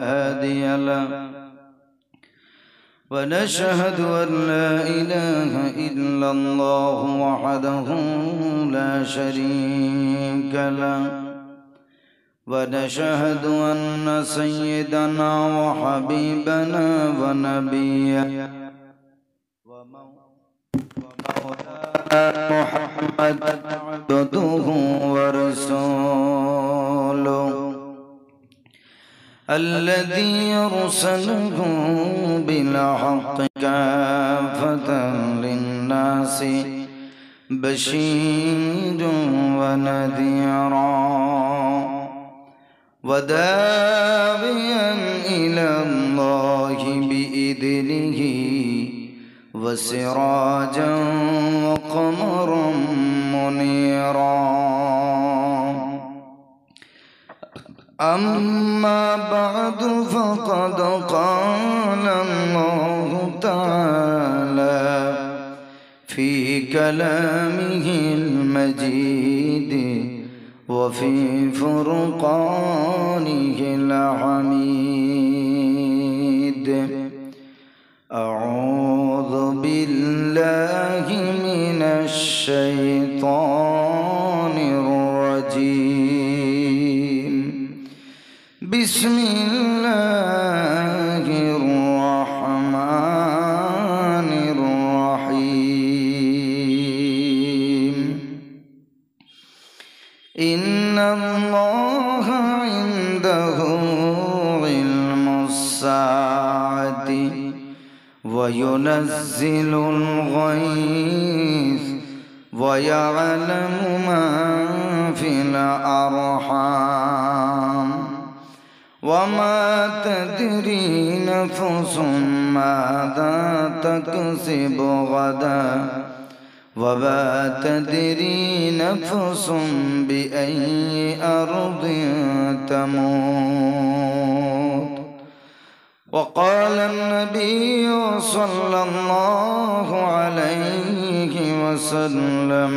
هادي له ونشهد أن لا إله إلا الله وحده لا شريك له ونشهد أن سيدنا وحبيبنا ونبينا ومولانا محمد عبده ورسوله الذي يرسله بالحق كافة للناس بشير ونذيرا وداعيا إلى الله بإذنه وسراجا وقمرا منيرا أما بعد فقد قال الله تعالى في كلامه المجيد وفي فرقانه الحميد أعوذ بالله من الشيطان الرجيم بسم الله الرحمن الرحيم إن الله عنده علم الساعة وينزل الغيث ويعلم ما في الأرحام وما تدري نفس ماذا تكسب غدا وما تدري نفس بأي أرض تموت وقال النبي صلى الله عليه وسلم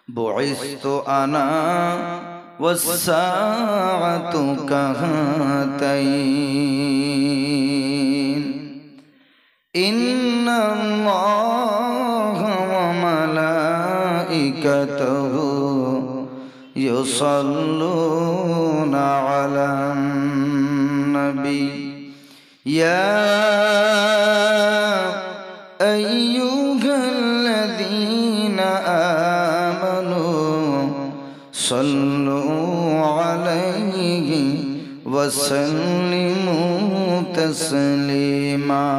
بعثت أنا والساعة كهاتين إن الله وملائكته يصلون على النبي يا أيها الذين آمنوا صلوا عليه وسلموا تسليما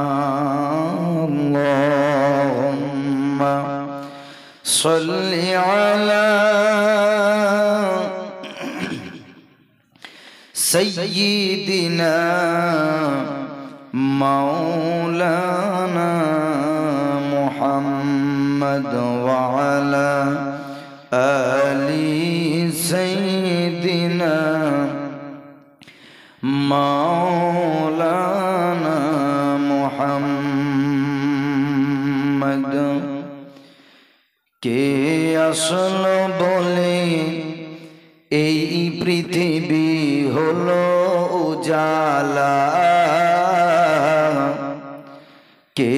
اللهم صل على سيدنا مولانا محمد وعلى آل سيدنا مولانا محمد কে আসলো বলে এই পৃথিবী হলো উজালা কে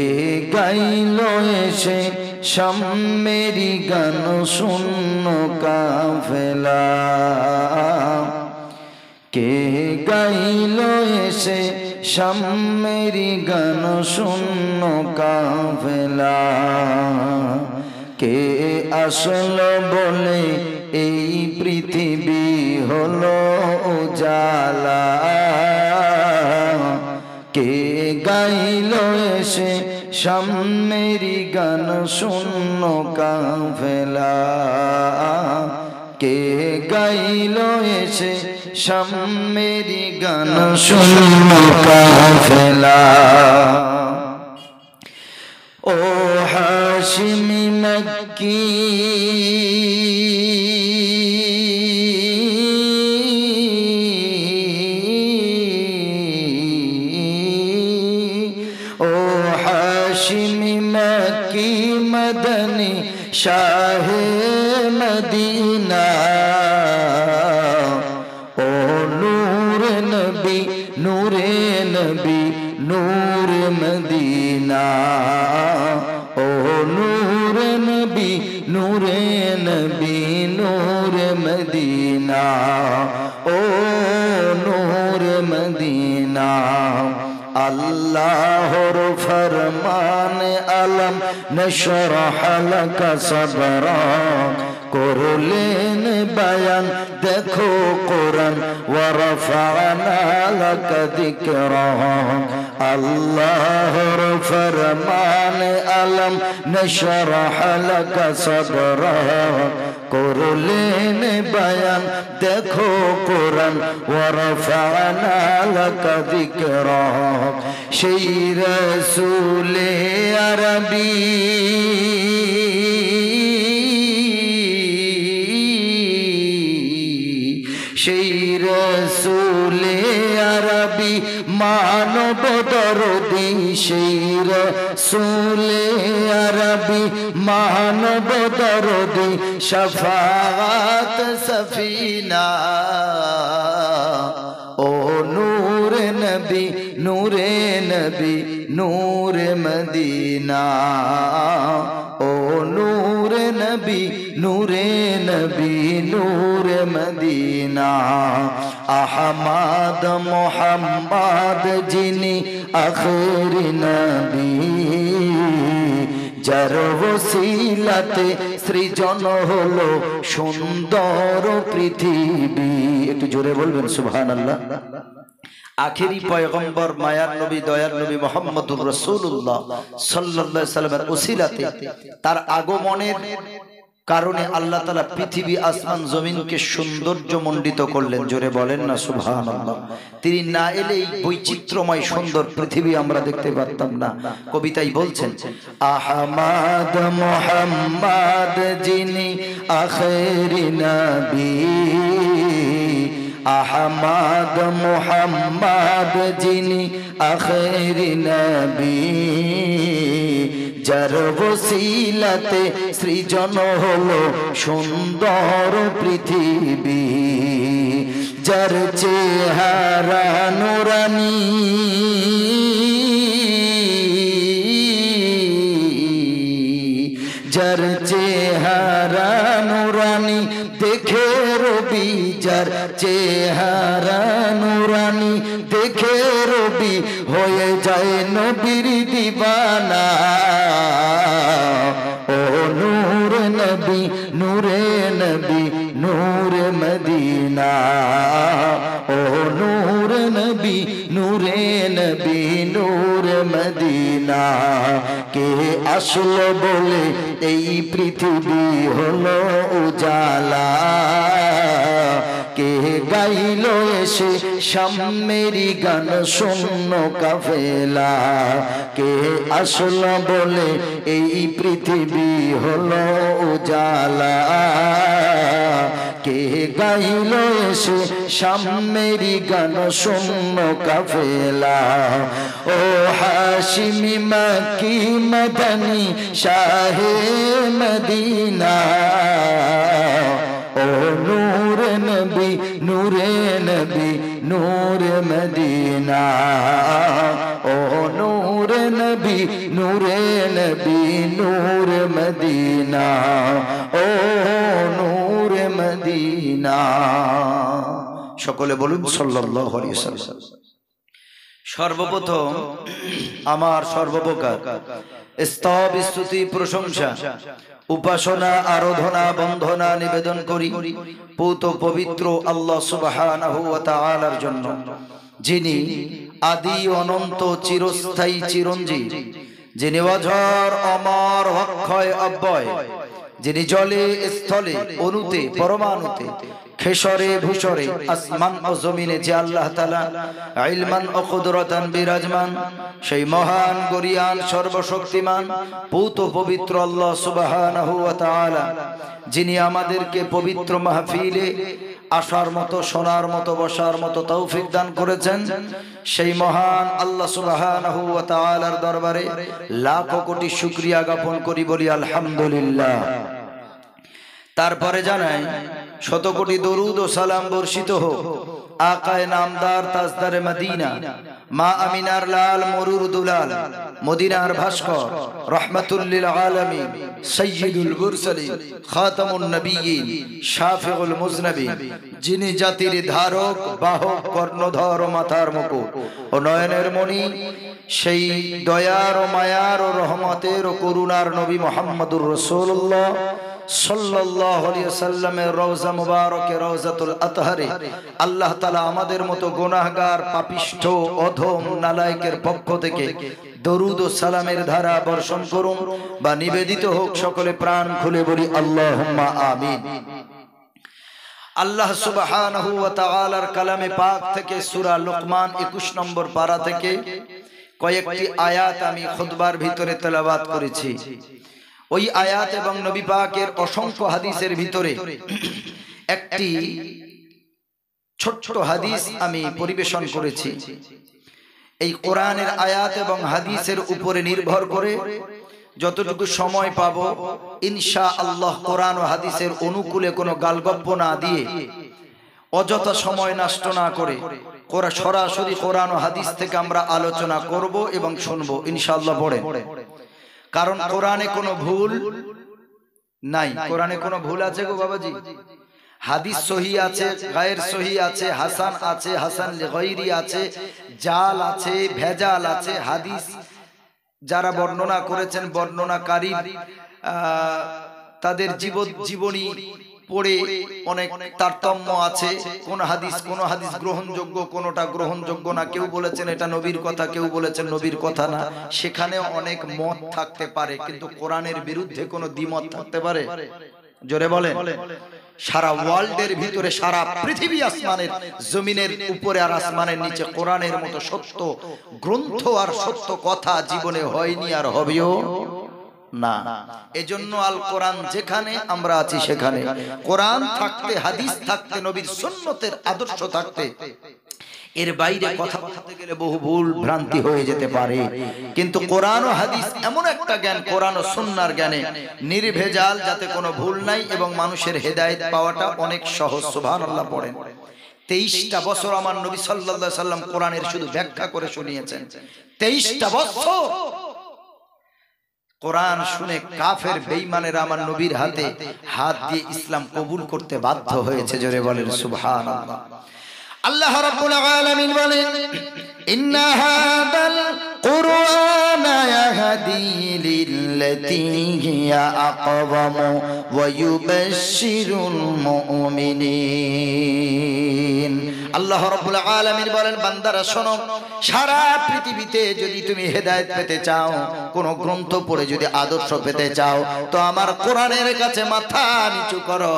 গাইল এসে শামেরি গান শূন্য কাফেলা কে গাইল এসে শামেরি গান শূন্য কাফেলা কে আসলো বলে এই পৃথিবী হলো উজালা কে গাইল এসে শামেরি গান শূন্য কাফেলা কে গাইল এসে শামেরি গান শূন্য কাফেলা ও হাশিমি মক্কি ও হাশিমি মক্কি মদনী শাহে মদিনা ও নূর নবী নূরে নবী নূর মদিনা ও নূর নবী নূরে নবী নূর মদিনা ও নূর মদিনা আল্লাহর ফরমান আলম নশরহ লাকা সদরাক করলেন বয়ান দেখো কোরআন ওয়া রাফা'না লাকা যিকরাক আল্লাহর ফরমান আলম নশরহ লাকা সদরাক করলেন বয়ান দেখো কোরআন ওয়া রাফা'না লাকা যিকরাক সেই রাসূলে আরবী সেই রাসূলে আরবী মানব দরদী সেই রাসূলে আরবী মানব দরদী শাফাআত সফিনা ও নূর নবী নূরে নবী নূর মদিনা ও নূর নবী নূরে নবী নূর মদিনা আহমদ মোহাম্মদ যিনি আখির নবী যার ওসিলাতে সৃজন হলো সুন্দর পৃথিবী একটু জোরে বলবেন সুবহানাল্লাহ আখেরি পয়গম্বর মায়ার নবী দয়ার নবী মুহাম্মদুর রাসূলুল্লাহ সাল্লাল্লাহু আলাইহি ওয়াসাল্লামের ওসিলাতে তার আগমনের কারণে আল্লাহ তাআলা পৃথিবী আসমান জমিনকে সৌন্দর্যমণ্ডিত করলেন জোরে বলেন না সুবহানাল্লাহ তিনি না এলে এই বৈচিত্র্যময় সুন্দর পৃথিবী আমরা দেখতে পারতাম না কবিতায় বলছেন আহমদ মুহাম্মদ যিনি আখির নবী আহমদ মুহাম্মদ যিনি আখির নবী যার ওসিলাতে সৃজন হলো সুন্দর পৃথিবী যার চেহারা নুরানি যার চেহারা নুরানি দেখে রবি যার চেহারা নুরানি দেখে রবি হয়ে যায় নবীর দিবানা ও নূর নবী নূরে নবী নূর মদিনা ও নূর নবী নূরে নবী নূর মদিনা কে আসলো বলে এই পৃথিবী হলো উজালা কে গাইল এসে সামেরি গান শূন্য কাফেলা কে আসলো বলে এই পৃথিবী হলো উজালা কে গাইল এসে সামেরি গান শূন্য কাফেলা ও হাশিমি মক্কি মদনী শাহে মদিনা ও নূর নবী নূরে নবী নূর মদিনা ও নূর নবী নূরে নবী নূর মদিনা ও নূর মদিনা সকলে বলুন সাল্লাল্লাহু আলাইহি ওয়াসাল্লাম সর্বপ্রথম আমার সর্বপ্রকার স্তব স্তুতি প্রশংসা উপাসনা আরাধনা বন্দনা নিবেদন করি পূত পবিত্র আল্লাহ সুবহানাহু ওয়া তাআলার জন্য যিনি আদি অনন্ত চিরস্থায়ী চিরঞ্জীব যিনি অঝর অমর অক্ষয় অব্যয় যিনি জলে স্থলে অনুতে পরমাণুতে খেসরে ভূসরে আসমান ও জমিনে যে আল্লাহ তাআলা ইলমান ও কুদরতান বিরাজমান সেই মহান গরিয়ান সর্বশক্তিমান পূত পবিত্র আল্লাহ সুবহানাহু ওয়া তাআলা যিনি আমাদেরকে পবিত্র মাহফিলে আসার মতো শোনার মতো বসার মতো তৌফিক দান করেছেন সেই মহান আল্লাহ সুবহানাহু ওয়া তাআলার দরবারে লাখো কোটি শুকরিয়া জ্ঞাপন করি বলি আলহামদুলিল্লাহ। তারপরে জানাই শত কোটি দরুদ ও সালাম বর্ষিত হোক আকায়ে নামদার তাজদারে মদিনা মা আমিনার লাল মরুর দুলাল মদিনার ভাস্কর রহমাতুল লিল আলামিন সাইয়্যিদুল মুরসালিন খাতামুন নবিয়্যিন শাফিউল মুজনবিন, যিনি জাতির ধারক বাহক কর্ণধর ও মাথার মুকুট ও নয়নের মণি, সেই দয়ার ও মায়ার ও রহমতের ও করুণার নবী মুহাম্মদুর রাসূলুল্লাহ সাল্লাল্লাহু আলাইহি ওয়াসাল্লামের রওজা মুবারকে রওজাতুল আতহারে আল্লাহ তাআলা আমাদের মতো গুনাহগার পাপিষ্ঠ অধম নালায়েকের পক্ষ থেকে দরুদ ও সালামের ধারা বর্ষণ করুন বা নিবেদিত হোক। সকলে প্রাণ খুলে বলি আল্লাহুম্মা আমিন। আল্লাহ সুবহানাহু ওয়া তাআলার কালামে পাক থেকে সূরা লুকমান 21 নম্বর পারা থেকে কয়েকটি আয়াত আমি খুতবার ভিতরে তেলাওয়াত করেছি। ওই আয়াত এবং নবী পাকের অসংখ্য হাদিসের ভিতরে একটি ছোট্ট হাদিস আমি পরিবেশন করেছি। এই কোরআনের আয়াত এবং হাদিসের উপরে নির্ভর করে যতটুকু সময় পাবো ইনশাআল্লাহ কোরআন ও হাদিসের অনুকূলে কোনো গালগপ্প না দিয়ে, অযথা সময় নষ্ট না করে সরাসরি কোরআন ও হাদিস থেকে আমরা আলোচনা করব এবং শুনবো ইনশাআল্লাহ। পড়ে, কারণ কোরআনে কোনো ভুল নাই। কোরআনে কোনো ভুল আছে গো বাবাজি? হাদিস সহি আছে, গায়ের সহি আছে, হাসান আছে, হাসান লিগাইরি আছে, জাল আছে, ভেজাল আছে। হাদিস যারা বর্ণনা করেছেন বর্ণনাকারী তাদের জীবনী পড়ে অনেক তারতম্য আছে। কোন হাদিস গ্রহণযোগ্য, কোনটা গ্রহণযোগ্য না। কেউ বলেছেন এটা নবীর কথা, কেউ বলেছেন নবীর কথা না। সেখানে অনেক মত থাকতে পারে, কিন্তু কোরআনের বিরুদ্ধে কোনো দ্বিমত থাকতে পারে? জোরে বলেন। সারা ওয়ার্ল্ডের ভিতরে, সারা পৃথিবী, আসমানের জমিনের উপরে আর আসমানের নিচে কোরআনের মতো সত্য গ্রন্থ আর সত্য কথা জীবনে হয়নি আর হবেও না। এজন্য আল কোরআন যেখানে, আমরা আছি সেখানে। কোরআন থাকতে, হাদিস থাকতে, নবীর সুন্নতের আদর্শ থাকতে এর বাইরে কথা বলতে গেলে বহু ভুল ভ্রান্তি হয়ে যেতে পারে। কিন্তু কোরআন ও হাদিস এমন একটা জ্ঞান, কোরআন ও সুন্নাহর জ্ঞানে নির্ভেজাল, যাতে কোনো ভুল নাই এবং মানুষের হেদায়েত পাওয়াটা অনেক সহজ। সুবহানাল্লাহ পড়েন। 23টা বছর আমার নবী সাল্লাল্লাহু আলাইহি সাল্লাম কোরআনের শুধু ব্যাখ্যা করে শুনিয়েছেন। 23টা বছর কোরআন শুনে কাফের বেঈমানেরা আমার নবীর হাতে হাত দিয়ে ইসলাম কবুল করতে বাধ্য হয়েছে। জোরে বলেন সুবহানাল্লাহ। আল্লাহ রাব্বুল আলামিন বলেন, ইন্না হাদাল কুরআনা ইয়াহদি লিল্লাতী হিয়া আকওয়াম ওয়া ইউবাশশিরুল মুমিনিন। আল্লাহ রাব্বুল আলামিন বলেন, বান্দারা শোনো, সারা পৃথিবীতে যদি তুমি হেদায়েত পেতে চাও, কোন গ্রন্থ পড়ে যদি আদর্শ পেতে চাও, তো আমার কোরআনের কাছে মাথা নিচু করো।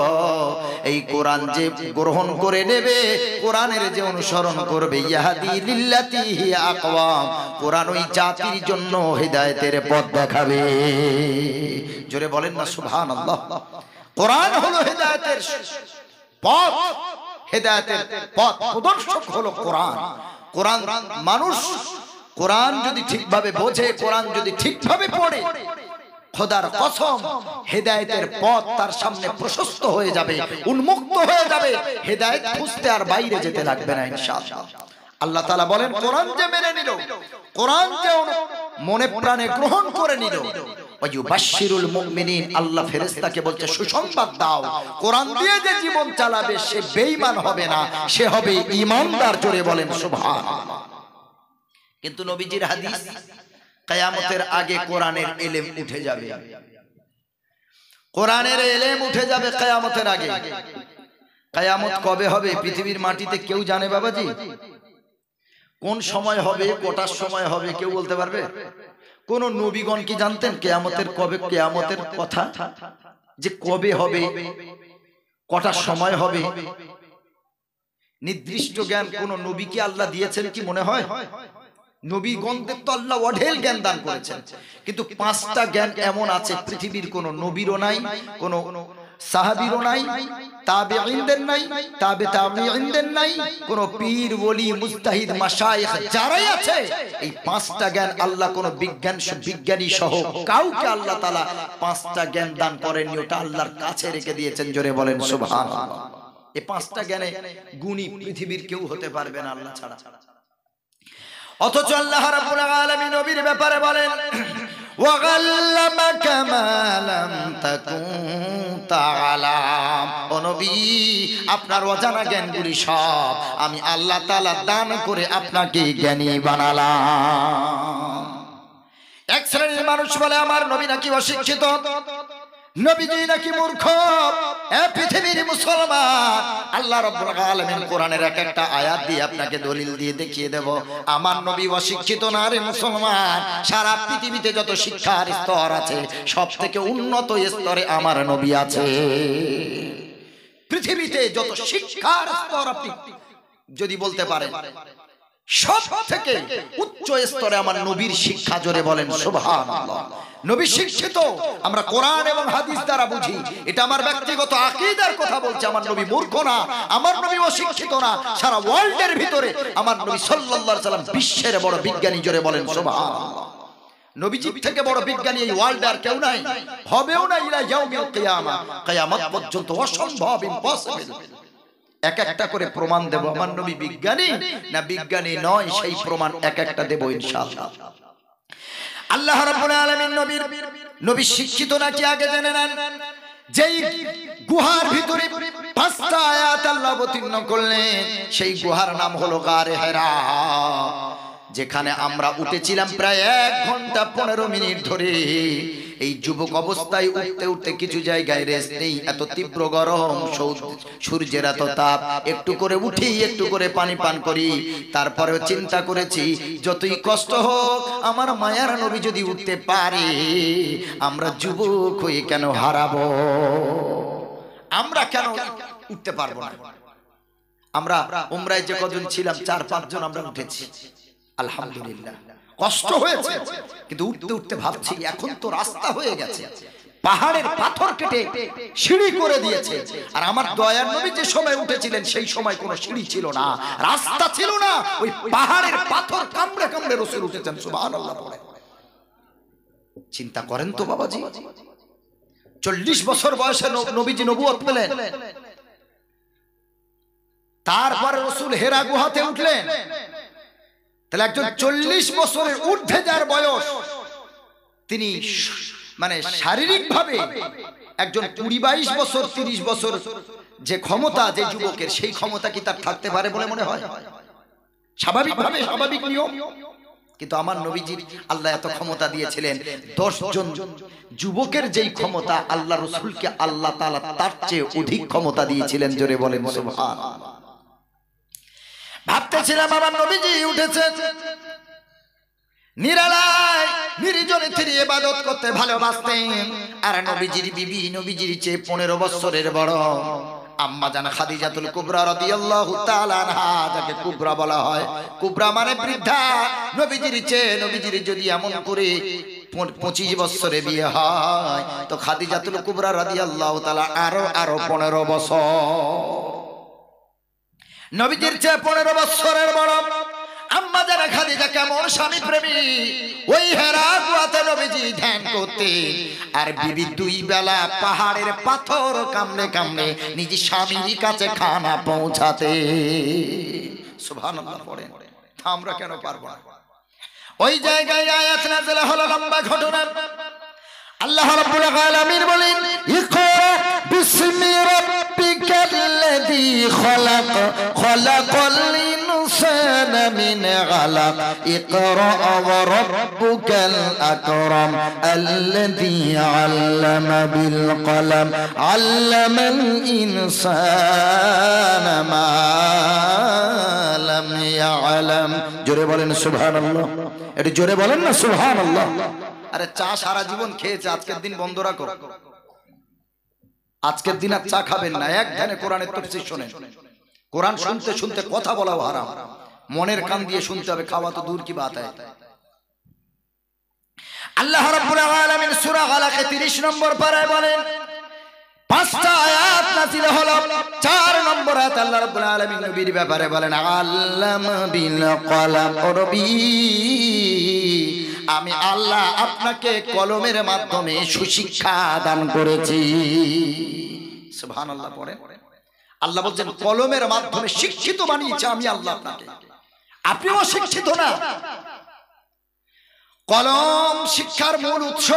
এই কোরআন যে গ্রহণ করে নেবে, কোরআনের যে অনুসরণ করবে, ইয়াহদি লিল্লাতী হিয়া আকওয়াম, কোরআন ওই জাতির জন্য হেদায়েতের পথ দেখাবে। জোরে বলেন না সুবহানাল্লাহ। কোরআন হলো হেদায়েতের পথ, হেদায়েতের পথ প্রদর্শক হলো কোরআন। কোরআন মানুষ কোরআন যদি ঠিকভাবে বোঝে, কোরআন যদি ঠিকভাবে পড়ে, খোদার কসম হেদায়েতের পথ তার সামনে প্রশস্ত হয়ে যাবে, উন্মুক্ত হয়ে যাবে। হেদায়েত খুঁজতে আর বাইরে যেতে লাগবে না ইনশাআল্লাহ। আল্লাহ তাআলা বলেন, কোরআন যে মেনে নিল, কোরআন যে মনে প্রাণে গ্রহণ করে নিল, ওয়ায়ুবাশশিরুল মুমিনিন, আল্লাহ ফেরেশতাকে বলছে সুসংবাদ দাও, কোরআন দিয়ে যে জীবন চালাবে সে বেঈমান হবে না, সে হবে ঈমানদার। জোরে বলেন সুবহানাল্লাহ। কিন্তু নবীজির হাদিস, কিয়ামতের আগে কোরআনের ইলম উঠে যাবে। কোরআনের ইলম উঠে যাবে কিয়ামতের আগে। কিয়ামত কবে হবে পৃথিবীর মাটিতে কেউ জানে বাবাজি? কোন সময় হবে, কটার সময় হবে কেউ বলতে পারবে? কোন নবীগণ কি জানতেন কিয়ামতের কবে, কিয়ামতের কথা যে কবে হবে, কটার সময় হবে? নির্দিষ্ট জ্ঞান কোন নবীকে আল্লাহ দিয়েছেন কি মনে হয়? নবীগণদের তো আল্লাহ অঢেল জ্ঞান দান করেছেন, কিন্তু 5টা জ্ঞান এমন আছে পৃথিবীর কোন নবীরও নাই, কোন সাহাবীরও নাই, তাবেঈনদের নাই, তাবে তাবেঈনদের নাই, কোন পীর ওলি মুজতাহিদ মাশায়েখ যারাই আছে, এই 5টা জ্ঞান আল্লাহ কোন বিজ্ঞানী সহ কাউকে আল্লাহ তাআলা 5টা জ্ঞান দান করেননি। ওটা আল্লাহর কাছে রেখে দিয়েছেন। জোরে বলেন সুবহানাল্লাহ। এই পাঁচটা জ্ঞানে গুণী পৃথিবীর কেউ হতে পারবে না আল্লাহ ছাড়া। অথচ আল্লাহ রাব্বুল আলামিন নবীর ব্যাপারে বলেন ওয়াগাল্লামাকা মা লাম তাকুন তাআলাম। ও নবী, আপনার অজানা জ্ঞানগুলি সব আমি আল্লাহ তাআলা দান করে আপনাকে জ্ঞানী বানালাম। এক শ্রেণীর মানুষ বলে আমার নবী নাকি অশিক্ষিত, নবীজি নাকি মূর্খ। এ পৃথিবীর মুসলমান, আল্লাহ রাব্বুল আলামিন কোরআনের এক একটা আয়াত দিয়ে আপনাকে দলিল দিয়ে দেখিয়ে দেব আমার নবী অশিক্ষিত না রে মুসলমান। সারা পৃথিবীতে যত শিক্ষার স্তর আছে সব থেকে উন্নত স্তরে আমার নবী আছে। পৃথিবীতে যত শিক্ষার স্তর আপনি যদি বলতে পারেন সব থেকে উচ্চ স্তরে আমার নবীর শিক্ষা। জোরে বলেন সুবহানাল্লাহ। নবী শিক্ষিত আমরা কোরআন এবং হাদিস দ্বারা বুঝি, এটা আমার ব্যক্তিগত আকীদার কথা বলছি। আমার নবী মূর্খ না, আমার নবী অশিক্ষিত না। সারা ওয়ার্ল্ডের ভিতরে আমার নবী সাল্লাল্লাহু আলাইহি সাল্লাম বিশ্বের বড় বিজ্ঞানী। জোরে বলেন সুবহানাল্লাহ। নবীজি থেকে বড় বিজ্ঞানী এই ওয়ার্ল্ডে আর কেউ নাই, হবেও না ইলা ইয়াউমিল কিয়ামা, কিয়ামত পর্যন্ত অসম্ভব, ইম্পসিবল। এক একটা করে প্রমাণ দেব আমার নবী বিজ্ঞানী না বিজ্ঞানী নয়, সেই প্রমাণ এক একটা দেব ইনশাআল্লাহ। আল্লাহ রাব্বুল আলামিন নবী শিক্ষিত নাকি আগে জেনে নেন। যেই গুহার ভিতরে পাঁচটা আয়াত আল্লাহ অবতীর্ণ করলেন, সেই গুহার নাম হলো গারে হেরা, যেখানে আমরা উঠেছিলাম প্রায় 1 ঘন্টা 15 মিনিট ধরে। এই যুবক অবস্থায় উঠতে উঠতে কিছু জায়গায় রেস্ট নেই, এত তীব্র গরম, সূর্যের এত তাপ। একটু করে উঠি, একটু করে পানি পান করি। তারপরেও চিন্তা করেছি যতই কষ্ট হোক আমার মায়ার নবী যদি উঠতে পারে, আমরা যুবক হয়ে কেন হারাবো? আমরা কেন উঠতে পারবো না? আমরা উমরায় যে কজন ছিলাম 4-5 জন আমরা উঠেছি, আলহামদুলিল্লাহ। কষ্ট হয়েছে, কিন্তু উঠতে উঠতে ভাবছি এখন তো রাস্তা হয়ে গেছে, পাহাড়ের পাথর কেটে সিঁড়ি করে দিয়েছে। আর আমার দয়ার নবী যে সময় উঠেছিলেন সেই সময় কোনো সিঁড়ি ছিল না, রাস্তা ছিল না, ওই পাহাড়ের পাথর কামড়ে কামড়ে রাসূল উঠেছেন। সুবহানাল্লাহ পড়ে চিন্তা করেন তো বাবাজি, 40 বছর বয়সে নবীজি নবুয়ত পেলেন, তারপরে রাসূল হেরা গুহাতে উঠলেন। তাহলে একজন 40 বছরের ঊর্ধ্বে যার বয়স, তিনি মানে শারীরিক ভাবে একজন 20-22 বছর 30 বছর যে ক্ষমতা যে যুবকের, সেই ক্ষমতা কি তার থাকতে পারে বলে মনে হয়? স্বাভাবিক ভাবে, স্বাভাবিক নিয়ম। কিন্তু আমার নবীজির আল্লাহ এত ক্ষমতা দিয়েছিলেন, 10 জন যুবকের যেই ক্ষমতা আল্লাহ রাসূলকে আল্লাহ তাআলা তার চেয়ে অধিক ক্ষমতা দিয়েছিলেন। জোরে বলেন সুবহানাল্লাহ। ভাবতেছিলাম আমার নবীজি উঠেছেন, নিরালায় নির্জনে তিনি ইবাদত করতে ভালোবাসতেন। আর নবীজির বিবি নবীজির চেয়ে 15 বছরের বড় আম্মা জান খাদিজাতুল কুবরা রাদিয়াল্লাহু তাআলা আনহা, যাকে কুবরা বলা হয়, কুবরা মানে বৃদ্ধা। নবীজির চেয়ে, নবীজির যদি এমন করে 25 বছরে বিয়ে হয়, তো খাদিজাতুল কুবরা রাদিয়াল্লাহু তাআলা আরো 15 বছর। নবীজির চেয়ে 15 বছরের বড় আম্মা জান খাদিজা কেমন স্বামী প্রেমী। ওই হেরা গুহাতে নবীজি ধ্যান করতে, আর বিবি 2 বেলা পাহাড়ের পাথর কামড়ে কামড়ে নিজে স্বামীর কাছে খানা পৌঁছাতে। সুবহানাল্লাহ পড়েন। আমরা কেন পারবো না? ওই জায়গায় আয়াত নাযিল হলো, লম্বা ঘটনা। আল্লাহ রাব্বুল আলামিন বলেন ইকরা বিসমি রাব্বিকাল্লাযী খালাক খালাকাল ইনসানা মিন আলাক ইকরা ওয়া রাব্বুকাল আকরাম আল্লাযী আল্লামা বিল কলম আল্লামাল ইনসানা মা লাম ইয়ালাম। জোরে বলেন সুবহানাল্লাহ। একটু জোরে বলেন না সুবহানাল্লাহ। আরে চা সারা জীবন খেয়েছে, আজকের দিন বন্ধ রাখো। আজকের দিন আর চা খাবেন না, এক ধ্যানে কোরআনের তাফসীর শুনেন। কোরআন শুনতে শুনতে কথা বলাও হারাম, মনের কান দিয়ে শুনতে হবে, খাওয়া তো দূর কি বাত হয়। আল্লাহ রাব্বুল আলামিন সূরা আলাকে 30 নম্বর পারায় বলেন, 5টা আয়াত নাযিল হলো। 4 নম্বর আয়াত আল্লাহ রাব্বুল আলামিন নবীর ব্যাপারে বলেন আল্লামা বিল কলম। নবী, আমি আল্লাহ আপনাকে কলমের মাধ্যমে সুশিক্ষা দান করেছি। সুবহানাল্লাহ পড়েন। আল্লাহ বলছেন কলমের মাধ্যমে শিক্ষিত বানিয়েছে আমি আল্লাহ আপনাকে, আপনিও শিক্ষিত না। কলম শিক্ষার মূল উৎস,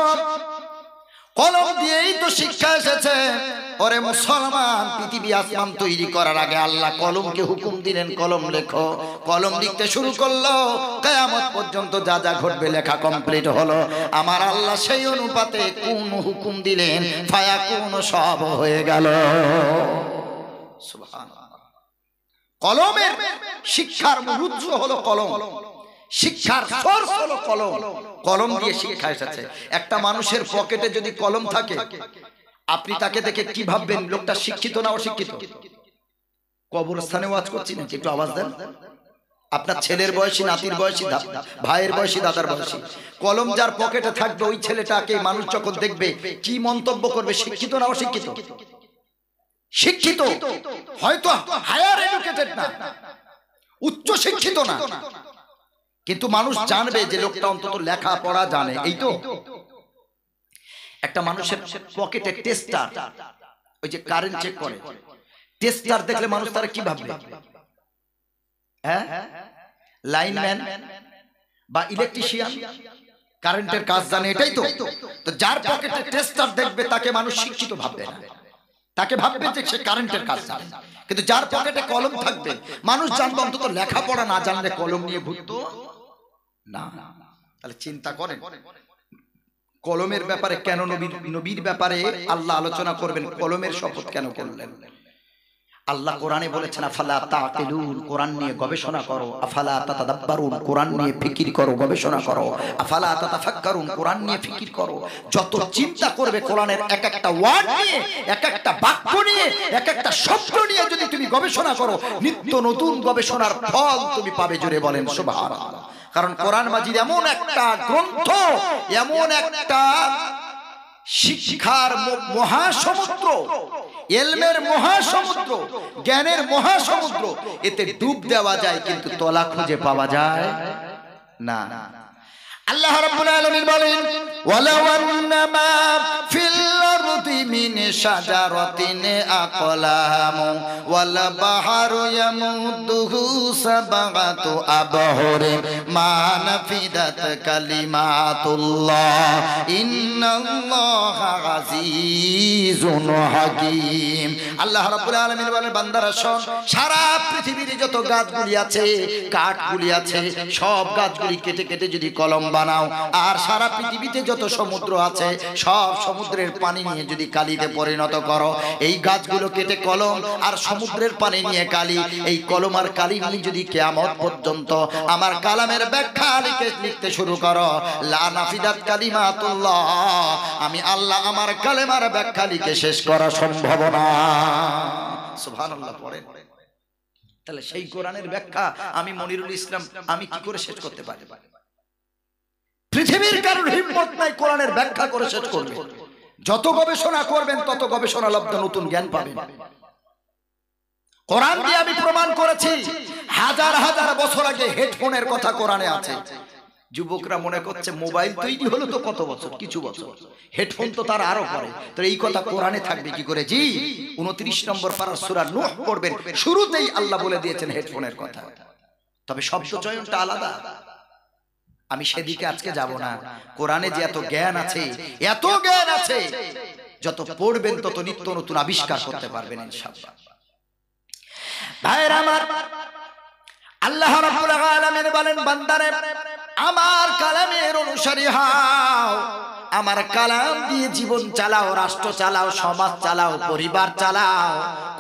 কলম দিয়েই তো শিক্ষা এসেছে। ওরে মুসলমান, পৃথিবী আসমান তৈরি করার আগে আল্লাহ কলমকে হুকুম দিলেন কলম লেখো। কলম লিখতে শুরু করলো, কিয়ামত পর্যন্ত যা যা ঘটবে লেখা কমপ্লিট হলো। আমার আল্লাহ সেই অনুপাতে কোন হুকুম দিলেন, ফায়াকুন, সব হয়ে গেল। সুবহানাল্লাহ। কলমের শিক্ষার মূল উৎস হলো কলম, শিক্ষার সোর্স হলো কলম। কলম দিয়ে শিক্ষা এসেছে। একটা মানুষের পকেটে যদি কলম থাকে, আপনি তাকে দেখে কি ভাববেন? লোকটা শিক্ষিত না অশিক্ষিত? কবরস্থানে ওয়াজ করছি নাকি? একটু আওয়াজ দেন। আপনার ছেলের বয়সী, নাতির বয়সী, ভাইয়ের বয়সী, দাদার বয়সী কলম যার পকেটে থাকবে, ওই ছেলেটাকে মানুষ যখন দেখবে কি মন্তব্য করবে? শিক্ষিত না অশিক্ষিত? শিক্ষিত, হয়তো হায়ার এডুকেটেড না, উচ্চ শিক্ষিত না, কিন্তু মানুষ জানবে যে লোকটা অন্তত লেখাপড়া জানে। এই তো একটা মানুষের পকেটে টেস্টার, ওই যে কারেন্ট চেক করে, টেস্টার দেখলে মানুষ তারা কি ভাববে? হ্যাঁ, লাইনম্যান বা ইলেকট্রিশিয়ান, কারেন্টের কাজ জানে, এটাই তো। তো যার পকেটে টেস্টার দেখবে তাকে মানুষ শিক্ষিত ভাববে না, তাকে ভাববে যে সে কারেন্টের কাজ জানে। কিন্তু যার পকেটে কলম থাকবে, মানুষ জানবে অন্তত লেখাপড়া না জানলে কলম নিয়ে ঘুরতো না। তাহলে চিন্তা করেন কলমের ব্যাপারে কেন নবীর ব্যাপারে আল্লাহ আলোচনা করবেন, কলমের শপথ কেন করলেন? আল্লাহ কোরআনে বলেছেন আফালা তাকিলুন, কোরআন নিয়ে গবেষণা করো। আফালা তাতাদাব্বারুন, কোরআন নিয়ে ফিকির করো, গবেষণা করো। আফালা তাতাফাক্কারুন, কোরআন নিয়ে ফিকির করো। যত চিন্তা করবে কোরআনের এক একটা ওয়ার্ড নিয়ে, এক একটা বাক্য নিয়ে, এক একটা শব্দ নিয়ে যদি তুমি গবেষণা করো, নিত্য নতুন গবেষণার ফল তুমি পাবে। জোরে বলেন সুবহানাল্লাহ। কারণ কোরআন মাজিদ এমন একটা গ্রন্থ, এমন একটা শিক্ষার মহাসমুদ্র, ইলমের মহাসমুদ্র, জ্ঞানের মহাসমুদ্র। এতে ডুব দেওয়া যায় কিন্তু তলা খুঁজে পাওয়া যায় না। আল্লাহ রাব্বুল আলামিন বলেন ওয়ালাউ আন্নামা ফিল আরদি মিন শাজারাতিন আকলাম ওয়াল বাহরু ইয়ামুদ্দুহু সাবআতু আবহুর মা নাফিদাত কালিমাতুল্লাহ ইন্নাল্লাহা আজিজুন হাকীম। আল্লাহ রাব্বুল আলামিন বলেন বান্দারা শোন, সারা পৃথিবীর যত গাছগুলি আছে, কাঠগুলি আছে, সব গাছগুলি কেটে কেটে যদি কলম বানাও, আর সারা পৃথিবীতে যত সমুদ্র আছে, সব সমুদ্রের পানি নিয়ে যদি কালিতে পরিণত করো, এই গাছগুলো কেটে কলম আর সমুদ্রের পানি নিয়ে কালি, এই কলম আর কালি নিয়ে যদি কিয়ামত পর্যন্ত আমার কালামের ব্যাখ্যা লিখতে শুরু করো, লা নাফিদাত কালিমাতুল্লাহ, আমি আল্লাহ আমার কালেমার ব্যাখ্যা লিখে শেষ করা সম্ভব না। সুবহানাল্লাহ পড়েন। তাহলে সেই কোরআনের ব্যাখ্যা আমি মনিরুল ইসলাম আমি কি করে শেষ করতে পারি? পৃথিবীর কারোর হিম্মত নাই কোরআনের ব্যাখ্যা করে শেষ করবে। যত গবেষণা করবেন তত গবেষণা লব্ধ নতুন জ্ঞান পাবেন। কোরআন দিয়ে আমি প্রমাণ করেছি, হাজার হাজার বছর আগে হেডফোনের কথা কোরআনে আছে। যুবকরা মনে করছে মোবাইল তৈরি হলো তো কত বছর, কিছু বছর, হেডফোন তো তার আরো পরে। তো এই কথা কোরআনে থাকবে কি করে? জি, 29 নম্বর পারার সূরা নূহ পড়বেন, শুরুতেই আল্লাহ বলে দিয়েছেন হেডফোনের কথা। তবে শব্দ চয়নটা আলাদা, আমি সেদিকে আজকে যাব না। কোরআনে যে এত জ্ঞান আছে, এত জ্ঞান আছে, যত পড়বেন তত নিত্য নতুন আবিষ্কার করতে পারবেন ইনশাআল্লাহ। ভাইরা আমার, আল্লাহ রাব্বুল আলামিন বলেন বান্দারে আমার কালামের অনুসারী হও, আমার কালাম দিয়ে জীবন চালাও, রাষ্ট্র চালাও, সমাজ চালাও, পরিবার চালাও।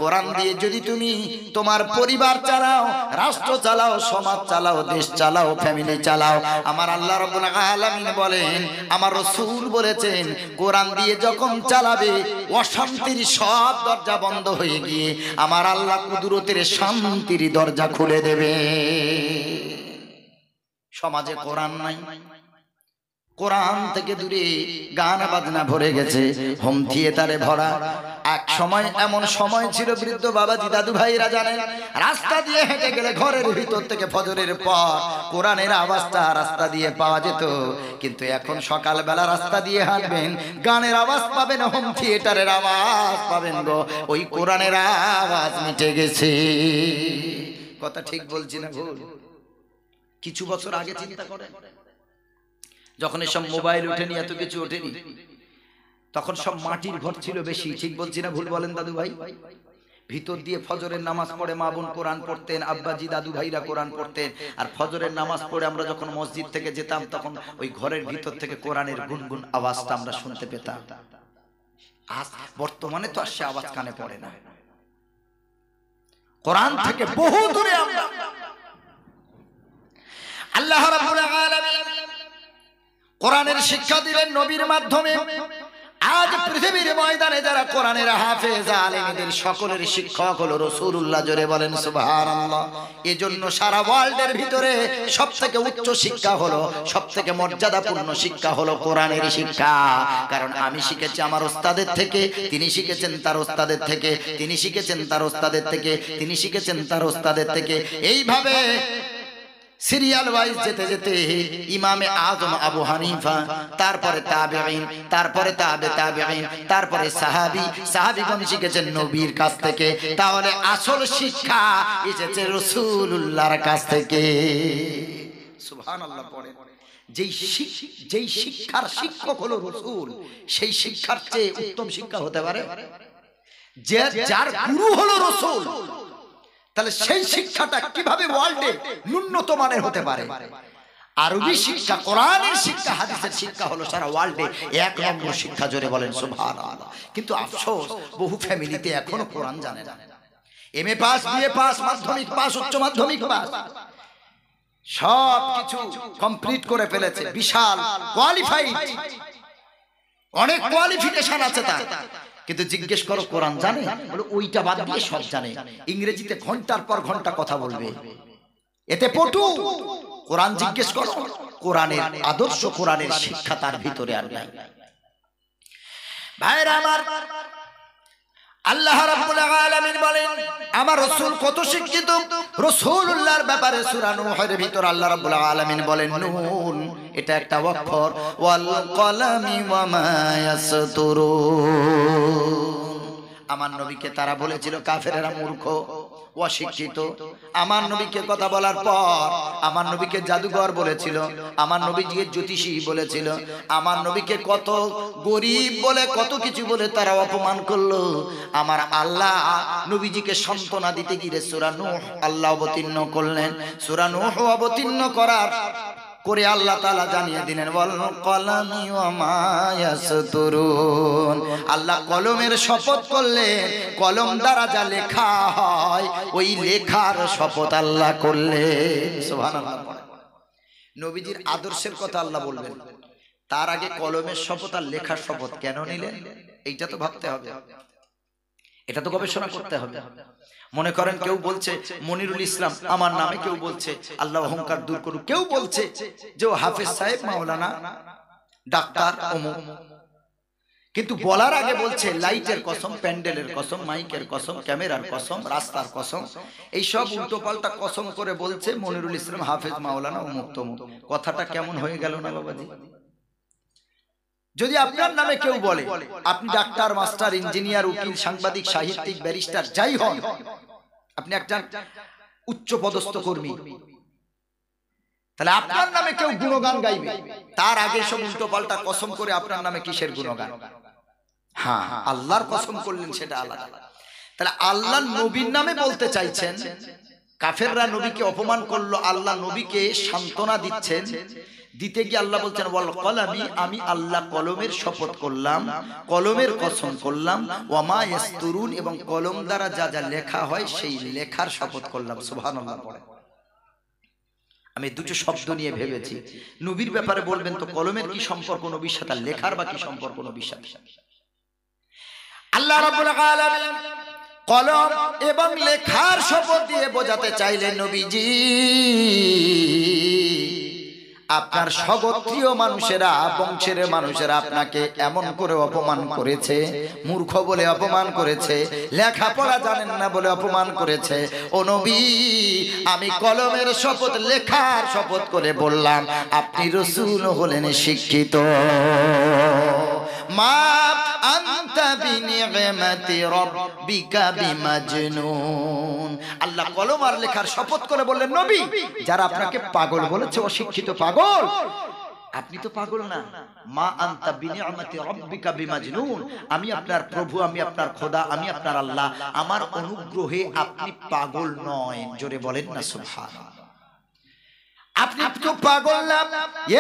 কোরআন দিয়ে যদি তুমি তোমার পরিবার চালাও, রাষ্ট্র চালাও, সমাজ চালাও, দেশ চালাও, ফ্যামিলি চালাও, আমার আল্লাহ রাব্বুল আলামিন বলেন, আমার রাসূল বলেছেন, কোরআন দিয়ে যখন চালাবে অশান্তির সব দরজা বন্ধ হয়ে গিয়ে আমার আল্লাহ কুদরতের শান্তির দরজা খুলে দেবে। সমাজে কোরআন নাই, কোরআন থেকে দূরে গান বাজনা ভরে গেছে, হোম থিয়েটারে ভরা। এক সময় এমন সময় ছিল, বৃদ্ধ বাবাজি দাদু ভাইরা জানেন, রাস্তা দিয়ে হেঁটে গেলে ঘরের ভিতর থেকে ফজরের পর কোরআনের আওয়াজটা রাস্তা দিয়ে পাওয়া যেত। কিন্তু এখন সকালবেলা রাস্তা দিয়ে হাঁটবেন, গানের আওয়াজ পাবেন, হোম থিয়েটারের আওয়াজ পাবেন গো, ওই কোরআনের আওয়াজ মিটে গেছে। কথা ঠিক বলছি না ভুল? কিছু বছর আগে চিন্তা করেন, যখন এসব মোবাইল ওঠেনি, এত কিছু ওঠেনি, তখন সব মাটির ঘর ছিল বেশি। ঠিক বলছি না ভুল বলেন দাদু ভাই? ভিতর দিয়ে ফজরের নামাজ পড়ে মা বোন কোরআন পড়তেন, আব্বাজি দাদু ভাইরা কোরআন পড়তেন। আর ফজরের নামাজ পড়ে আমরা যখন মসজিদ থেকে যেতাম, তখন ওই ঘরের ভিতর থেকে কোরআনের গুনগুন আওয়াজটা আমরা শুনতে পেতাম। আজ বর্তমানে তো আর সে আওয়াজ কানে পড়ে না। কোরআন থেকে বহু দূরে আমরা। আল্লাহ রাব্বুল আলামিন কোরআনের শিক্ষা দিলেন নবীর মাধ্যমে। আজ পৃথিবীর ময়দানে যারা কোরআনের হাফেজ আলেমদের সকলের শিক্ষক হলো রাসূলুল্লাহ। জোরে বলেন সুবহানাল্লাহ। এজন্য সারা ওয়ার্ল্ডের ভিতরে সবথেকে উচ্চ শিক্ষা হলো, সবথেকে মর্যাদাপূর্ণ শিক্ষা হলো কোরআনের শিক্ষা। কারণ আমি শিখেছি আমার ওস্তাদের থেকে, তিনি শিখেছেন তার ওস্তাদের থেকে, তিনি শিখেছেন তার ওস্তাদের থেকে, তিনি শিখেছেন তার ওস্তাদের থেকে। এইভাবে সিরিয়াল ওয়াইজ যেতে যেতে ইমামে আজম আবু হানিফা, তারপরে তাবেঈন, তারপরে তাবেঈন, তারপরে সাহাবী, সাহাবীগণ শিখেছেন নবীর কাছ থেকে। তাহলে আসল শিক্ষা এসেছে রাসূলুল্লাহর কাছ থেকে। সুবহানাল্লাহ পড়ে। যেই শিক্ষার শিক্ষক হলো রাসূল, সেই শিক্ষার চেয়ে উত্তম শিক্ষা হতে পারে? যার গুরু হলো রাসূল, তাহলে সেই শিক্ষাটা কিভাবে ওয়ার্ল্ডে ন্যূনতম মানের হতে পারে? আরবি শিক্ষা, কোরআনের শিক্ষা, হাদিসের শিক্ষা হলো সারা ওয়ার্ল্ডে এক নম্বর শিক্ষা। জোরে বলেন সুবহানাল্লাহ। কিন্তু আফসোস, বহু ফ্যামিলিতে এখনো কোরআন জানে না। এমএ পাস, বিএ পাস, মাধ্যমিক পাস, উচ্চ মাধ্যমিক পাস, সব কিছু কমপ্লিট করে ফেলেছে, বিশাল কোয়ালিফাইড, অনেক কোয়ালিফিকেশন আছে তার। কিন্তু জিজ্ঞেস করো কোরআন জানে? বলে ওইটা বাদ দিয়ে সব জানে। ইংরেজিতে ঘন্টার পর ঘন্টা কথা বলবে, এতে পটু। কোরআন জিজ্ঞেস করো, কোরআনের আদর্শ, কোরআনের শিক্ষা তার ভিতরে আর নাই। ভাইরা আমার, আল্লাহ রাব্বুল আলামিন বলেন আমার রাসূল কত শিক্ষিত। রাসূলুল্লাহর ব্যাপারে সূরা নূহের ভিতর আল্লাহ রাব্বুল আলামিন বলেন নুন, এটা একটা অক্ষর, ওয়াল কলামি ওয়া মা ইয়াসতুরুন। আমার নবীকে তারা বলেছিল কাফেরেরা মূর্খ, অশিক্ষিত। আমার নবীকে কথা বলার পর আমার নবীকে জাদুঘর বলেছিল, আমার নবীকে জ্যোতিষী বলেছিল, আমার নবীকে কত গরিব বলে, কত কিছু বলে তারা অপমান করলো। আমার আল্লাহ নবীজিকে সান্ত্বনা দিতে গিয়ে সূরা নূহ আল্লাহ অবতীর্ণ করলেন। সূরা নূহ অবতীর্ণ করার করে আল্লাহ তাআলা জানিয়ে দিলেন ওয়াল কলামি ওয়া মা ইয়াসতুরুন। আল্লাহ কলমের শপথ করলেন, কলম দ্বারা যা লেখা হয় ওই লেখার শপথ আল্লাহ করলেন। সুবহানাল্লাহ। নবীজির আদর্শের কথা আল্লাহ বলবেন, তার আগে কলমের শপথ আর লেখার শপথ কেন নিলেন? এইটা তো ভাবতে হবে, এটা তো গবেষণা করতে হবে। মনে করেন কেউ বলছে মনিরুল ইসলাম আমার নামে, কেউ বলছে আল্লাহ অহংকার দূর করুক, কেউ বলছে যে ও হাফেজ সাহেব, মাওলানা, ডাক্তার অমুক। কিন্তু বলার আগে বলছে লাইটের কসম, প্যান্ডেলের কসম, মাইকের কসম, ক্যামেরার কসম, রাস্তার কসম, এই সব উল্টো পাল্টা কসম করে বলছে মনিরুল ইসলাম হাফেজ, মাওলানা, অমুক তমুক। কথাটা কেমন হয়ে গেল না বাবাজি? যদি আপনার নামে কেউ বলে, আপনি ডাক্তার, মাস্টার, ইঞ্জিনিয়ার, উকিল, সাংবাদিক, সাহিত্যিক, ব্যারিস্টার যাই হন, আপনি একটা উচ্চ পদস্থ কর্মী, তাহলে আপনার নামে কেউ গুণগান গাইবে, তার আগে সব উল্টো পাল্টা কসম করে আপনার নামে কিসের গুণগান? হ্যাঁ, আল্লাহর কসম করলেন, সেটা আলাদা। তাহলে আল্লাহ নবীর নামে বলতে চাইছেন, কাফেররা নবীকে অপমান করলো, আল্লাহ নবীকে সান্ত্বনা দিচ্ছেন। দিতে গিয়ে আল্লাহ বলছেন ওয়াল কলামি, আমি আল্লাহ কলমের শপথ করলাম, কলমের কসম করলাম, ওয়া মা ইয়াসতুরুন, এবং কলম দ্বারা যা যা লেখা হয় সেই লেখার শপথ করলাম। সুবহানাল্লাহ পড়ে। আমি দুটো শব্দ নিয়ে ভেবেছি, নবীর ব্যাপারে বলবেন তো কলমের কি সম্পর্ক নবীর সাথে, লেখার বা কি সম্পর্ক নবীর সাথে? আল্লাহ রাব্বুল আলামিন কলম এবং লেখার শপথ দিয়ে বোঝাতে চাইলেন নবীজি আপনার স্বগোত্রীয় মানুষেরা, বংশের মানুষেরা আপনাকে এমন করে অপমান করেছে, মূর্খ বলে অপমান করেছে, লেখাপড়া জানেন না বলে অপমান করেছে। ও নবী, আমি কলমের শপথ, লেখার শপথ করে বললাম আপনি রাসূল হলেন শিক্ষিত। মা আনতা বিনি'মাতি রাব্বিকা বিমাজনুন। আল্লাহ কলম আর লেখার শপথ করে বললেন, নবী, যারা আপনাকে পাগল বলেছে, অশিক্ষিত পাগল, আপনি তো পাগল না। মা আনতা বিনি'মাতি রাব্বিকা বিমাজনুন, আমি আপনার প্রভু, আমি আপনার খোদা, আমি আপনার আল্লাহ, আমার অনুগ্রহে আপনি পাগল নয়। জোরে বলেন না সুবহানাল্লাহ। আপনি তো পাগল না।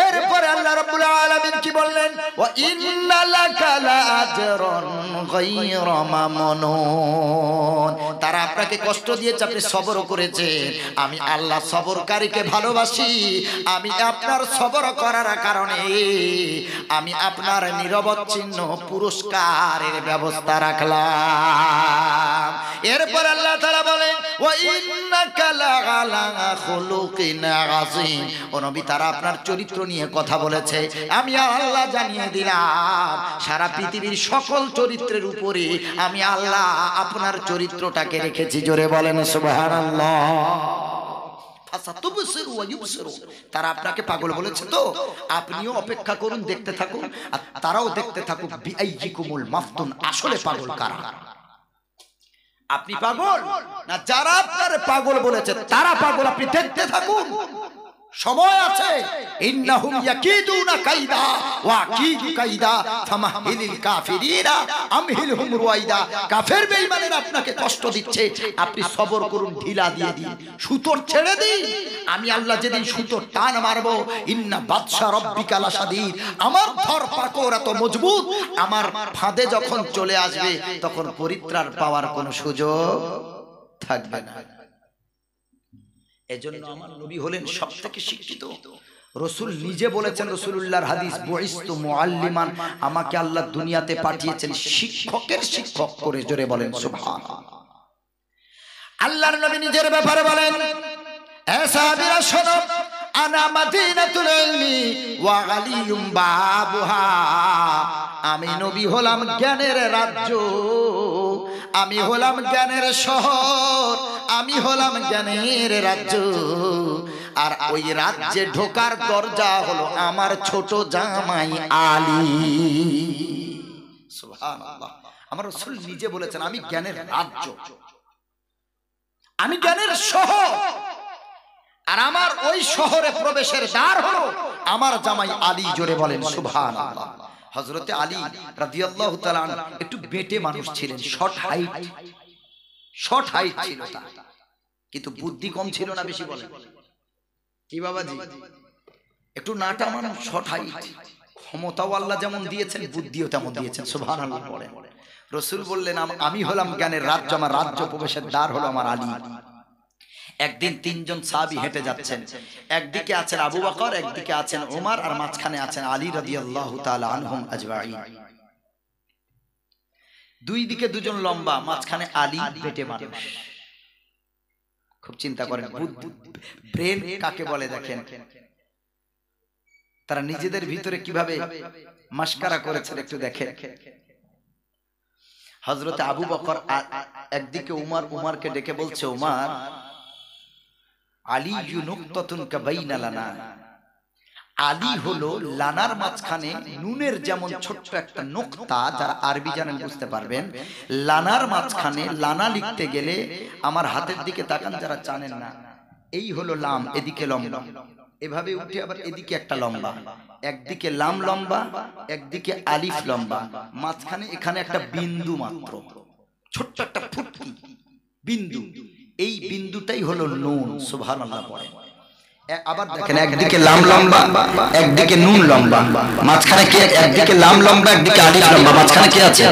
এরপরে আল্লাহ রাব্বুল আলামিন কি বললেন? ওয়া ইন্না লাকা লাআজরান গায়রা মামনুন। তারা আপনাকে কষ্ট দিয়েছে, আপনি সবর করেছেন। আমি আল্লাহ সবরকারীকে ভালোবাসি। আমি আপনার সবর করার কারণে আমি আপনার নিরবচ্ছিন্ন পুরস্কারের ব্যবস্থা রাখলাম। এরপর আল্লাহ তাআলা বলেন, ওয়া ইন্নাকা লাআলা খুলুকিন আযীম। ও নবী, তারা আপনার চরিত্র নিয়ে কথা বলেছে, আমি আল্লাহ জানিয়ে দিলাম সারা পৃথিবীর সকল চরিত্রের উপরে আমি আল্লাহ আপনার চরিত্রটাকে রেখেছি। জোরে বলেন সুবহানাল্লাহ। তারা আপনাকে পাগল বলেছে, তো আপনিও অপেক্ষা করুন, দেখতে থাকুন, আর তারাও দেখতে থাকুক বিআইজিকুমুল মাফতুন, আসলে পাগল কারা। আপনি পাগল না যারা আপনার পাগল বলেছে তারা পাগল, আপনি দেখতে থাকুন, সময় আছে। ইন্নাহুম ইয়াকিদুনা কাইদা ওয়া আকিদু কাইদা ফামাহিলিল কাফিরিনা আমহিলহুম রুয়াইদা। কাফের বেঈমানেরা আপনাকে কষ্ট দিচ্ছে, আপনি সবর করুন, ঢিলা দিয়ে দিন, সুতোর ছেড়ে দিন। আমি আল্লাহ যেদিন সুতোর টান মারবো, ইন্না বাদশা রাব্বিকা লাশাদীদ, আমার ধর পাকড় এত মজবুত, আমার ফাঁদে যখন চলে আসবে তখন পরিত্রাণ পাওয়ার কোনো সুযোগ থাকবে না। এজন্য আমার নবী হলেন সবথেকে শিক্ষিত। রাসূল নিজে বলেছেন, রাসূলুল্লাহর হাদিস, বুইস্তু মুআল্লিমান, আমাকে আল্লাহ দুনিয়াতে পাঠিয়েছেন শিক্ষকের শিক্ষক করে। জোরে বলেন সুবহানাল্লাহ। আল্লাহর নবী নিজের ব্যাপারে বলেন, এ সাহাবীরা শোনো, আনা মাদিনাতুল ইলমি ওয়া আলিয়ুম বাবুহা। আমি নবী হলাম জ্ঞানের রাজ্য, আমি হলাম জ্ঞানের শহর, আমি হলাম জ্ঞানের রাজ্য। আর ওই রাজ্যে ঢোকার দরজা হলো আমার ছোট জামাই আলী। সুবহানাল্লাহ। আমার রাসূল নিজে বলেছেন, আমি জ্ঞানের রাজ্য, আমি জ্ঞানের শহর, আর আমার ওই শহরে প্রবেশের দ্বার হলো আমার জামাই আলী। জোরে বলেন সুবহানাল্লাহ। হযরতে আলী রাদিয়াল্লাহু তাআলা একটু বেটে মানুষ ছিলেন, শর্ট হাইট ছিল তার, কিন্তু বুদ্ধি কম ছিল না বেশি। বলেন কি বাবাজি? একটু নাটা মানুষ, শর্ট হাইট, ক্ষমতাও আল্লাহ যেমন দিয়েছেন বুদ্ধিও তেমন দিয়েছেন। সুবহানাল্লাহ। বলেন রাসূল বললেন, আমি হলাম জ্ঞানের রাজ্য, আমার রাজ্য প্রবেশের দ্বার হলো আমার আলী। একদিন তিনজন সাহাবী হেঁটে যাচ্ছেন, একদিকে আছেন আবু বকর, একদিকে আছেন ওমর, আর মাঝখানে আছেন আলী রাদিয়াল্লাহু তাআলা আনহুম আজমাইন। দুই দিকে দুজন লম্বা, মাঝখানে আলী বেটে মানুষ। খুব চিন্তা করেন, ব্রেন কাকে বলে দেখেন। তারা নিজেদের ভিতরে কিভাবে মাশকারা করেছেন একটু দেখেন। হযরতে আবু বকর একদিকে উমর, উমরকে ডেকে বলছে, উমর, আলী নুকতাতুন কাবাইনা লানা। আলী হলো লানার মাঝখানে নুনের যেমন ছোট্ট একটা নুকতা, যারা আরবি জানেন বুঝতে পারবেন। লানার মাঝখানে, লানা লিখতে গেলে আমার হাতের দিকে তাকান যারা জানেন না, এই হলো লাম, এদিকে লম্বা, এভাবে উঠে আবার এদিকে একটা লম্বা, একদিকে লাম লম্বা, একদিকে আলিফ লম্বা, মাঝখানে এখানে একটা বিন্দু মাত্র, ছোট্ট একটা ফুটকি বিন্দু, এই বিন্দুটাই হলো নুন। সুবহানাল্লাহ। পড়ে আবার দেখেন, একদিকে লাম লম্বা, একদিকে নুন লম্বা, মাঝখানে কি? একদিকে লাম লম্বা, একদিকে আলিফ লম্বা, মাঝখানে কি আছে?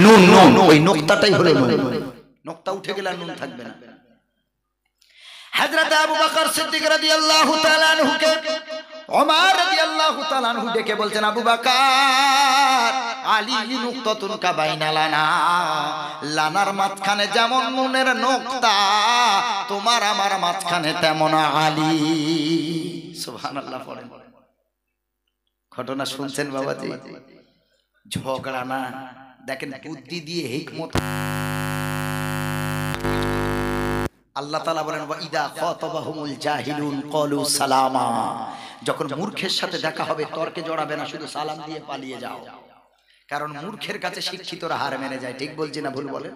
নুন। নুন, ওই নোক্তাটাই হলো নুন। নোক্তা উঠে গেলে নুন থাকবে না। হযরত আবু বকর সিদ্দিক রাদিয়াল্লাহু তাআলা আনহুকে ওমর রাদিয়াল্লাহু তাআলা আনহু ডেকে বলছেন, আবু বকর, আলী নুকতাতুন কাবাইনা লানা, লানার মাঝখানে যেমন নুনের নোক্তা, তোমার আমার মাঝখানে তেমন আলী। সুবহানাল্লাহ পড়েন। ঘটনা শুনছেন বাবাজি, ঝগড়া না, দেখেন বুদ্ধি দিয়ে হিকমত। আল্লাহ তাআলা বলেন ওয়া ইদা খাতাবাহুমুল জাহিলুন ক্বালু সালামা, যখন মূর্খের সাথে দেখা হবে তর্কে জড়াবে না, শুধু সালাম দিয়ে পালিয়ে যাও। কারণ মূর্খের কাছে শিক্ষিতরা হার মেনে যায়। ঠিক বলছি না ভুল বলে?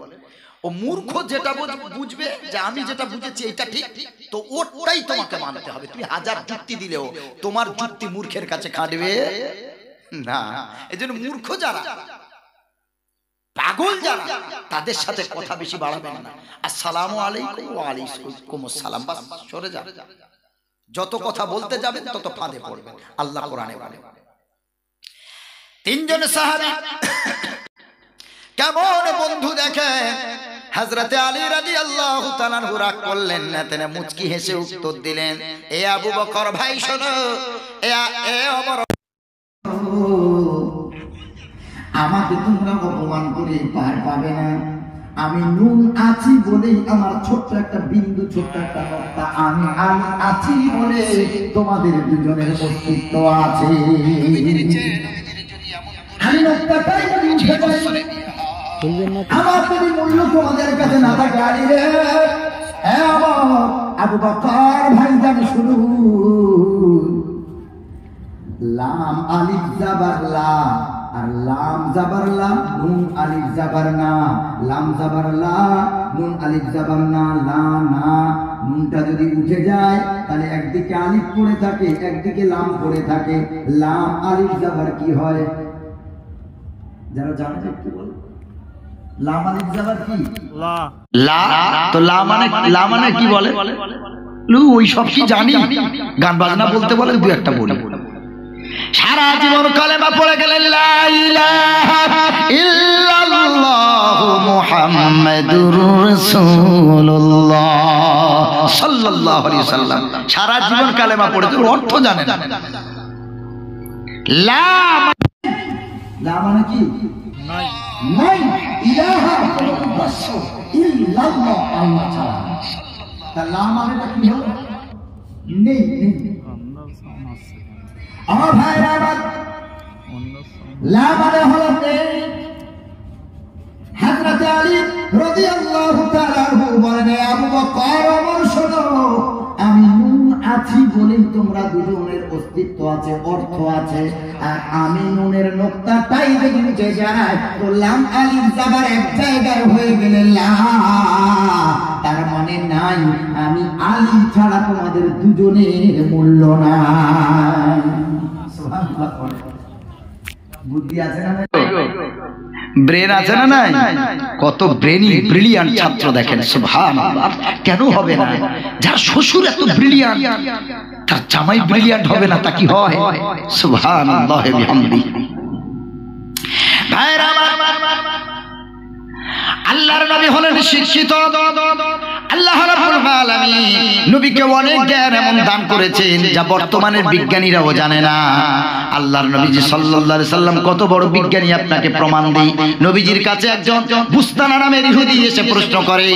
ও মূর্খ যেটা বুঝবে যে আমি যেটা বুঝেছি এটা ঠিক, তো ওটাই তোমাকে মানতে হবে। তুমি হাজার যুক্তি দিলেও তোমার যুক্তি মূর্খের কাছে খাটবে না। এজন্য মূর্খ যারা, পাগল যারা, তাদের সাথে কথা বেশি বাড়াবেন না। আসসালামু আলাইকুম ওয়া আলাইকুমুস সালাম, বাস সরে যান। যত কথা বলতে যাবেন তত ফাঁদে পড়বেন। আল্লাহ কোরআনে বলে তিনজন সাহাবী কেমন বন্ধু দেখেন। হযরতে আলী রাদিয়াল্লাহু তাআলা আনহু রাগ করলেন না, তিনি মুচকি হেসে উত্তর দিলেন, এ আবু বকর ভাই শোনো, এ ওমর, আমাকে তোমরা অপমান করে পার পাবে না। আমি নুন আছি বলেই, আমার ছোট্ট একটা বিন্দু, ছোট্ট একটা নক্তা, আমি আছি বলে তোমাদের দুজনের অস্তিত্ব আছে। আমি নক্তাটাই যদি উঠে যাই, আমার যদি মূল্য তোমাদের কাছে না থাকে, আমার আবু বকর ভাইজান শুরু লাম আলিফ জাবার লা, আর লাম জাবার লা, নুন আলিফ জাবার না, লাম জাবার লা, নুন আলিফ জাবার না, লা না, নুনটা যদি উঠে যায় তাহলে একদিকে আলিফ পড়ে থাকে, একদিকে লাম পড়ে থাকে। লাম আলিফ জাবার কি হয় যারা জানে একটু বল। লাম আলিফ জাবার কি? লা। তো লা মানে কি বলে? ওই সব কি জানি, গান বাজনা বলতে বলে, দু একটা বলি। সারা জীবন কালেমা পড়ে গেলেন লা ইলাহা ইল্লাল্লাহু মুহাম্মাদুর রাসূলুল্লাহ সাল্লাল্লাহু আলাইহি ওয়াসাল্লাম। সারা জীবন কালেমা পড়েছে, অর্থ জানেন না। লা মানে কি? নাই, নাই ইলাহা ইল্লাল্লাহ, আল্লাহ ছাড়া। তা লা মানেটা কি হলো? নেই, নেই। আমার ভাইরা আমার, লা মানে হলো নেই। হযরত আলী রাদিয়াল্লাহু তাআলা আনহু বলেন, আবু বকর ওমর শোনো, আমি নুন আছি বলেই তোমরা দুজনের অস্তিত্ব আছে, অর্থ আছে। আর আমি নুনের নক্তাটাই যদি উঠে যায় তো লাম আলিফ জাবার এক জায়গায় হয়ে গেলে লা, তার মানে নাই, আমি আলী ছাড়া তোমাদের দুজনের মূল্য নাই। সুবহানাল্লাহ। বুদ্ধি আছে না? ব্রেন আছে না? নাই। কত ব্রেনি ব্রিলিয়ান্ট ছাত্র দেখেন, সুবহানাল্লাহ। কেন হবে না? যার শ্বশুর এত ব্রিলিয়ান্ট, তার জামাই ব্রিলিয়ান্ট হবে না, তা কি হয়? সুবহানাল্লাহ বিহামদি। ভাইরা আমার, আল্লাহর নবী হলেন শিক্ষিত। আল্লাহ রাব্বুল আলামিন নবীকে অনেক জ্ঞান এমন দান করেছেন যা বর্তমানের বিজ্ঞানীরাও জানে না। আল্লাহর নবীজি সাল্লাল্লাহু আলাইহি সাল্লাম কত বড় বিজ্ঞানী আপনাকে প্রমাণ দেই। নবীজির কাছে একজন বুস্তানা নামের ইহুদি এসে প্রশ্ন করে,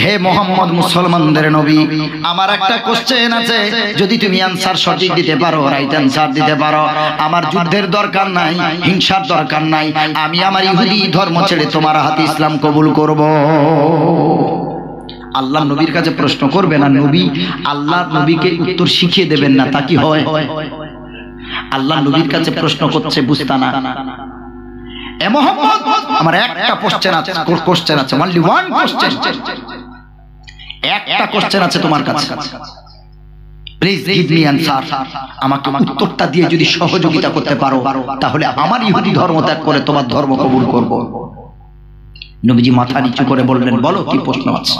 হে মুহাম্মদ মুসলমানদের নবী, আমার একটা কোশ্চেন আছে, যদি তুমি আনসার সঠিক দিতে পারো, রাইট আনসার দিতে পারো, আমার যুদ্ধের দরকার নাই, হিংসার দরকার নাই, আমি আমার ইহুদি ধর্ম ছেড়ে তোমার হাতে ইসলাম কবুল করব। আল্লাহ নবীর কাছে প্রশ্ন করবে না, নবী আল্লাহ নবীকে উত্তর শিখিয়ে দেবেন না, তা কি হয়? আল্লাহ নবীর কাছে প্রশ্ন করছে বুস্তানা, এ মুহাম্মদ, আমার একটা কোশ্চেন আছে, অনলি ওয়ান কোশ্চেন, একটা কোশ্চেন আছে তোমার কাছে, প্লিজ গিভ মি অ্যানসার। আমাকে উত্তরটা দিয়ে যদি সহযোগিতা করতে পারো, তাহলে আমার ইহুদি ধর্ম ত্যাগ করে তোমার ধর্ম কবুল করব। নবীজি মাথা নিচু করে বললেন, বলো কি প্রশ্ন আছে।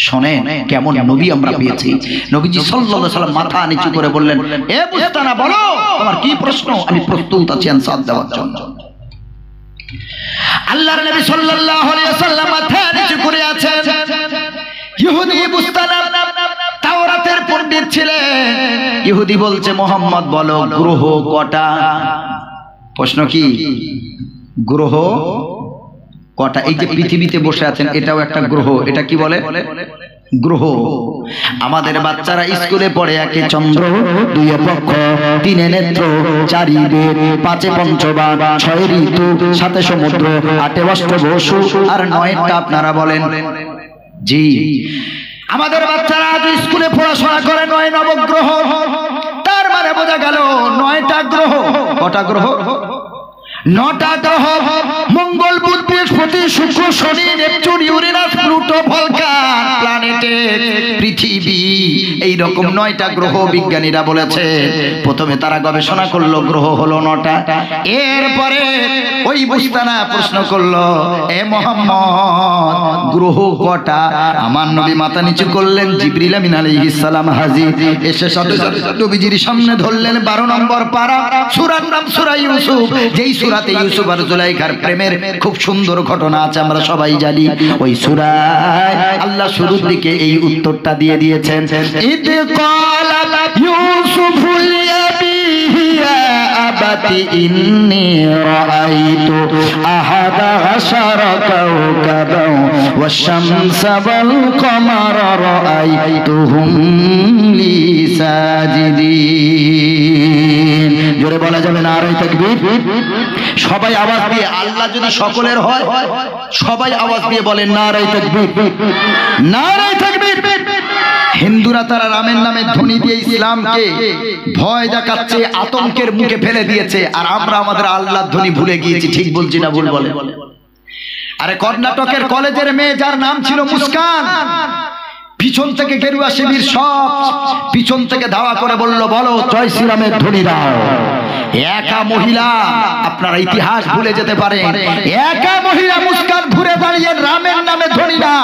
শোনেন কেমন নবী আমরা পেয়েছি। নবীজি সাল্লাল্লাহু আলাইহি সাল্লাম মাথা নিচু করে বললেন, এ বুস্তানা, বলো তোমার কি প্রশ্ন, আমি প্রস্তুত আছি অ্যানসার দেওয়ার জন্য। আল্লাহর নবী সাল্লাল্লাহু আলাইহি ওয়াসাল্লাম মাথা নিচু করে আছেন। ইহুদি বুস্তানা তাওরাতের পণ্ডিত ছিলেন। ইহুদি বলছে, মুহাম্মদ বলো গ্রহ কটা? প্রশ্ন কি? গ্রহ কটা? এই যে পৃথিবীতে বসে আছেন, এটাও একটা গ্রহ, এটা কি বলে? গ্রহ। আমাদের বাচ্চারা স্কুলে পড়ে একে চন্দ্র, দুইয়ে পক্ষ, তিনে নেত্র, চারি বেদ, পাঁচে পঞ্চবান, ছয় ঋতু, সাতে সমুদ্র, আটে অষ্টবসু, আর নয়টা আপনারা বলেন। জি, আমাদের বাচ্চারা আজ স্কুলে পড়াশোনা করে 9 নবগ্রহ। তার মানে বোঝা গেল 9টা গ্রহ। কটা গ্রহ? 9টা গ্রহ। মঙ্গল, বুধ, বৃহস্পতি, শুক্র, শনি, নেপচুন, ইউরেনাস, প্লুটো, ভলকান, প্ল্যানেটে, পৃথিবী, এই রকম 9টা গ্রহ বিজ্ঞানীরা বলেছে। প্রথমে তারা গবেষণা করলো গ্রহ হলো 9টা। এরপরে ওই বুস্তানা প্রশ্ন করলো, এ মোহাম্মদ গ্রহ কটা? আমার নবী মাথা নিচু করলেন, জিবরিল আমিন আলাইহিস সালাম হাজির। এসে সাথে সাথে নবীজির সামনে ধরলেন 12 নম্বর পারা, সূরার নাম সূরা ইউসুফ। যেই সূরাতে ইউসুফ আর জুলাইখার প্রেমের খুব সুন্দর ঘটনা আছে, আমরা সবাই জানি। ওই সূরায় আল্লাহ শুরুর দিকে এই উত্তরটা দিয়ে দিয়েছেন, ইদ ক্বালা ইউসুফু লিআবিহি ইয়া আবাতি ইন্নী রাআইতু আহাদা আশারা কাওকাবান ওয়াশ-শামসা ওয়াল কমারা রাআইতুহুম লি সাজিদিন। জোরে বলা যাবে নারে তাকবীর। সবাই আওয়াজ দিয়ে, আল্লাহ যদি সকলের হয় সবাই আওয়াজ দিয়ে বলেন নারে তাকবীর, নারে তাকবীর। হিন্দুরা তারা রামের নামে ধ্বনি দিয়ে ইসলামকে ভয় দেখাচ্ছে, আতঙ্কের মুখে ফেলে দিয়েছে, আর আমরা আমাদের আল্লাহর ধ্বনি ভুলে গিয়েছি। ঠিক বলছি না ভুল বলে? আরে কর্ণাটকের কলেজের মেয়ে যার নাম ছিল মুস্কান, পিছন থেকে গেরুয়া শিবির সব পিছন থেকে ধাওয়া করে বলল, বলো জয় শ্রীরামের ধ্বনি দাও। একা মহিলা, আপনারা ইতিহাস ভুলে যেতে পারেন, একা মহিলা মুস্কান ঘুরে দাঁড়িয়ে রামের নামে ধ্বনি না,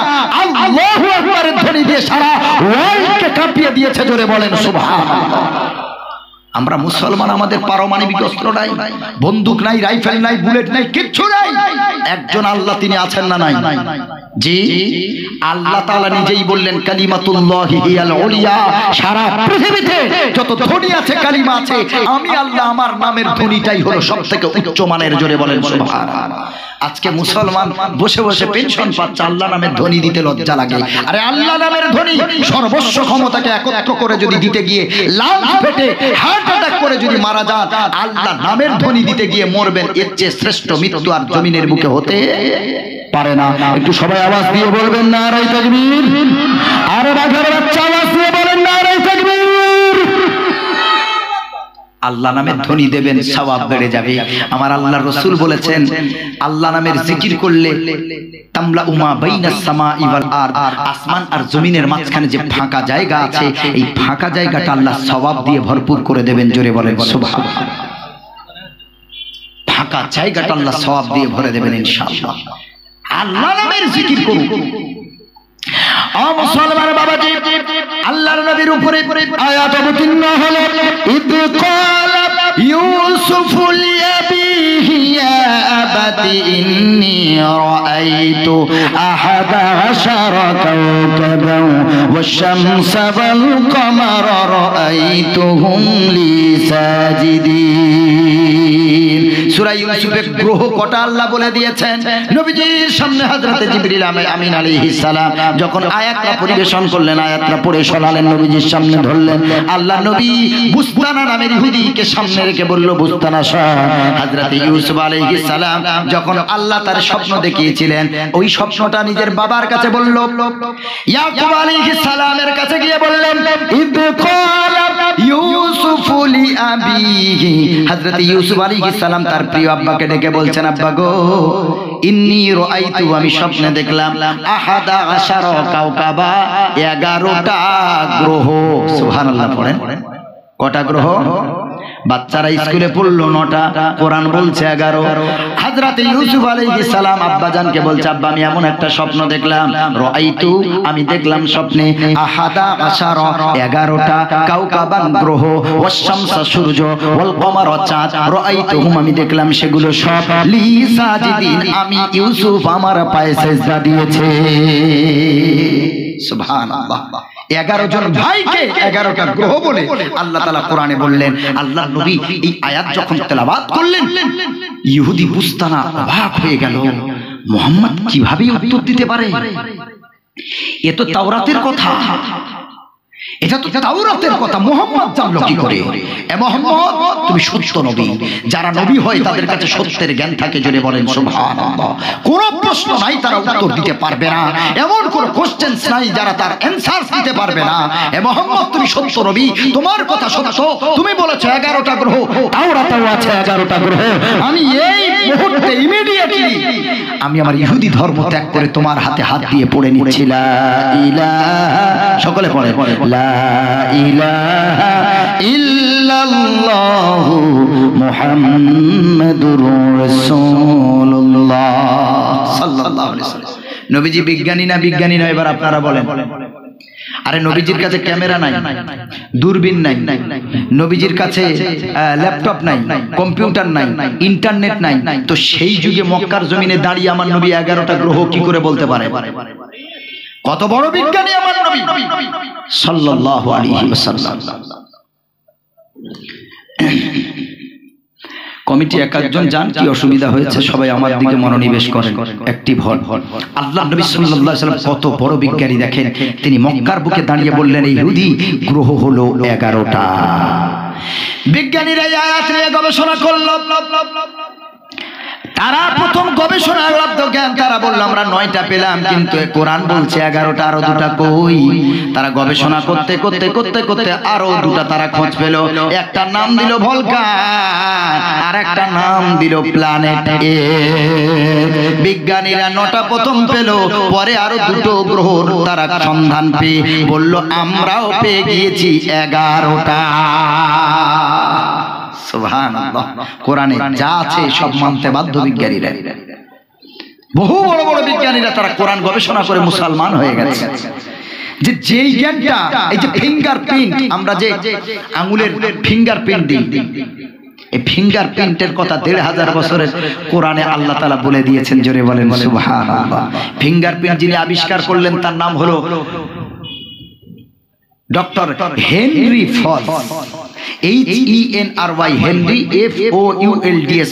আল্লাহু আকবারের ধ্বনি দিয়ে সারা ওয়ার্ল্ডকে কাঁপিয়ে দিয়েছে। জোরে বলেন সুবহানাল্লাহ। আমরা মুসলমান, আমাদের পারমাণবিক অস্ত্র নাই, বন্দুক নাই, রাইফেল নাই, বুলেট নাই, কিচ্ছু নাই। একজন আল্লাহ, তিনি আছেন না নাই? জি, আল্লাহ তাআলা নিজেই বললেন, কালিমাতুল্লাহি হিয়াল উলিয়া। সারা পৃথিবীতে যত ধ্বনি আছে, কালিমা আছে, আমি আল্লাহ আমার নামের ধ্বনিটাই হলো সবথেকে উচ্চ মানের। জোরে বলেন সুবহানাল্লাহ। আজকে মুসলমান বসে বসে পেনশন পাচ্ছে, আল্লাহ নামের ধ্বনি দিতে লজ্জা লাগে। আরে আল্লাহ নামের ধ্বনি সর্বস্ব ক্ষমতাকে একত্র করে যদি দিতে গিয়ে লাঞ্চ ফেটে হার্ট অ্যাটাক করে যদি মারা যান, আল্লাহ নামের ধ্বনি দিতে গিয়ে মরবেন, এর চেয়ে শ্রেষ্ঠ মৃত্যু আর জমিনের বুকে হতে পারে না। একটু সবাই আওয়াজ দিয়ে বলবেন নারে তাকবীর। আরে রাখার বাচ্চা আওয়াজ দিয়ে বলেন নারে তাকবীর। আল্লাহ নামের ধ্বনি দেবেন, সওয়াব বেড়ে যাবে। আমার আল্লাহর রাসূল বলেছেন, আল্লাহ নামের জিকির করলে তামলা উমা বাইনাস সামাই ওয়াল আরদ, আসমান আর জমিনের মাঝখানে যে ফাঁকা জায়গা আছে, এই ফাঁকা জায়গাটা আল্লাহ সওয়াব দিয়ে ভরপুর করে দেবেন। জোরে বলেন সুবহানাল্লাহ। ফাঁকা জায়গাটা আল্লাহ সওয়াব দিয়ে ভরে দেবেন ইনশাআল্লাহ। আল্লাহ নামের জিকির করুন। ও মুসলমান বাবাজি, আল্লাহর নবীর উপরে আয়াত অবতীর্ণ হলো, ইদ ক্বালা ইউসুফু লিআবিহি ইয়া আবাতি ইন্নী রাআইতু আহাদা আশারা কাওকাবান ওয়াশ-শামসা ওয়াল কমারা রাআইতুহুম লি সাজিদিন। সূরা ইউসুফের গ্রহ কটা আল্লাহ বলে দিয়েছেন। নবীজির সামনে হযরতে জিবরিল আমিন আলাইহিস সালাম যখন আয়াতটা পরিবেশন করলেন, আয়াতটা পড়ে শোনালেন, নবীজির সামনে ধরলেন। আল্লাহ নবী বুস্তানা নামের ইহুদিকে সামনে রেখে বলল, বুস্তানা শোন। হযরতে ইউসুফ আলাইহিস সালাম যখন আল্লাহ তার স্বপ্ন দেখিয়েছিলেন, ওই স্বপ্নটা নিজের বাবার কাছে বলল, ইয়াকুব আলাইহিস সালামের কাছে গিয়ে বললেন, ইদ ক্বালা ইউসুফু লিআবিহি। হযরতে ইউসুফ আলাইহিস সালাম তার প্রিয় আব্বাকে ডেকে বলছেন, আব্বা গো, ইন্নী রাআইতু, আমি স্বপ্নে দেখলাম, আহাদা আশারা কাওকাবা, 11টা গ্রহ। সুবহানাল্লাহ পড়েন। কটা গ্রহ? বাচ্চারা স্কুলে পড়লো 9টা, কোরআন বলছে 11। হযরতে ইউসুফ আলাইহিস সালাম আব্বাজানকে বলছে, আব্বা আমি এমন একটা স্বপ্ন দেখলাম, রাআইতু, আমি দেখলাম স্বপ্নে, আহাদা আশারা, 11টা, কাওকাবান গ্রহ, ওয়াশ-শামসা সূর্য, ওয়াল কমারা চাঁদ, রাআইতুহুম, আমি দেখলাম সেগুলো সব লি সাজিদিন, আমি ইউসুফ আমার পায়ে সিজদা দিয়েছে। সুবহানাল্লাহ। 11 জন ভাইকে 11টা গ্রহ বলে আল্লাহ তাআলা কোরআনে বললেন। আল্লাহর নবী এই আয়াত যখন তেলাওয়াত করলেন, ইহুদি বুস্তানা অবাক হয়ে গেল, মুহাম্মদ কিভাবে উত্তর দিতে পারে? এ তো তাওরাতের কথা, এটা তো তাওরাতের কথা। মুহাম্মদ জানলো কি করে? এ মুহাম্মদ, তুমি সত্য নবী। যারা নবী হয় তাদের কাছে সত্যের জ্ঞান থাকে, জোরে বলেন সুবহানাল্লাহ। কোনো প্রশ্ন নাই তারা উত্তর দিতে পারবে না, এমন কোনো কোশ্চেনস নাই যারা তার অ্যানসার দিতে পারবে না। এ মুহাম্মদ, তুমি সত্য নবী, তোমার কথা সত্য। তুমি বলেছো 11টা গ্রহ, তাওরাতেও আছে 11টা গ্রহ। আমি এই মুহূর্তে ইমিডিয়েটলি আমি আমার ইহুদি ধর্ম ত্যাগ করে তোমার হাতে হাত দিয়ে পড়ে নিচ্ছি। লা ইলাহা, সকলে পড়ে, লা ইলাহা ইল্লাল্লাহু মুহাম্মাদুর রাসূলুল্লাহ সাল্লাল্লাহু আলাইহি ওয়াসাল্লাম। নবীজি বিজ্ঞানী না বিজ্ঞানী না? এবার আপনারা বলেন। আরে নবীজির কাছে ক্যামেরা নাই, দূরবীন নাই, নবীজির কাছে ল্যাপটপ নাই, কম্পিউটার নাই, ইন্টারনেট নাই, তো সেই যুগে মক্কার জমিনে দাঁড়িয়ে আমার নবী 11টা গ্রহ কি করে বলতে পারে? কত বড় বিজ্ঞানী আমার নবী সাল্লাল্লাহু আলাইহি ওয়াসাল্লাম। কমিটি একজন যান, কি অসুবিধা হয়েছে সবাই আমার দিকে মনোনিবেশ করেন, অ্যাক্টিভ হন। আল্লাহ নবী সাল্লাল্লাহু আলাইহি ওয়াসাল্লাম কত বড় বিজ্ঞানী দেখেন, তিনি মক্কার বুকে দাঁড়িয়ে বললেন এই ইহুদি গ্রহ হলো 11টা। বিজ্ঞানীরা এই আয়াত নিয়ে গবেষণা করল, তারা প্রথম গবেষণার লব্ধ জ্ঞান, তারা বলল আমরা 9টা পেলাম, কিন্তু কোরআন বলছে 11টা, আরো 2টা কই? তারা গবেষণা করতে করতে করতে করতে আরো 2টা তারা খোঁজ পেল। একটা নাম দিল ভলকান, আর একটা নাম দিল প্ল্যানেট এ। বিজ্ঞানীরা 9টা প্রথম পেল, পরে আরো 2টো গ্রহ তারা সন্ধান পেয়ে বলল আমরাও পেয়ে গিয়েছি 11টা। সুবহানাল্লাহ। কোরআনে যা আছে সব মানতে বাধ্য বিজ্ঞানীরা। বহু বড় বড় বিজ্ঞানীরা তারা কোরআন গবেষণা করে মুসলমান হয়ে গেছে। যে যেই জ্ঞানটা, এই যে ফিঙ্গারপ্রিন্ট, আমরা যে আঙ্গুলের ফিঙ্গারপ্রিন্ট দিই, এই ফিঙ্গারপ্রিন্টের কথা 1500 বছরের কোরআনে আল্লাহ তাআলা বলে দিয়েছেন, জোরে বলেন সুবহানাল্লাহ। ফিঙ্গারপ্রিন্ট যিনি আবিষ্কার করলেন তার নাম হলো doctor Henry falls, HENRY, Henry, FOULDS,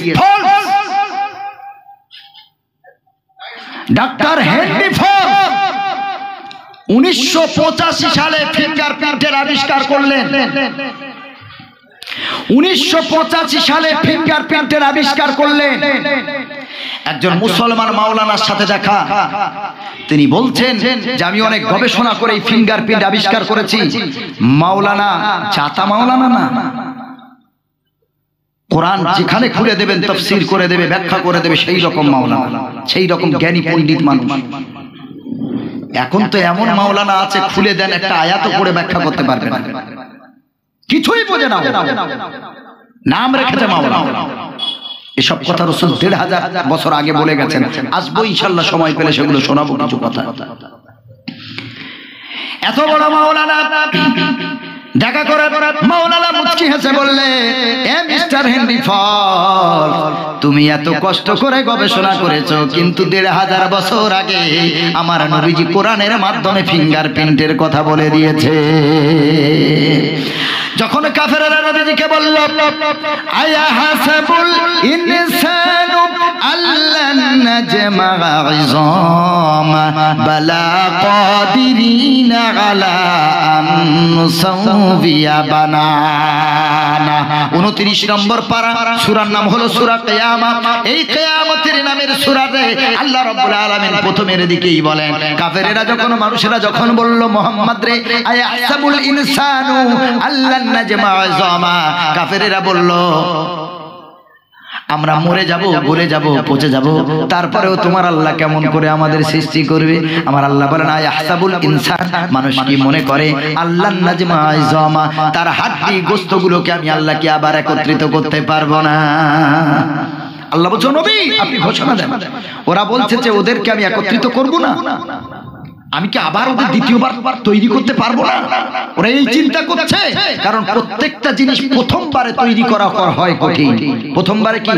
doctor Henry falls 1985 সালে ফিঙ্গারপ্রিন্টের আবিষ্কার করলেন। 1985 সালে ফিঙ্গারপ্রিন্টের আবিষ্কার করলেন। একজন মুসলমান মাওলানার সাথে দেখা, তিনি বলছেন যে আমি অনেক গবেষণা করে এই ফিঙ্গারপ্রিন্ট আবিষ্কার করেছি। মাওলানা চাতা মাওলানা না, কোরআন যেখানে খুলে দেবেন তাফসীর করে দেবে, ব্যাখ্যা করে দেবে, সেই রকম মাওলানা, সেই রকম জ্ঞানী পণ্ডিত মানুষ। এখন তো এমন মাওলানা আছে, খুলে দেন একটা আয়াতও পড়ে ব্যাখ্যা করতে পারবে না, কিছুই বোঝে না, নাম রেখেছে মাওলানা। এসব কথা রাসূল 1500 বছর আগে বলে গেছেন। আসবো ইনশাআল্লাহ, সময় পেলে সেগুলো শোনাবো কিছু কথা। এত বড় মাওলানা দেখা করে মাওলানা মুচকি হেসে বললে, এ মিস্টার হেনরি ফল্স, তুমি এত কষ্ট করে গবেষণা করেছো, কিন্তু 1500 বছর আগে আমার নবীজি কোরআনের মাধ্যমে ফিঙ্গারপ্রিন্টের কথা বলে দিয়েছে। যখন কাফেররা নবীজিকে বলল আয়া হাসাবুল ইনসানু আল্লান নাজমা ইযামা বালা কাদিরিনা আলা আন নুসাউবিয়া বানানা। 29 নম্বর পারা, সূরার নাম হলো সূরা কিয়ামত। এই কিয়ামতের নামের সূরাতে আল্লাহ রাব্বুল আলামিন প্রথমের দিকেই বলেন, কাফেররা যখন, মানুষেরা যখন বলল মুহাম্মদ রে আয়া হাসাবুল ইনসানু আল্লান নাজমা ইযামা, কাফেররা বলল আমরা মরে যাব, গলে যাব, পচে যাব, তারপরেও তোমার আল্লাহ কেমন করে আমাদের সৃষ্টি করবে? আমার আল্লাহ বলেন আয়াহসাবুল ইনসান, মানুষ কি মনে করে আল্লাহ নাজমা ইযামা, তার হাড্ডি গোশতগুলোকে আমি আল্লাহ কি আবার একত্রিত করতে পারবো না? আল্লাহ বলছে নবী আপনি ঘোষণা দেন। ওরা বলছে যে ওদেরকে আমি একত্রিত করব না, আমি কি আবার ওদের দ্বিতীয়বার তৈরি করতে পারবো না? ওরা এই চিন্তা করছে, কারণ প্রত্যেকটা জিনিস প্রথমবারে তৈরি করা হয় কঠিন, প্রথমবারে কি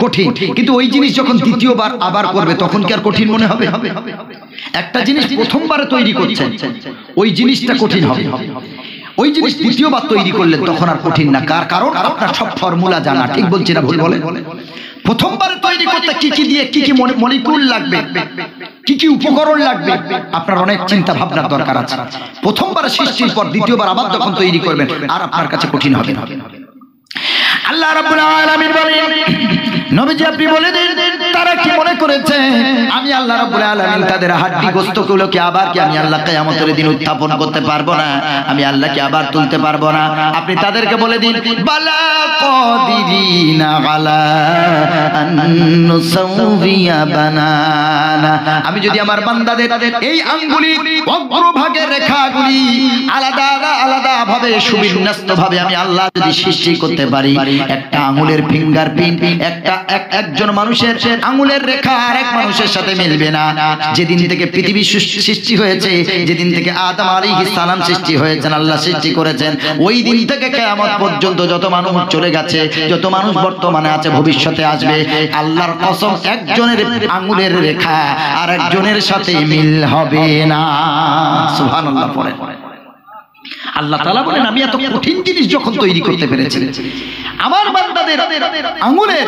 কঠিন, কিন্তু ওই জিনিস যখন দ্বিতীয়বার আবার করবে তখন কি আর কঠিন মনে হবে? একটা জিনিস প্রথমবারে তৈরি করছেন, ওই জিনিসটা কঠিন হবে, ওই জিনিস দ্বিতীয়বার তৈরি করলেন তখন আর কঠিন না। কারণ আপনার সব ফর্মুলা জানা, ঠিক বলছি না ভুল বলে? প্রথমবার তৈরি করতে কি কি দিয়ে কি কি মলিকুল লাগবে, কি কি উপকরণ লাগবে, আপনার অনেক চিন্তা ভাবনার দরকার আছে। প্রথমবার সৃষ্টির পর দ্বিতীয়বার আবার যখন তৈরি করবেন আর আপনার কাছে কঠিন হবে না। আল্লাহ রাব্বুল আলামিন বলেন, নবীজি আপনি বলে দিন তারা কি মনে করেছে আমি আল্লাহ রাব্বুল আলামিন তাদের হাড্ডি গোশতগুলোকে আবার কি আমি আল্লাহ কিয়ামতের দিন উত্থাপন করতে পারবো না, আমি আল্লাহকে আবার তুলতে পারবো না? আপনি তাদেরকে বলে দিন বালা কাদিরিনা আলা আন নুসাউবিয়া বানানা, আমি যদি আমার বান্দাদের এই আঙ্গুলির অগ্রভাগের রেখাগুলি আলাদা আলাদা ভাবে সুবিন্যস্ত ভাবে আমি আল্লাহ যদি সৃষ্টি করতে পারি, একটা আঙ্গুলের ফিঙ্গারপ্রিন্ট একজন মানুষের আঙ্গুলের রেখা আরেক মানুষের সাথে মিলবে না। যেদিন থেকে পৃথিবী সৃষ্টি হয়েছে, যেদিন থেকে আদম আলাইহিস সালাম সৃষ্টি হয়েছেন, আল্লাহ সৃষ্টি করেছেন, ওই দিন থেকে কিয়ামত পর্যন্ত যত মানুষ চলে গেছে, যত মানুষ বর্তমানে আছে, ভবিষ্যতে আসবে, আল্লাহর কসম একজনের আঙ্গুলের রেখা আর একজনের সাথে মিল হবে না। সুবহানাল্লাহ পড়ে। আল্লাহ তাআলা বলেন আমি এত কঠিন জিনিস যখন তৈরি করতে পেরেছি, আমার বান্দাদের আঙ্গুলের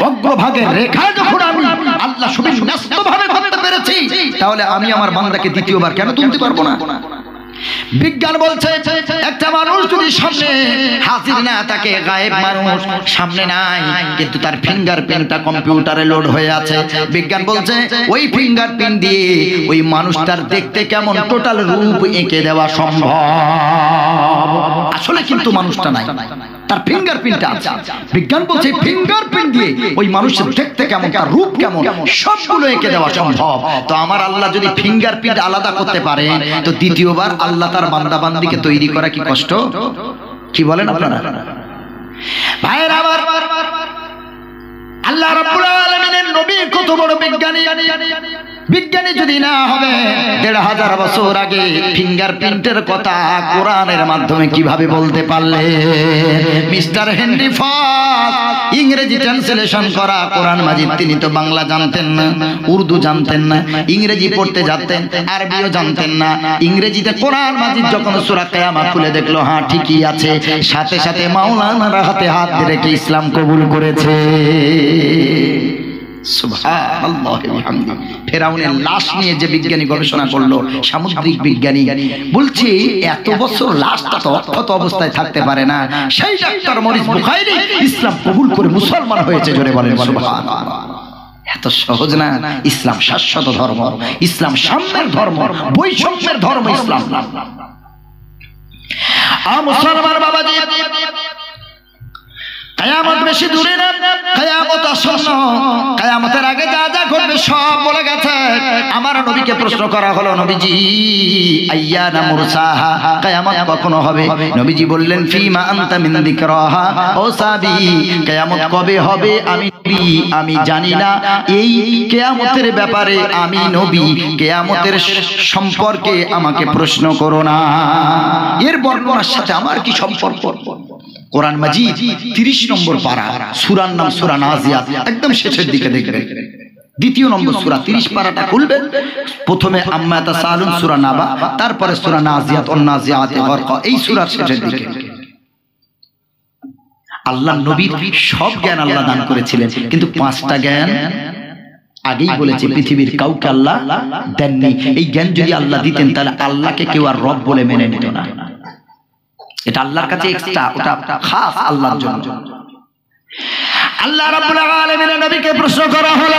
অগ্রভাগের রেখা যখন আমি আল্লাহ সুবিন্যস্তভাবে করতে পেরেছি, তাহলে আমি আমার বান্দাকে দ্বিতীয়বার কেন তুলতে পারবো না? বিজ্ঞান বলছে একটা মানুষ যদি সামনে হাজির না থাকে, গায়েব মানুষ সামনে নাই, কিন্তু তার ফিঙ্গারপ্রিন্টটা কম্পিউটারে লোড হয়ে আছে, বিজ্ঞান বলছে ওই ফিঙ্গারপ্রিন্ট দিয়ে ওই মানুষটার দেখতে কেমন টোটাল রূপ এঁকে দেওয়া সম্ভব। আসলে কিন্তু মানুষটা নাই, তার ফিঙ্গারপ্রিন্টটা আছে। বিজ্ঞান বলছে ফিঙ্গারপ্রিন্ট দিয়ে ওই মানুষের দেখতে কেমন, তার রূপ কেমন, সবগুলো এঁকে দেওয়া সম্ভব। তো আমার আল্লাহ যদি ফিঙ্গারপ্রিন্ট আলাদা করতে পারে, তো দ্বিতীয়বার আল্লাহ তার বান্দা বান্দিকে তৈরি করা কি কষ্ট? কি বলেন আপনারা ভাইরা? আবার আল্লাহ রাব্বুল আলামিনের নবী কত বড় বিজ্ঞানী, বিজ্ঞানী যদি না হবে ১৫০০ বছর আগে ফিঙ্গারপ্রিন্টের কথা কোরআনের মাধ্যমে কিভাবে বলতে পারলে? মিস্টার হেনরি ফক্স ইংরেজি ট্রান্সলেশন করা কোরআন মাজিদ, তিনি তো বাংলা জানতেন না, উর্দু জানতেন না, ইংরেজি পড়তে জানতেন, আরবিও জানতেন না। ইংরেজিতে কোরআন মাজিদ যখন সূরা কিয়ামা খুলে দেখলো হ্যাঁ ঠিকই আছে, সাথে সাথে মাওলানার হাতে হাত রেখে ইসলাম কবুল করেছে। সুবহানাল্লাহ বিহামদিহি। ফেরাউনের লাশ নিয়ে যে বিজ্ঞানী গবেষণা করলো, সামুদ্রিক বিজ্ঞানী, বলছে এত বছর লাশটা তো অক্ষত অবস্থায় থাকতে পারে না, সেই ডাক্তার মরিস বুখারী ইসলাম কবুল করে মুসলমান হয়েছে। জোরে বলেন সুবহানাল্লাহ। এত সহজ না। ইসলাম শাশ্বত ধর্ম, ইসলাম সাম্যের ধর্ম, বৈষম্যের ধর্ম ইসলাম। মুসলমান বাবাজি, কিয়ামত বেশি দূরে না, কিয়ামত আসন্ন। কিয়ামতের আগে যা যা ঘটবে সব বলে গেছে। আমার নবীকে প্রশ্ন করা হলো, নবীজি আইয়ানা মুরসাহা, কিয়ামত কখন হবে? নবীজি বললেন ফিমা আনতা মিন যিকরাহা, ও সাহাবী কিয়ামত কবে হবে আমি জানি না। এই কিয়ামতের ব্যাপারে আমি নবী, কিয়ামতের সম্পর্কে আমাকে প্রশ্ন করো না। এর বর্ণনার সাথে আমার কি সম্পর্ক? কোরআন মাজিদ 30 নম্বর পারা, সূরার নাম সূরা নাজিয়াত, একদম শেষের দিকে দেখবেন। দ্বিতীয় নম্বর সূরা 30 পারাটা খুলবেন, প্রথমে আম্মা তাসালুন সূরা নাবা, তারপরে সূরা নাজিয়াত ও নাজিয়াতে গরকা, এই সূরার শেষের দিকে। আল্লাহ নবীর সব জ্ঞান আল্লাহ দান করেছিলেন, কিন্তু 5টা জ্ঞান আগেই বলেছে পৃথিবীর কাউকে আল্লাহ দেননি। এই জ্ঞান যদি আল্লাহ দিতেন তাহলে আল্লাহকে কেউ আর রব বলে মেনে নিত না। এটা আল্লাহর কাছে এক্সট্রা, ওটা খাস আল্লাহর জন্য। আল্লাহ রাব্বুল আলামিনের নবীকে প্রশ্ন করা হলো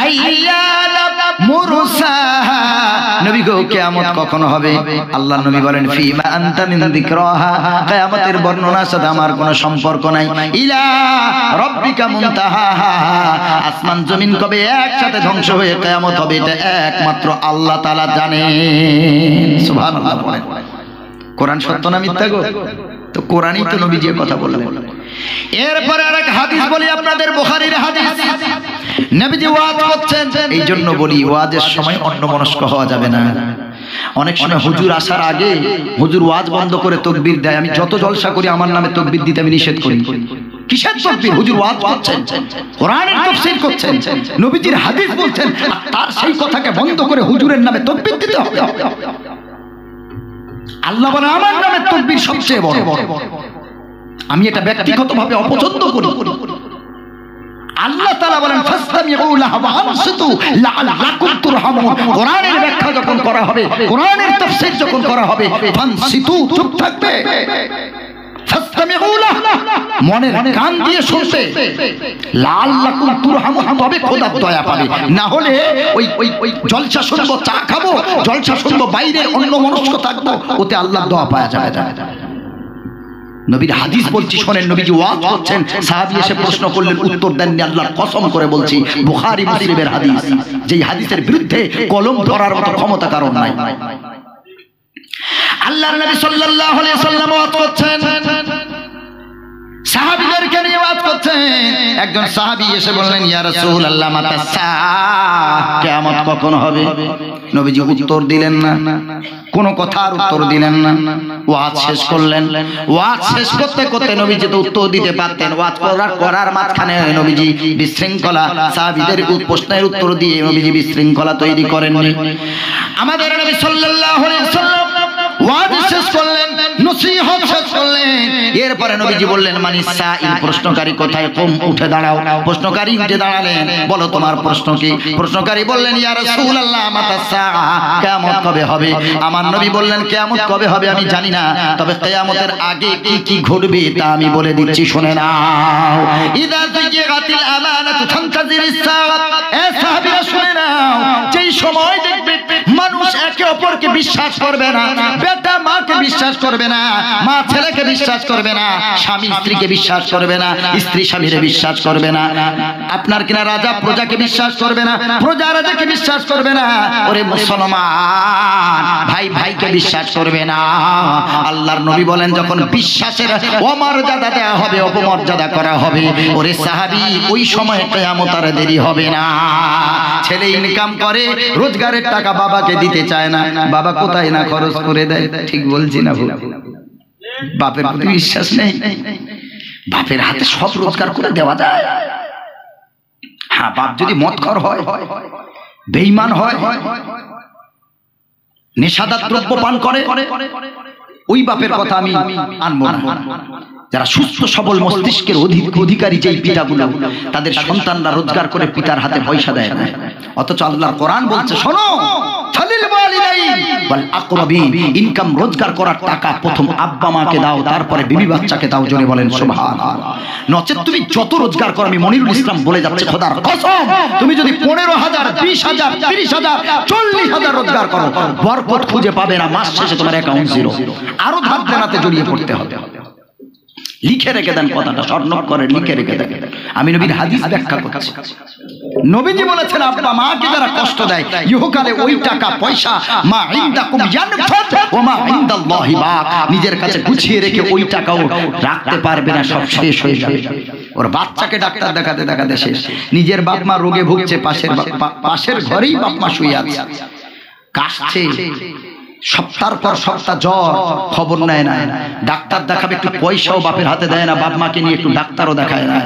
আইয়ানা মুরসাহা, নবী গো কিয়ামত কখন হবে? আল্লাহ নবী বলেন ফিমা আনতা মিন যিকরাহা, কিয়ামতের বর্ণনার সাথে আমার কোনো সম্পর্ক নাই। ইলা রাব্বিকা মুনতাহাহা, আসমান জমিন কবে একসাথে ধ্বংস হয়ে কিয়ামত হবে এটা একমাত্র আল্লাহ তাআলা জানেন। সুবহানাল্লাহ। কোরআন সত্য না মিথ্যা গো? তো কোরআনই তো নবীজির কথা বললেন। এরপরে আরেক হাদিস বলি আপনাদের, বুখারীর হাদিস। নবীজি ওয়াজ করছেন, এই জন্য বলি ওয়াজের সময় অন্যমনস্ক হওয়া যাবে না। অনেক সময় হুজুর আসার আগে হুজুর ওয়াজ বন্ধ করে তাকবীর দেয়। আমি যত জলসা করি আমার নামে তাকবীর দিতে আমি নিষেধ করি। কিসের তাকবীর? হুজুর ওয়াজ করছেন, কোরআনের তাফসীর করছেন, নবীজির হাদিস বলছেন, আর তার সেই কথাকে বন্ধ করে হুজুরের নামে তাকবীর দিতে হবে? আল্লাহ বলে আমার নামে তাকবীর সবচেয়ে বড়। আমি এটা ব্যক্তিগতভাবে অপছন্দ করি। আল্লাহ তাআলা বলেন ফাসতামিউ লাহু ওয়া আনসিতু লাআল্লাকুম তুরহামুন। কোরআনের ব্যাখ্যা যখন করা হবে, কোরআনের তাফসীর যখন করা হবে, ফানসিতু চুপ থাকবে, ফাসতামিউ লাহু মনের কান দিয়ে শুনবে, লাআল্লাকুম তুরহামুন তবে খোদার দয়া পাবে। না হলে ওই জলসা শুনবো, চা খাবো, জলসা শুনবো, বাইরের অন্য মনস্ক থাকবো, ওতে আল্লাহর দোয়া পাওয়া যাবে না। নবীর হাদিস বলছি শোনেন, নবীজি ওয়াজ করছেন, সাহাবী এসে প্রশ্ন করলেন, উত্তর দেননি। আল্লাহর কসম করে বলছি, বুখারী মুসলিমের হাদিস, যেই হাদিসের বিরুদ্ধে কলম ধরার মতো ক্ষমতা কারণ নাই। আল্লাহর নবী সাল্লাল্লাহু আলাইহি ওয়াসাল্লাম ওয়াজ করছেন, সাহাবীদেরকে নিয়ে ওয়াজ করছেন। একজন সাহাবী এসে বললেন, ইয়া রাসূলুল্লাহ মাতা সাআহ, কিয়ামত কখন হবে? নবীজি উত্তর দিলেন না, কোনো কথার উত্তর দিলেন না। ওয়াজ শেষ করলেন। ওয়াজ শেষ করতে করতে নবীজি তো উত্তর দিতে পারতেন, ওয়াজ করার মাঝখানে নবীজি বিশৃঙ্খলা, সাহাবীদের প্রশ্নের উত্তর দিয়ে নবীজি বিশৃঙ্খলা তৈরি করেননি। আমাদের নবী সাল্লাল্লাহু আলাইহি ওয়াসাল্লাম ওয়াজ শেষ করলেন, নসিহত শেষ করলেন। এরপরে নবীজি বললেন, মানি সাইল, প্রশ্নকারী কোথায়? কুম, উঠে দাঁড়াও। প্রশ্নকারী উঠে দাঁড়ালেন, বলো তোমার প্রশ্ন কি? প্রশ্নকারী বললেন, ইয়া রাসূলুল্লাহ মাতা সাআহ, কিয়ামত কবে হবে? আমার নবী বললেন, কিয়ামত কবে হবে আমি জানি না, তবে কিয়ামতের আগে কি কি ঘটবে তা আমি বলে দিচ্ছি, শুনে নাও। ইযা যায়িগাতিল আমানাতু ফান্তাজিরিস সাআত, এ সাহাবীরা শুনে নাও, যেই সময় দেখবে মানুষ একে অপরকে বিশ্বাস করবে না, বেটা মাকে বিশ্বাস করবে না, মা ছেলেকে বিশ্বাস করবে না, স্বামী স্ত্রীকে বিশ্বাস করবে না, স্ত্রী স্বামীকে বিশ্বাস করবে না, আপনার কিনা রাজা প্রজাকে বিশ্বাস করবে না, প্রজা রাজাকে বিশ্বাস করবে না, ওরে মুসলমান ভাই ভাইকে বিশ্বাস করবে না। আল্লাহর নবী বলেন, যখন বিশ্বাসের অমর্যাদা দেওয়া হবে, অপমর্যাদা করা হবে, ওরে সাহাবী ওই সময় কিয়ামত আর দেরি হবে না। ছেলে ইনকাম করে, রোজগারের টাকা বাবাকে দিতে চায় না, বাবা কোথায় না খরচ করে দেয়। ঠিক বলছি না ভুল? বাপের প্রতি বিশ্বাস নেই, বাপের হাতে সব রোজগার করে দেওয়া যায়। হ্যাঁ, বাপ যদি মদখর হয়, বেঈমান হয়, নেশাদার দ্রব্য পান করে, ওই বাপের কথা আমি আনবো না। যারা সুস্থ সবল মস্তিষ্কের অধিকারী, যেই পিতাগুলো, তাদের সন্তানরা রোজগার করে পিতার হাতে পয়সা দেয় না। অথচ আল্লাহর কোরআন বলছে, শোনো, ফালিল ওয়ালিদাইন ওয়াল আকরাবিন, ইনকাম রোজগার করার টাকা প্রথম আব্বা মাকে দাও, তারপরে বিবি বাচ্চাকে দাও। জোরে বলেন সুবহানাল্লাহ। নচেত তুমি যত রোজগার করো, আমি মনিরুল ইসলাম বলে যাচ্ছে খোদার কসম, তুমি যদি 15,000, 20,000, 30,000, 40,000 রোজগার করো, বরকত খুঁজে পাবে না। মাস শেষে তোমার অ্যাকাউন্ট জিরো, আরো ধার দেনাতে জড়িয়ে পড়তে হবে। লিখে রেখে দেন কথাটা, স্মরণ করে লিখে রেখে দেন। আমি নবীর হাদিস ব্যাখ্যা করছি। নবীজি বলেছেন, আব্বা মাকে যারা কষ্ট দেয়, ইহকালে ওই টাকা পয়সা মা ইনদাকুম ইয়ানফাদ ওয়া মা ইনদাল্লাহি বাক, নিজের কাছে গুছিয়ে রেখে ওই টাকাও রাখতে পারবে না, সব শেষ হয়ে যাবে। ওর বাচ্চাকে ডাক্তার দেখাতে দেখাতে শেষ। নিজের বাপ মা রোগে ভুগছে, পাশের ঘরেই বাপ মা শুয়ে আছে, কাশছে, সপ্তাহ পর সপ্তাহ জ্বর, খবর নেয় না। ডাক্তার দেখাবে, একটু পয়সাও বাপের হাতে দেয় না, বাপ মাকে নিয়ে একটু ডাক্তারও দেখায় না।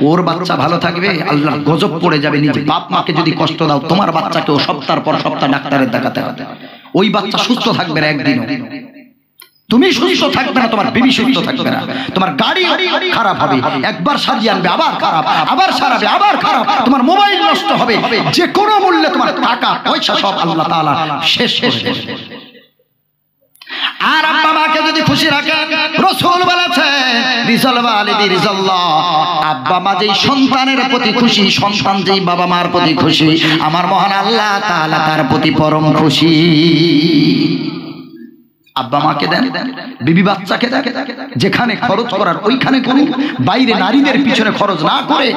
ওর বাচ্চা ভালো থাকবে, আল্লাহর গজব পড়ে যাবে। নিজে বাপ মাকে যদি কষ্ট দাও, তোমার বাচ্চাকেও সপ্তাহ পর সপ্তাহ ডাক্তারের দেখাতে হবে। ওই বাচ্চা সুস্থ থাকবে না একদিনও, তুমি সুস্থ থাকবে না, তোমার বিবি সুস্থ থাকবে না, তোমার গাড়ি খারাপ হবে, একবার সারিয়ে আনবে আবার খারাপ, আবার সারাবে আবার খারাপ, তোমার মোবাইল নষ্ট হবে, যে কোনো মূল্যে তোমার টাকা পয়সা সব আল্লাহ তাআলা শেষ করে দেবে। আর আব্বা মাকে যদি খুশি রাখেন, রাসূল বলেছেন, রিজাল ওয়ালিদি রিজাল্লাহ, আব্বা মা যেই সন্তানের প্রতি খুশি, সন্তান যেই বাবা মার প্রতি খুশি, আমার মহান আল্লাহ তাআলা তার প্রতি পরম খুশি। আব্বা মাকে দেন, বিবি বাচ্চাকে দেন, যেখানে খরচ করার ওইখানে করুন, বাইরে নারীদের পিছনে খরচ না করে,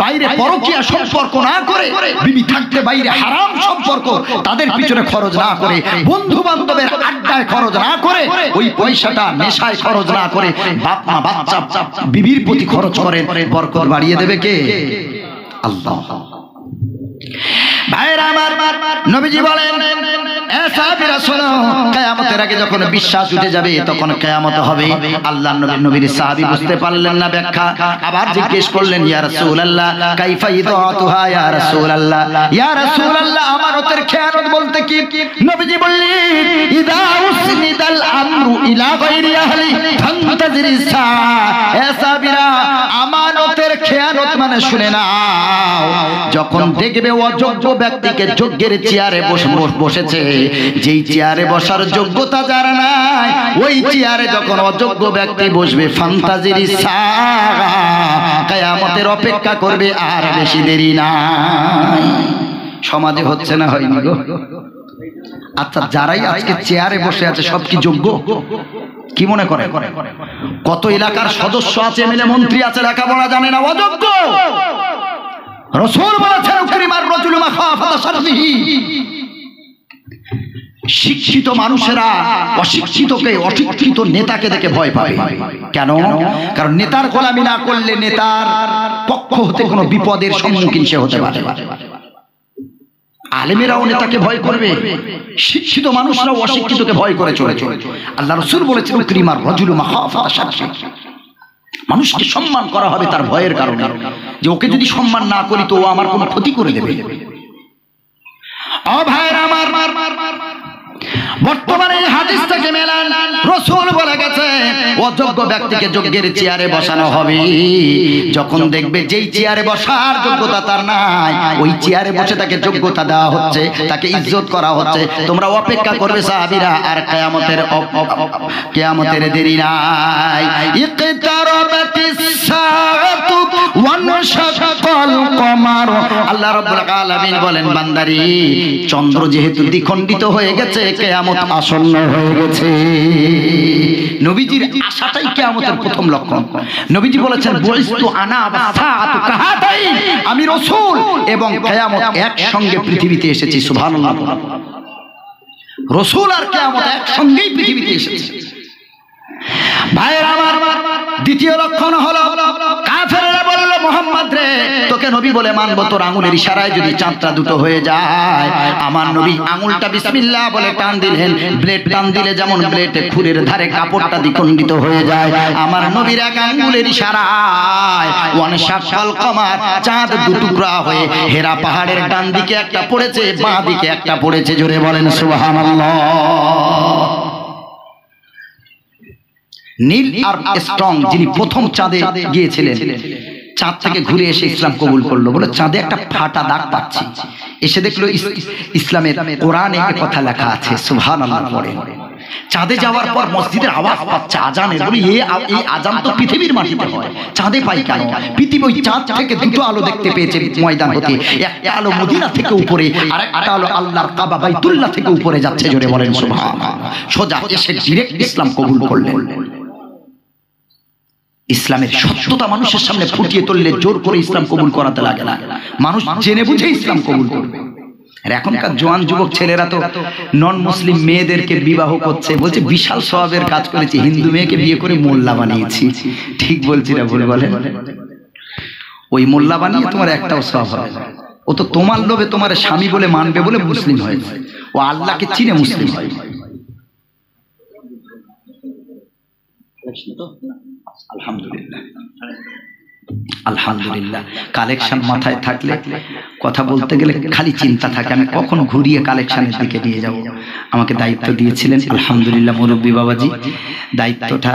বাইরে পরকীয়া সম্পর্ক না করে, বিবি থাকতে বাইরে হারাম সম্পর্ক তাদের পিছনে খরচ না করে, বন্ধু বান্ধবের আড্ডায় খরচ না করে, ওই পয়সাটা নেশায় খরচ না করে বাপ মা বাচ্চা বিবির প্রতি খরচ করেন, বরকত বাড়িয়ে দেবে কে? আল্লাহ। ভাইরা আমার, নবীজি বলেন, এ সাহাবীরা শোনো, কিয়ামতের আগে যখন বিশ্বাস উঠে যাবে, তখন কিয়ামত হবে। আল্লাহর নবীর সাহাবী বুঝতে পারলেন না ব্যাখ্যা, আবার জিজ্ঞেস করলেন, ইয়া রাসূলুল্লাহ কাইফা ইদাতুহা ইয়া রাসূলুল্লাহ, ইয়া রাসূলুল্লাহ আমানতের খেয়ানত বলতে কি? নবীজি বললেন, ইদা উসনিদাল আমরু ইলা গায়রি আহলি ফান্তাজিরিস সাআ। এ সাহাবীরা, আমানতের খেয়ানত মানে শুনে নাও, যখন দেখবে অযোগ্য ব্যক্তিকে যোগ্যের চেয়ারে বসেছে, যেই চেয়ারে বসার যোগ্যতা যার নাই, ওই চেয়ারে যখন অযোগ্য ব্যক্তি বসবে, ফান্তাজির কিয়ামতের অপেক্ষা করবে, আর বেশি দেরি নাই। সমাজে হচ্ছে না, হয়নি গো? আচ্ছা, যারাই আজকে চেয়ারে বসে আছে সব কি যোগ্য? কি মনে করে? কত এলাকার সদস্য আছে, এমএলএ মন্ত্রী আছে, লেখাপড়া জানে না, অযোগ্য। রাসূল বলেছেন উকরিমার রাজুলু মাখাফাতা শাররিহি, শিক্ষিত মানুষেরা অশিক্ষিত নেতাকে দেখে ভয় পায়। কেন? কারণ নেতার গোলামি না করলে নেতার পক্ষ হতে কোনো বিপদের সম্মুখীন সে হতে পারে। আলেমেরাও নেতাকে ভয় করবে, শিক্ষিত মানুষরাও অশিক্ষিতকে ভয় করে চলেছে। আল্লাহ রাসূল বলেছেন উকরিমার রাজুলু মাখাফাতা শাররিহি, মানুষকে সম্মান করা হবে তার ভয়ের কারণে, যে ওকে যদি সম্মান না করি তো ও আমার কোনো ক্ষতি করে দেবে। ও ভাইরা আমার, বর্তমানে এই হাদিস থেকে মেলান, রাসূল বলে গেছে অযোগ্য ব্যক্তিকে যোগ্যের চেয়ারে বসানো হবে। যখন দেখবে যেই চেয়ারে বসার যোগ্যতা তার নাই, ওই চেয়ারে বসে তাকে যোগ্যতা দেওয়া হচ্ছে, তাকে ইজ্জত করা হচ্ছে। তোমরা অপেক্ষা করবে সাহাবীরা, আর কিয়ামতের দেরি নাই। ইকতারাবাতিস সাআতু ওয়ানশাক্কাল কমার। আল্লাহ রাব্বুল আলামিন বলেন, বান্দারি, চন্দ্র যেহেতু দ্বিখণ্ডিত হয়ে গেছে, কিয়ামত আসন্ন হয়ে গেছে। নবীজির আশাটাই কিয়ামতের প্রথম লক্ষণ। নবীজি বলেছেন, বুইস্তু আনা ওয়া সাআতু কাহাতাইন, আমি রাসূল এবং কিয়ামত একসঙ্গে পৃথিবীতে এসেছি। সুবহানাল্লাহ। রাসূল আর কিয়ামত একসঙ্গেই পৃথিবীতে এসেছে। ভাইরা আমার, দ্বিতীয় লক্ষণ হলো কাফেররা বলল, মুহাম্মদ রে, তোকে নবী বলে মানবো, তোর আঙুলের ইশারায় যদি চাঁদটা দুটো হয়ে যায়। আমার নবী আঙুলটা বিসমিল্লাহ বলে টান দিলেন, ব্লেড টান দিলে যেমন ব্লেডে খুরের ধারে কাপড়টা দ্বিখণ্ডিত হয়ে যায়, আমার নবীর এক আঙুলের ইশারায় ওয়ানশাক্কাল কমার, চাঁদ দুটুকরা হয়ে হেরা পাহাড়ের ডান দিকে একটা পড়েছে, বাঁ দিকে একটা পড়েছে। জোরে বলেন সুবহানাল্লাহ। নীল আর্মস্ট্রং, যিনি প্রথম চাঁদে গিয়েছিলেন, চাঁদ থেকে ঘুরে এসে ইসলাম কবুল করলো, বলে চাঁদে একটা ফাটা দাগ পাচ্ছি। এসে দেখলো ইসলামের কোরআনে এই কথা লেখা আছে। সুবহানাল্লাহ। পড়ে চাঁদে যাওয়ার পর মসজিদের আওয়াজ পাচ্ছে, আজানের। বলি এই আজান তো পৃথিবীর মাটিতে হয়, চাঁদে পাই কেন? পৃথিবী ওই চাঁদ থেকে দুটো আলো দেখতে পেয়েছে ময়দান হতে, একটা আলো মদিনা থেকে উপরে, আর একটা আলো আল্লাহর কাবা বাইতুল্লাহ থেকে উপরে যাচ্ছে। জোরে বলেন সুবহানাল্লাহ। সোজা এসে ডিরেক্ট ইসলাম কবুল করলেন। ইসলামের সত্যতা মানুষের সামনে ফুটিয়ে তুললে জোর করে ইসলাম কবুল করাতে লাগে না, মানুষ জেনে বুঝে ইসলাম কবুল করবে। আর এখনকার জওয়ান যুবক ছেলেরা তো নন মুসলিম মেয়েদেরকে বিবাহ করছে, বলছে বিশাল সওয়াবের কাজ করেছি, হিন্দু মেয়েকে বিয়ে করে মোল্লা বানিয়েছি। ঠিক বলছি না ভুল বলেন? ওই মোল্লা বানিয়ে তোমার একটাও সওয়াব হবে না। ও তো তোমার লোভে তোমার স্বামী বলে মানবে বলে মুসলিম হয়েছে, ও আল্লাহকে চিনে মুসলিম হয়। আলহামদুলিল্লাহ, আলহামদুলিল্লাহ। কালেকশন মাথায় থাকলে কথা বলতে গেলে খালি চিন্তা থাকে, আমি কখন ঘুরিয়ে কালেকশনের দিকে নিয়ে যাব। আমাকে দায়িত্ব দিয়েছিলেন আলহামদুলিল্লাহ মুরব্বী বাবাজি, দায়িত্বটা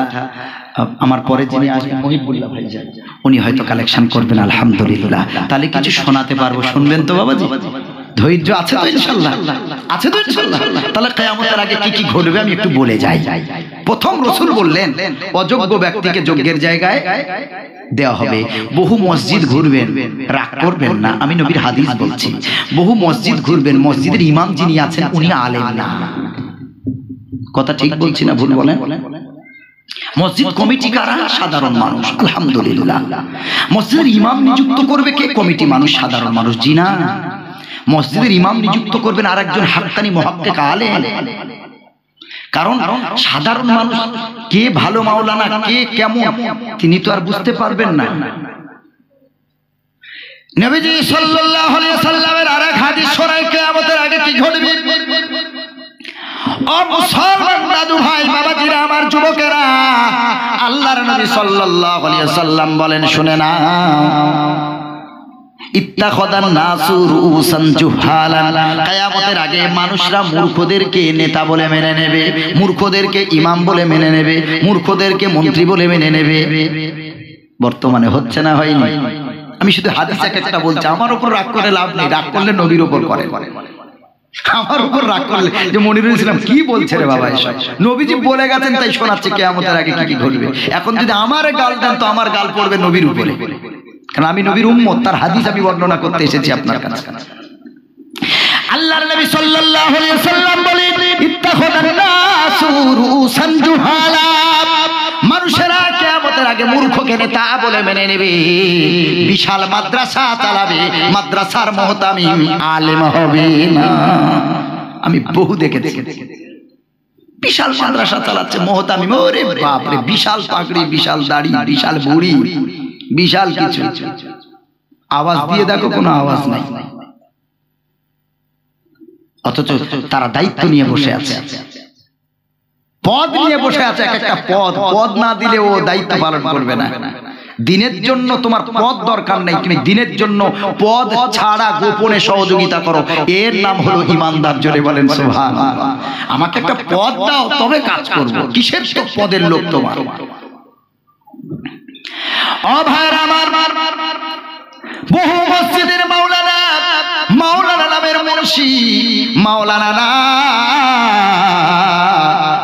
আমার পরে যিনি আসবেন মহিবুল্লাহ ভাইজান, উনি হয়তো কালেকশন করবেন আলহামদুলিল্লাহ। তাহলে কিছু শোনাতে পারবো, শুনবেন তো বাবাজি? ধৈর্য আছে তো ইনশাআল্লাহ? আছে তো ইনশাআল্লাহ? তাহলে কিয়ামতের আগে কি কি ঘটবে আমি একটু বলে যাই। প্রথম রাসূল বললেন অযোগ্য ব্যক্তিকে যোগ্যের জায়গায় দেওয়া হবে। বহু মসজিদ ঘুরবেন, রাগ করবেন না, আমি নবীর হাদিস বলছি। বহু মসজিদ ঘুরবেন, মসজিদের ইমাম যিনি আছেন উনি আলেম না। কথা ঠিক বলছি না ভুল বলেন? মসজিদ কমিটি কারা? সাধারণ মানুষ। আলহামদুলিল্লাহ। মসজিদের ইমাম নিযুক্ত করবে কে? কমিটি মানুষ, সাধারণ মানুষ। জি না, মসজিদের ইমাম নিযুক্ত করবেন আর একজন হাক্কানি মুহাক্কিক আলেম। কারণ সাধারণ মানুষ কে ভালো মাওলানা, কে কেমন, তিনি তো আর বুঝতে পারবেন না। নবীজি সাল্লাল্লাহু আলাইহি ওয়াসাল্লামের আরেক হাদিস শোনায় কিয়ামতের আগে কি ঘটবে। ও মুসলমান দাদু ভাই বাবাজিরা, আমার যুবকেরা, আল্লাহর নবী সাল্লাল্লাহু আলাইহি ওয়াসাল্লাম বলেন, শুনে না, ইত্তাখাযান নাসু রুউসান জুহালান, কিয়ামতের আগে মানুষরা মূর্খদেরকে নেতা বলে মেনে নেবে, মূর্খদেরকে ইমাম বলে মেনে নেবে, মূর্খদেরকে মন্ত্রী বলে মেনে নেবে। বর্তমানে হচ্ছে না, হয়নি? আমি শুধু হাদিস একটা বলছি, আমার উপর রাগ করে লাভ নেই, রাগ করলে নবীর উপর করে। আমার উপর রাগ করলে যে মনিরুল ইসলাম কি বলছে রে বাবা, এসব নবীজি বলে গেছেন তাই শোনাচ্ছে, কিয়ামতের আগে কি কি ঘটবে। এখন যদি আমার গাল দেন তো আমার গাল পড়বে নবীর উপরে, কারণ আমি নবীর উম্মত, তার হাদিস আমি বর্ণনা করতে এসেছি আপনার কাছে। আল্লাহর নবী সাল্লাল্লাহু আলাইহি ওয়াসাল্লাম বলেন, ইত্তাখাযান নাসু রুসান জুহালা, মানুষেরা কিয়ামতের আগে মূর্খকে নেতা বলে মেনে নেবে, বিশাল মাদ্রাসা চালাবে, মাদ্রাসার মুহতামিম আলেম হবে না। আমি বহু দেখেছি, বিশাল মাদ্রাসা চালাচ্ছে মুহতামিম, ওরে বাপ রে, বিশাল পাগড়ি, বিশাল দাড়ি, বিশাল বুড়ি, বিশাল কিছু, আওয়াজ দিয়ে দেখো কোনো আওয়াজ নাই, অথচ তারা দায়িত্ব নিয়ে বসে আছে, পদ নিয়ে বসে আছে, এক একটা পদ, পদ না দিলে ও দায়িত্ব পালন করবে না। দিনের জন্য তোমার পদ দরকার নেই, তুমি দিনের জন্য পদ ছাড়া গোপনে সহযোগিতা করো, এর নাম হলো ইমানদার। জোরে বলেন সুবহানাল্লাহ। আমাকে একটা পদ দাও তবে কাজ করব, কিসের তো পদের লোক তোমার। ও ভাইরা আমার, বহু মসজিদের মাওলানা, মাওলানা নামের মুন্সি, মাওলানা না,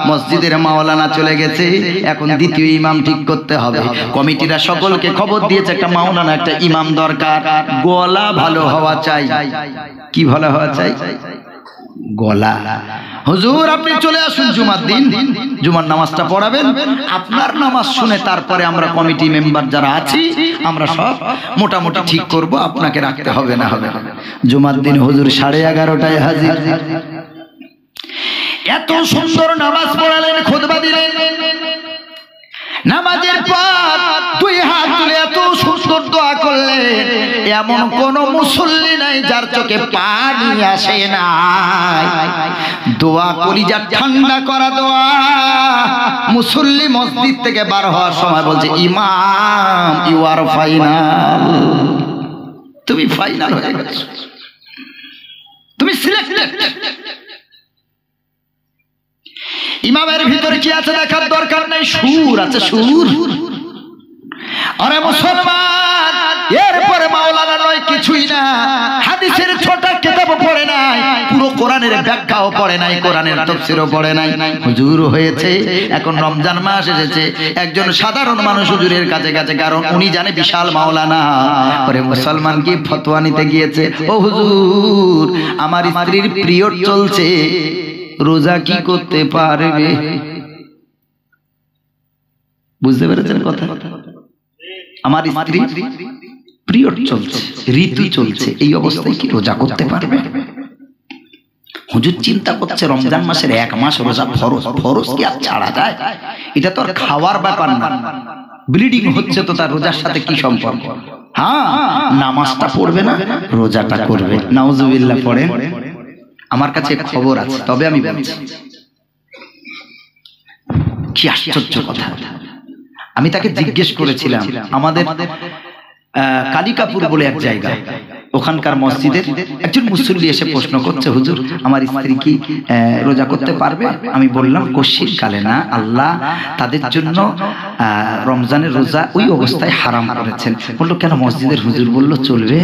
মসজিদের মাওলানা চলে গেছে, এখন দ্বিতীয় ইমাম ঠিক করতে হবে। কমিটিরা সকলকে খবর দিয়েছে একটা মাওলানা, একটা ইমাম দরকার, গলা ভালো হওয়া চাই। কি ভালো হওয়া চাই? গলা। হুজুর আপনি চলে আসুন জুমার দিন, জুমার নামাজটা পড়াবেন, আপনার নামাজ শুনে তারপরে আমরা কমিটি মেম্বার যারা আছি আমরা সব মোটামুটি ঠিক করব, আপনাকে রাখতে হবে না হবে। জুমার দিন হুজুর 11:30টায় হাজির। এত সুন্দর নামাজ পড়ালেন, খুতবা দিলেন, নামাজের পর দুই হাত তুলে এত সুন্দর দোয়া করলেন, এমন কোন মুসল্লি নাই যার চোখে পানি আসে না। দোয়া কলিজা ঠান্ডা করা দোয়া। মুসল্লি মসজিদ থেকে বার হওয়ার সময় বলছে, ইমাম ইউ আর ফাইনাল, তুমি ফাইনাল হয়ে গেছো, তুমি সিলেক্টেড। ইমামের ভিতরে কি আছে দেখার দরকার নেই, সুর আছে, সুর। আরে মুসলমান, এরপরে মাওলানা নয় কিছুই না, হাদিসের ছোট কিতাব পড়ে নাই, পুরো কোরআনের ব্যাখ্যাও পড়ে নাই, কোরআনের তাফসীরও পড়ে নাই, হুজুর হয়েছে। এখন রমজান মাস এসেছে, একজন সাধারণ মানুষ হুজুরের কাছে গেছে, কারণ উনি জানে বিশাল মাওলানা। পরে মুসলমান কি ফতোয়া নিতে গিয়েছে, ও হুজুর আমার স্ত্রীর পিরিয়ড চলছে, রোজা কি করতে পারবে? বুঝতে পেরেছেন কথা? আমার স্ত্রী পিরিয়ড চলছে, ঋতু চলছে, এই অবস্থায় কি রোজা করতে পারবে? হুজুর চিন্তা করছে রমজান মাসের 1 মাস রোজা ফরজ, ফরজ কি আর ছাড়া যায়? এটা তো আর খাওয়ার ব্যাপার না, ব্লিডিং হচ্ছে তো তার রোজার সাথে কি সম্পর্ক? হ্যাঁ, নামাজটা পড়বে না, রোজাটা করবে। নাউজুবিল্লাহ পড়েন। আমার কাছে খবর আছে, তবে আমি বলছি, কি আশ্চর্য কথা। আমি তাকে জিজ্ঞেস করেছিলাম, আমাদের কালিকাপুর বলে এক জায়গা, ওখানকার মসজিদের একজন মুসল্লি এসে প্রশ্ন করছে, হুজুর আমার স্ত্রী কি রোজা করতে পারবে? আমি বললাম কশির কালে না, আল্লাহ তাদের জন্য রমজানের রোজা ওই অবস্থায় হারাম করেছেন। বললো কেন? মসজিদের হুজুর বলল চলবে।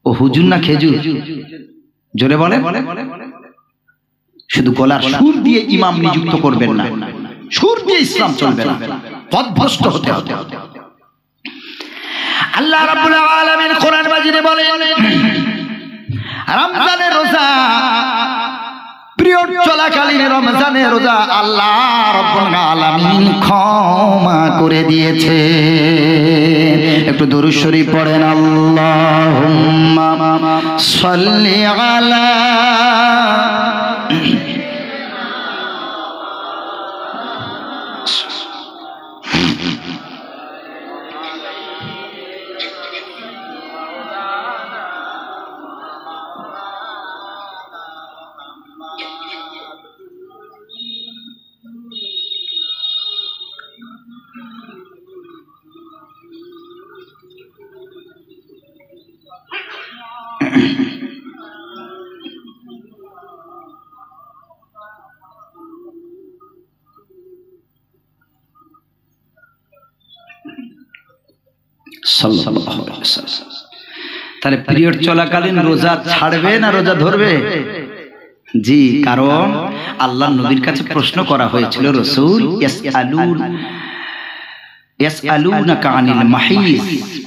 ও হুজুর না খেজুর? জোরে বলে। শুধু গলার সুর দিয়ে ইমাম নিযুক্ত করবেন না, সুর দিয়ে ইসলাম চলবে না, পথভ্রষ্ট হতে হবে। আল্লাহ রাব্বুল আলামিন কোরআন মাজিদে বলেন, রমজানের রোজা, পিরিয়ড চলাকালীন রমজানের রোজা আল্লাহ রাব্বুল আলামিন ক্ষমা করে দিয়েছে। একটু দরুদ শরীফ পড়েন, আল্লাহুম্মা সাল্লি আলা সাল্লাল্লাহু আলাইহি ওয়াসাল্লাম। তাহলে পিরিয়ড চলাকালীন রোজা ছাড়বে না রোজা ধরবে? জি, কারণ আল্লাহর নবীর কাছে প্রশ্ন করা হয়েছিল, রাসূল ইয়াসআলুনাকা আনিল মাহিজ,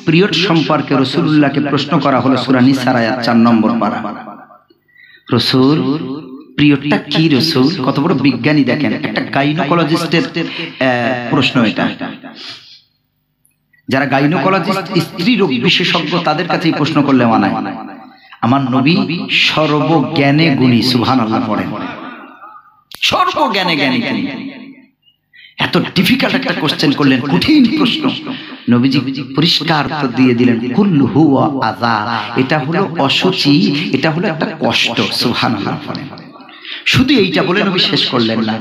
পিরিয়ড সম্পর্কে রাসূলুল্লাহকে প্রশ্ন করা হলো সূরা নিসার আয়াত 4 নম্বর পারা। রাসূল, পিরিয়ডটা কি রাসূল? কত বড় বিজ্ঞানী দেখেন, একটা গাইনোকোলজিস্টের প্রশ্ন এটা। যারা গাইনোকোলজিস্ট, স্ত্রী রোগ বিশেষজ্ঞ, তাদের কাছেই প্রশ্ন করলে মানায়। আমার নবী সর্বজ্ঞানে গুণী, সুবহানাল্লাহ পড়েন, সর্বজ্ঞানে জ্ঞানী। এত ডিফিকাল্ট একটা কোশ্চেন করলেন, কঠিন প্রশ্ন। নবীজি পরিষ্কার উত্তর দিয়ে দিলেন, কুল্লু হুয়া আযা, এটা হলো অসুচি, এটা হলো একটা কষ্ট। সুবহানাল্লাহ পড়েন। শুধু এইটা বলে নবী শেষ করলেন না।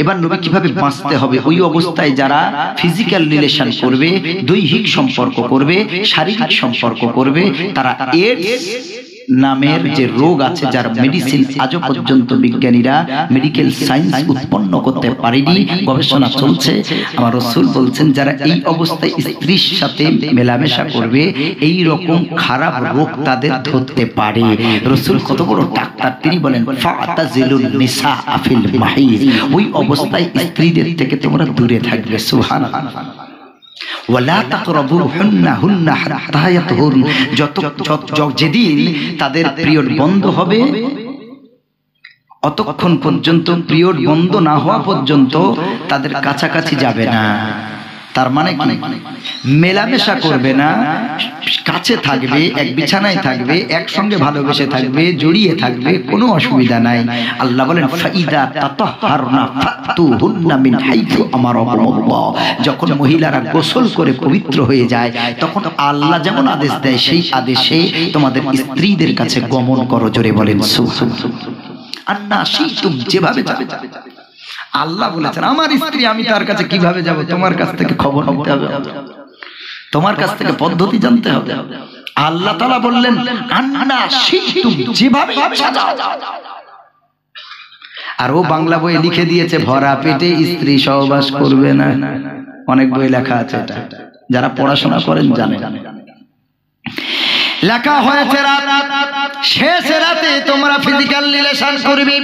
এবার নবী কিভাবে বাঁচতে হবে, ওই অবস্থায় যারা ফিজিক্যাল রিলেশন করবে, দৈহিক সম্পর্ক করবে, শারীরিক সম্পর্ক করবে, তারা এইডস নামের যে রোগ আছে, যার মেডিসিন আজও পর্যন্ত বিজ্ঞানীরা মেডিকেল সায়েন্স উৎপন্ন করতে পারেনি, গবেষণা চলছে। আমার রাসূল বলছেন, যারা এই অবস্থায় স্ত্রীর সাথে মেলামেশা করবে, এই রকম খারাপ রোগ তাদের ধরতে পারে। রাসূল কত বড় ডাক্তার, তিনি বলেন, ফাতাজিলুন নিসা ফিল মাহিজ, ওই অবস্থায় স্ত্রীদের থেকে তোমরা দূরে থাকবে। সুবহানাল্লাহ। ওয়ালা তাকরাবুহুন্না হাত্তা ইয়াতহুরন, যেদিন তাদের পিরিয়ড বন্ধ হবে, অতক্ষণ পর্যন্ত, পিরিয়ড বন্ধ না হওয়া পর্যন্ত তাদের কাছাকাছি যাবে না। তার মানে কি? মেলামেশা করবে না, কাছে থাকবে, এক বিছানায় থাকবে, একসঙ্গে ভালোবেসে থাকবে, জড়িয়ে থাকবে, কোনো অসুবিধা নাই। আল্লাহ বলেন, ফাইদা তাতাহহারনা ফাতুহুন্না মিন হাইথু আমারাকুমুল্লাহ, যখন মহিলারা গোসল করে পবিত্র হয়ে যায়, তখন আল্লাহ যেমন আদেশ দেয়, সেই আদেশে তোমাদের স্ত্রীদের কাছে গমন করো। জোরে বলেন সুবহানাল্লাহ। আন্না শিতুম, যেভাবে যাবে। আল্লাহ বলেছেন, আমার স্ত্রী, আমি তার কাছে কিভাবে যাব? তোমার কাছ থেকে খবর নিতে হবে, তোমার কাছ থেকে পদ্ধতি জানতে হবে। আল্লাহ তাআলা বললেন, আন্না শিতুম, যেভাবে ইচ্ছা যাও। আর ও বাংলা বইয়ে লিখে দিয়েছে, ভরা পেটে স্ত্রী সহবাস করবে না। অনেক বই লেখা আছে এটা, যারা পড়াশোনা করেন জানেন। লেখা হয়েছে, শেষ রাতে তোমরা ফিজিক্যাল রিলেশন করবে,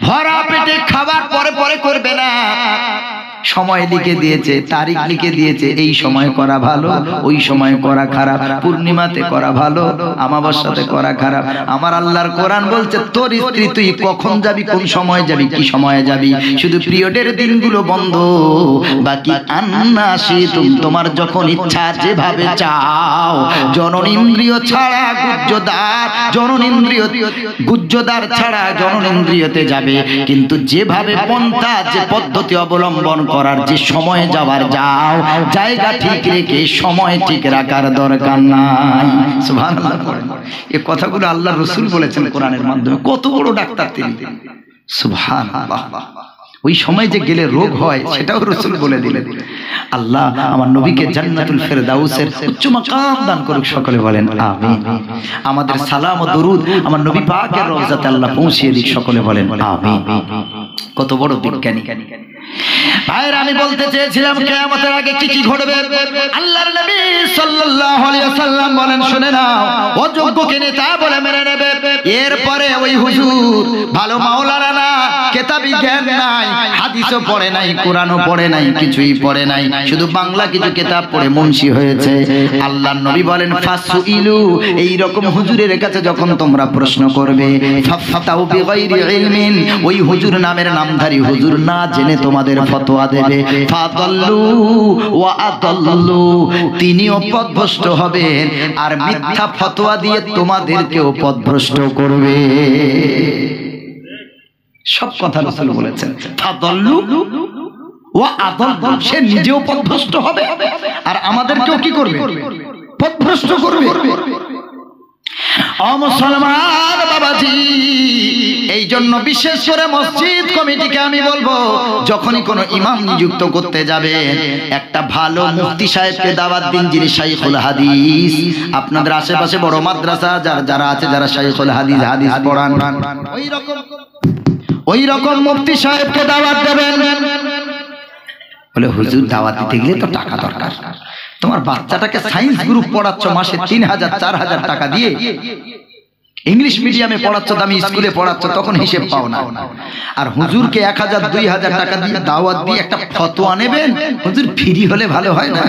ভরা পেটে খাবার পরে পরে করবে না। সময় লিখে দিয়েছে, তারিখ লিখে দিয়েছে, এই সময় করা ভালো, ওই সময় করা খারাপ, পূর্ণিমাতে করা ভালো, আমাবস্যাতে করা খারাপ। আমার আল্লাহর কোরআন বলছে, তোর স্ত্রী তুই কখন যাবি, কোন সময় যাবি, কি সময়ে যাবি, শুধু পিরিয়ডের দিনগুলো বন্ধ, বাকি আন্না শিতুম, তোমার যখন ইচ্ছা, যেভাবে চাও। জননেন্দ্রিয় ছাড়া গুহ্যদ্বার, গুহ্যদ্বার ছাড়া জননেন্দ্রিয়তে যাবে, কিন্তু যেভাবে পন্থা, যে পদ্ধতি অবলম্বন করার, যে সময়ে যাওয়ার যাও, জায়গা ঠিক রেখে সময় ঠিক রাখার দরকার নাই। সুবহানাল্লাহ। এই কথাগুলো আল্লাহ রাসূল বলেছেন কোরআনের মাধ্যমে। কত বড় ডাক্তার তিনি, সুবহানাল্লাহ। ওই সময় যে গেলে রোগ হয়, সেটাও রাসূল বলে দিলেন। আল্লাহ আমার নবীকে জান্নাতুল ফেরদাউসের উচ্চ মাকাম দান করুক, সকলে বলেন আমিন। আমাদের সালাম ও দরুদ আমার নবী পাকের রওজাতে আল্লাহ পৌঁছিয়ে দিক, সকলে বলেন আমিন। কত বড় বিজ্ঞানী। ভাইরা, আমি বলতে চেয়েছিলাম, কিয়ামতের আগে কি কি ঘটবে। আল্লাহর নবী সাল্লাল্লাহু আলাইহি ওয়াসাল্লাম বলেন, শুনে নাও, অযোগ্যকে নেতা বলে মেনে নেবে। এরপরে ওই হুজুর ভালো মাওলানা না, কিতাবি জ্ঞান নাই, হাদিসও পড়ে নাই, কোরআনও পড়ে নাই, কিছুই পড়ে নাই, শুধু বাংলা কিছু কিতাব পড়ে মুন্সি হয়েছে। আল্লাহর নবী বলেন, ফাসুইলু, এই রকম হুজুরের কাছে যখন তোমরা প্রশ্ন করবে, ফাফতাউ বিগাইরি ইলমিন, ওই হুজুর নামের নামধারী হুজুর না জেনে তোমাদের ফতোয়া দেবে, ফাদাল্লু ওয়া আদাল্লু, তিনিও পথভ্রষ্ট হবেন, আর মিথ্যা ফতোয়া দিয়ে তোমাদেরকেও পথভ্রষ্ট করবে। সব কথা রাসূল বলেছেন, ফাদাল্লু ওয়া আদাল্লু, সে নিজেও পথভ্রষ্ট হবে আর আমাদেরকেও কি করবে? পথভ্রষ্ট করবে। ও মুসলমান বাবাজি, এই জন্য বিশেষ করে মসজিদ কমিটিকে আমি বলবো, যখনই কোনো ইমাম নিযুক্ত করতে যাবে, একটা ভালো মুফতি সাহেবকে দাওয়াত দিন, যিনি শাইখুল হাদিস। আপনাদের আশেপাশে বড় মাদ্রাসা যারা আছে, যারা শাইখুল হাদিস পড়ান, ওই রকম মুফতি সাহেবকে দাওয়াত দেবেন। বলে হুজুর, দাওয়াত দিতে গেলে তো টাকা দরকার, তোমার বাচ্চাটাকে সায়েন্স গ্রুপ পড়াচ্ছ মাসে 3000 4000 টাকা দিয়ে, ইংলিশ মিডিয়ামে পড়াচ্ছ, দামি স্কুলে পড়াচ্ছ, তখন হিসেব পাও না। আর হুজুরকে 1000 2000 টাকা দিয়ে দাওয়াত দিয়ে একটা ফতোয়া নেবেন, হুজুর ফ্রি হলে ভালো হয় না?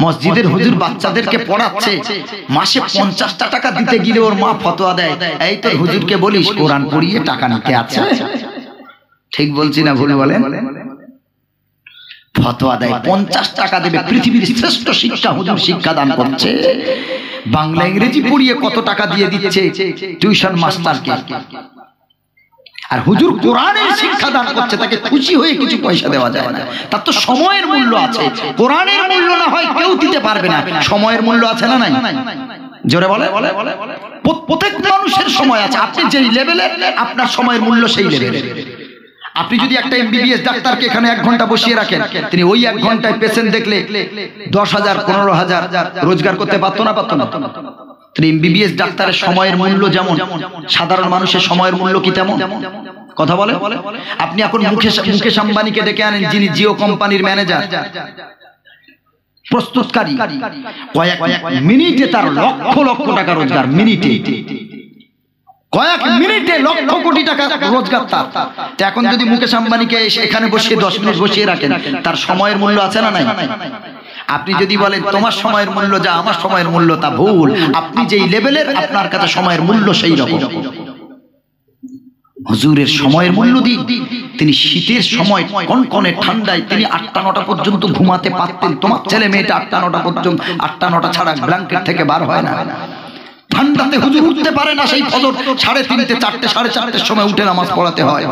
মসজিদের হুজুর বাচ্চাদেরকে পড়াচ্ছে, মাসে 50টা টাকা দিতে গেলে ওর মা ফতোয়া দেয়, এই তোর হুজুরকে বলিস কোরআন পড়িয়ে টাকা নিতে আছে। ঠিক বলছি না ভুল বলেন? ফতোয়া দেয়, 50 টাকা দেবে। পৃথিবীর শ্রেষ্ঠ শিক্ষা হুজুর শিক্ষা দান করছে, বাংলা ইংরেজি পড়িয়ে কত টাকা দিয়ে দিচ্ছে টিউশন মাস্টারকে, আর হুজুর কোরআনের শিক্ষা দান করছে, তাকে খুশি হয়ে কিছু পয়সা দেওয়া যায় না। তার তো সময়ের মূল্য আছে, কোরআনের মূল্য না হয় কেউ দিতে পারবে না, সময়ের মূল্য আছে না নাই? জোরে বলে। প্রত্যেক মানুষের সময় আছে, আপনি যেই লেভেলের আপনার সময়ের মূল্য সেই লেভেলের। আপনি যদি একটা এমবিবিএস ডাক্তারকে এখানে 1 ঘন্টা বসিয়ে রাখেন, তিনি ওই 1 ঘন্টায় পেশেন্ট দেখলে 10,000 15,000 রোজগার করতে পারতো না? তিনি এমবিবিএস ডাক্তারের সময়ের মূল্য যেমন, সাধারণ মানুষের সময়ের মূল্য কি তেমন? কথা বলে। আপনি এখন মুকেশ আম্বানিকে ডেকে আনেন, যিনি জিও কোম্পানির ম্যানেজার, প্রস্তুতকারী, কয়েক মিনিটে তার লক্ষ লক্ষ টাকা রোজগার, মিনিটে, কয়েক মিনিটে লক্ষ কোটি টাকা রোজগার তার। এখন যদি মুকেশ আম্বানিকে এখানে বসিয়ে 10 মিনিট বসিয়ে রাখেন, তার সময়ের মূল্য আছে না নাই? আপনি যদি বলেন তোমার সময়ের মূল্য যা, আমার সময়ের মূল্য তা, ভুল। আপনি যেই লেভেলের, আপনার কাছে সময়ের মূল্য সেই রকম। হুজুরের সময়ের মূল্য দিন। তিনি শীতের সময় কনকনে ঠান্ডায় তিনি 8টা 9টা পর্যন্ত ঘুমাতে পারতেন। তোমার ছেলে মেয়েটা 8টা 9টা পর্যন্ত, 8টা 9টা ছাড়া ব্ল্যাঙ্কেট থেকে বার হয় না। ঠান্ডাতে হুজুর উঠতে পারে না, সেই ফজর 3:30 4টে 4:30 সময় উঠে নামাজ পড়াতে হয়।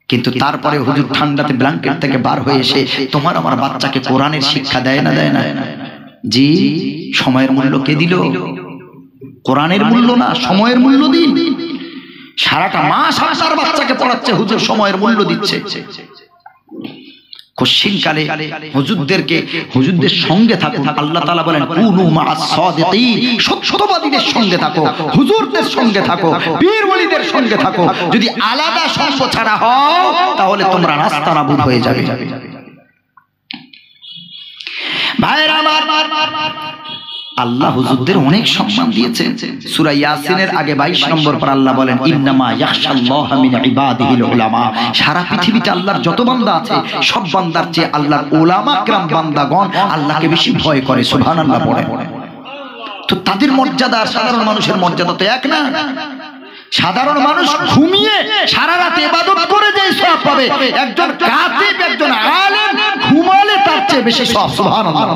কিন্তু তারপরে হুজুর ঠান্ডাতে ব্ল্যাঙ্কেট থেকে বার হয়ে এসে তোমার আমার বাচ্চাকে কোরআনের শিক্ষা দেয় না? জি, সময়ের মূল্য কে দিল? কোরআনের মূল্য না, সময়ের মূল্য দিন। সারাটা মাস আপনার বাচ্চাকে পড়াচ্ছে, হুজুর সময়ের মূল্য দিচ্ছে। কশিনকালে হুজুরদের সঙ্গে থাকুন। আল্লাহ তাআলা বলেন কুনু মা'আস সাদিকিন, সত্যবাদীদের সঙ্গে থাকো, হুজুরদের সঙ্গে থাকো, পীর ওলিদের সঙ্গে থাকো। যদি আলাদা সঙ্গ ছাড়া হও তাহলে তোমরা নাস্তানাবুদ হয়ে যাবে। ভাইরা আমার, আল্লাহ হুজুরদের অনেক সম্মান দিয়েছেন। সূরা ইয়াসিনের আগে 22 নম্বর পর আল্লাহ বলেন ইন্নামা ইয়াখশাল্লাহা মিন ইবাদিহিল উলামা। সারা পৃথিবীতে আল্লাহর যত বান্দা আছে, সব বান্দার চেয়ে আল্লাহর উলামা کرام বান্দাগণ আল্লাহকে বেশি ভয় করে। সুবহানাল্লাহ পড়ে। তো তাদের মর্যাদা আর সাধারণ মানুষের মর্যাদা তো এক না। সাধারণ মানুষ ঘুমিয়ে সারা রাত ইবাদত করে যে সওয়াব পাবে, একজন কাতিব, একজন আলেম ঘুমালে তার চেয়ে বেশি সওয়াব। সুবহানাল্লাহ।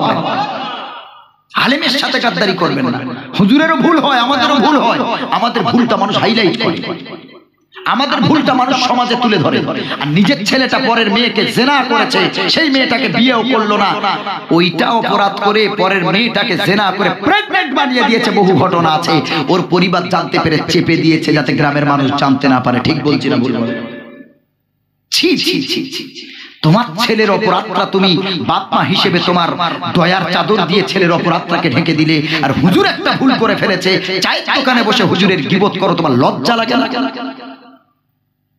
আলেমের সাথে গাদ্দারি করবেন না। হুজুরেরও ভুল হয়, আমাদেরও ভুল হয়। আমাদের ভুলটা মানুষ হাইলাইট করে, আমাদের ভুলটা মানুষ সমাজে তুলে ধরে। আর নিজের ছেলেটা পরের মেয়েকে জেনা করেছে, সেই মেয়েটাকে বিয়েও করলো না, ওইটা অপরাধ করে পরের মেয়েটাকে জেনা করে প্রেগন্যান্ট বানিয়ে দিয়েছে। বহু ঘটনা আছে। ওর পরিবার জানতে পেরে চেপে দিয়েছে যাতে গ্রামের মানুষ জানতে না পারে। ঠিক বলছি না ভুল? ছি ছি ছি ছি। তোমার ছেলের অপরাধটা তুমি বাপ মা হিসেবে তোমার দয়ার চাদর দিয়ে ছেলের অপরাধটাকে ঢেকে দিলে। আর হুজুর একটা ভুল করে ফেলেছে, চায়ের দোকানে বসে হুজুরের গীবত করো, তোমার লজ্জা লাগে না?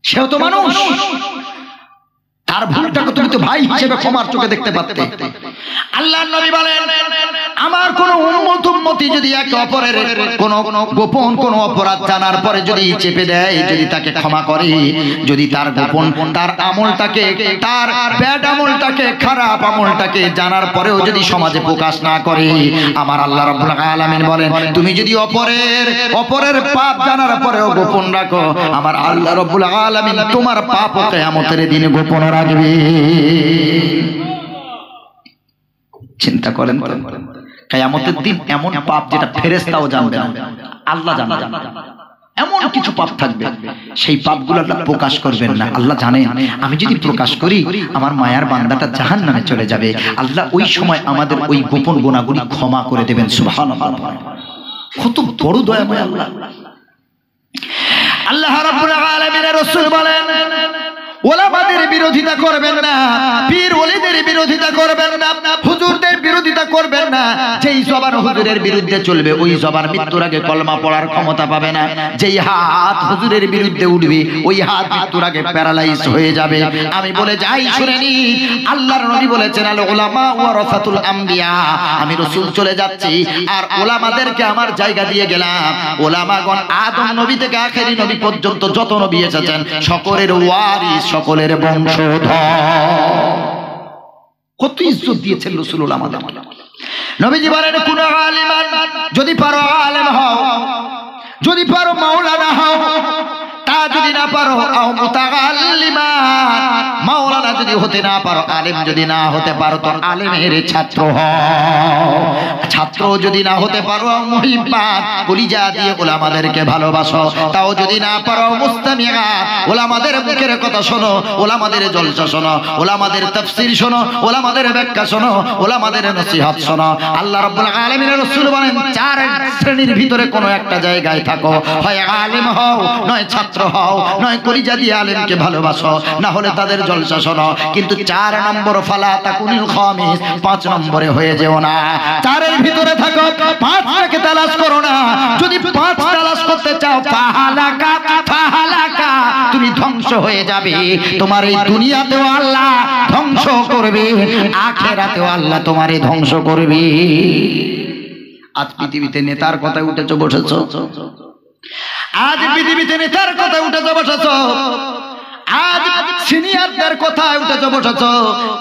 সেও তো মানুষ, তার ভুলটাকে তুমি তো ভাই হিসেবে ক্ষমার চোখে দেখতে পারতে। আল্লাহর নবী বলেন আমার কোন উম্মতি যদি একে অপরের কোন গোপন কোন অপরাধ জানার পরে যদি চেপে দেয়, যদি তাকে ক্ষমা করে, যদি তার গোপন তার আমলটাকে, তার ব্যাড আমলটাকে, খারাপ আমলটাকে জানার পরেও যদি সমাজে প্রকাশ না করে, আমার আল্লাহ রাব্বুল আলামিন বলেন তুমি যদি অপরের পাপ জানার পরেও গোপন রাখো, আমার আল্লাহ রাব্বুল আলামিন তোমার পাপ কিয়ামতের দিনে গোপন রাখবে। চিন্তা করেন, কিয়ামতের দিন এমন পাপ যেটা ফেরেশতাও জানবে না, আল্লাহ জানবে। এমন কিছু পাপ থাকবে, সেই পাপগুলো আল্লাহ প্রকাশ করবেন না। আল্লাহ জানেন আমি যদি প্রকাশ করি আমার মায়ার বান্দাটা জাহান্নামে চলে যাবে। আল্লাহ ওই সময় আমাদের ওই গোপন গুনাহগুলি ক্ষমা করে দেবেন। সুবহানাল্লাহ। কত বড় দয়াময় আল্লাহ। আল্লাহ রাব্বুল আলামিনের রাসূল বলেন ওলামাদের বিরোধিতা করবেন না, পীর ওলিদের বিরোধিতা করবেন না, হুজুরদের বিরোধিতা করবেন না। যেই জবান হুজুরের বিরুদ্ধে চলবে ওই জবান মৃত্যুর আগে কলমা পড়ার ক্ষমতা পাবে না। যেই হাত হুজুরের বিরুদ্ধে উঠবে ওই হাত মৃত্যুর আগে প্যারালাইজ হয়ে যাবে। আমি বলে যাই শুনে নি, আল্লাহর নবী বলেছেন আল উলামা ওয়ারাসাতুল আম্বিয়া। আমি রাসূল চলে যাচ্ছি আর ওলামাদেরকে আমার জায়গা দিয়ে গেলাম। ওলামাগণ আদম নবী থেকে আখেরি নবী পর্যন্ত যত নবী এসেছেন সকলের ওয়ারিস, সকলের বংশধর। কত ইজ্জত দিয়েছেন রাসূল ওলামাদেরকে। নবীজি বলেন কোন আলিমান যদি পারো আলেম হও, যদি পারো মাওলানা হও, তা যদি না পারো আও মুতাআল্লিমান, মাওলানা যদি হতে না পারো, আলেম যদি না হতে পারো তো আলেমের ছাত্র হও। ছাত্র যদি না হতে পারো মুহিব্বান, কলিজা দিয়ে ওলামাদেরকে ভালোবাসো। তাও যদি না পারো মুস্তামিআ, ওলামাদের মুখের কথা শোনো, ওলামাদের জলসা শোনো, ওলামাদের তাফসীর শোনো, ওলামাদের ব্যাখ্যা শোনো, ওলামাদের নসিহত শোনো। আল্লাহ রাব্বুল আলামিনের রাসূল বলেন চার শ্রেণীর ভিতরে কোনো একটা জায়গায় থাকো, হয় আলেম হও, নয় ছাত্র হও, নয় কলিজা দিয়ে আলেমকে ভালোবাসো, না হলে তাদের জলসা শোনো। কিন্তু 4 নম্বর ফালা তাকুনিল খামিস, 5 নম্বরে হয়ে যেও না। 4 ভিতরে থাকো, 5টাকে তালাশ করো না। যদি 5 তালাশ করতে চাও ফাহালাকা ফাহালাকা, তুমি ধ্বংস হয়ে যাবে। তোমার এই দুনিয়াতেও আল্লাহ ধ্বংস করবে, আখিরাতেও আল্লাহ তোমারে ধ্বংস করবে। আজ পৃথিবীতে নেতার কথায় উঠেছো বসেছো, আজ পৃথিবীতে নেতার কথায় উঠেছো বসেছো, আজ সিনিয়রদের কথায় উঠেছো বসেছো।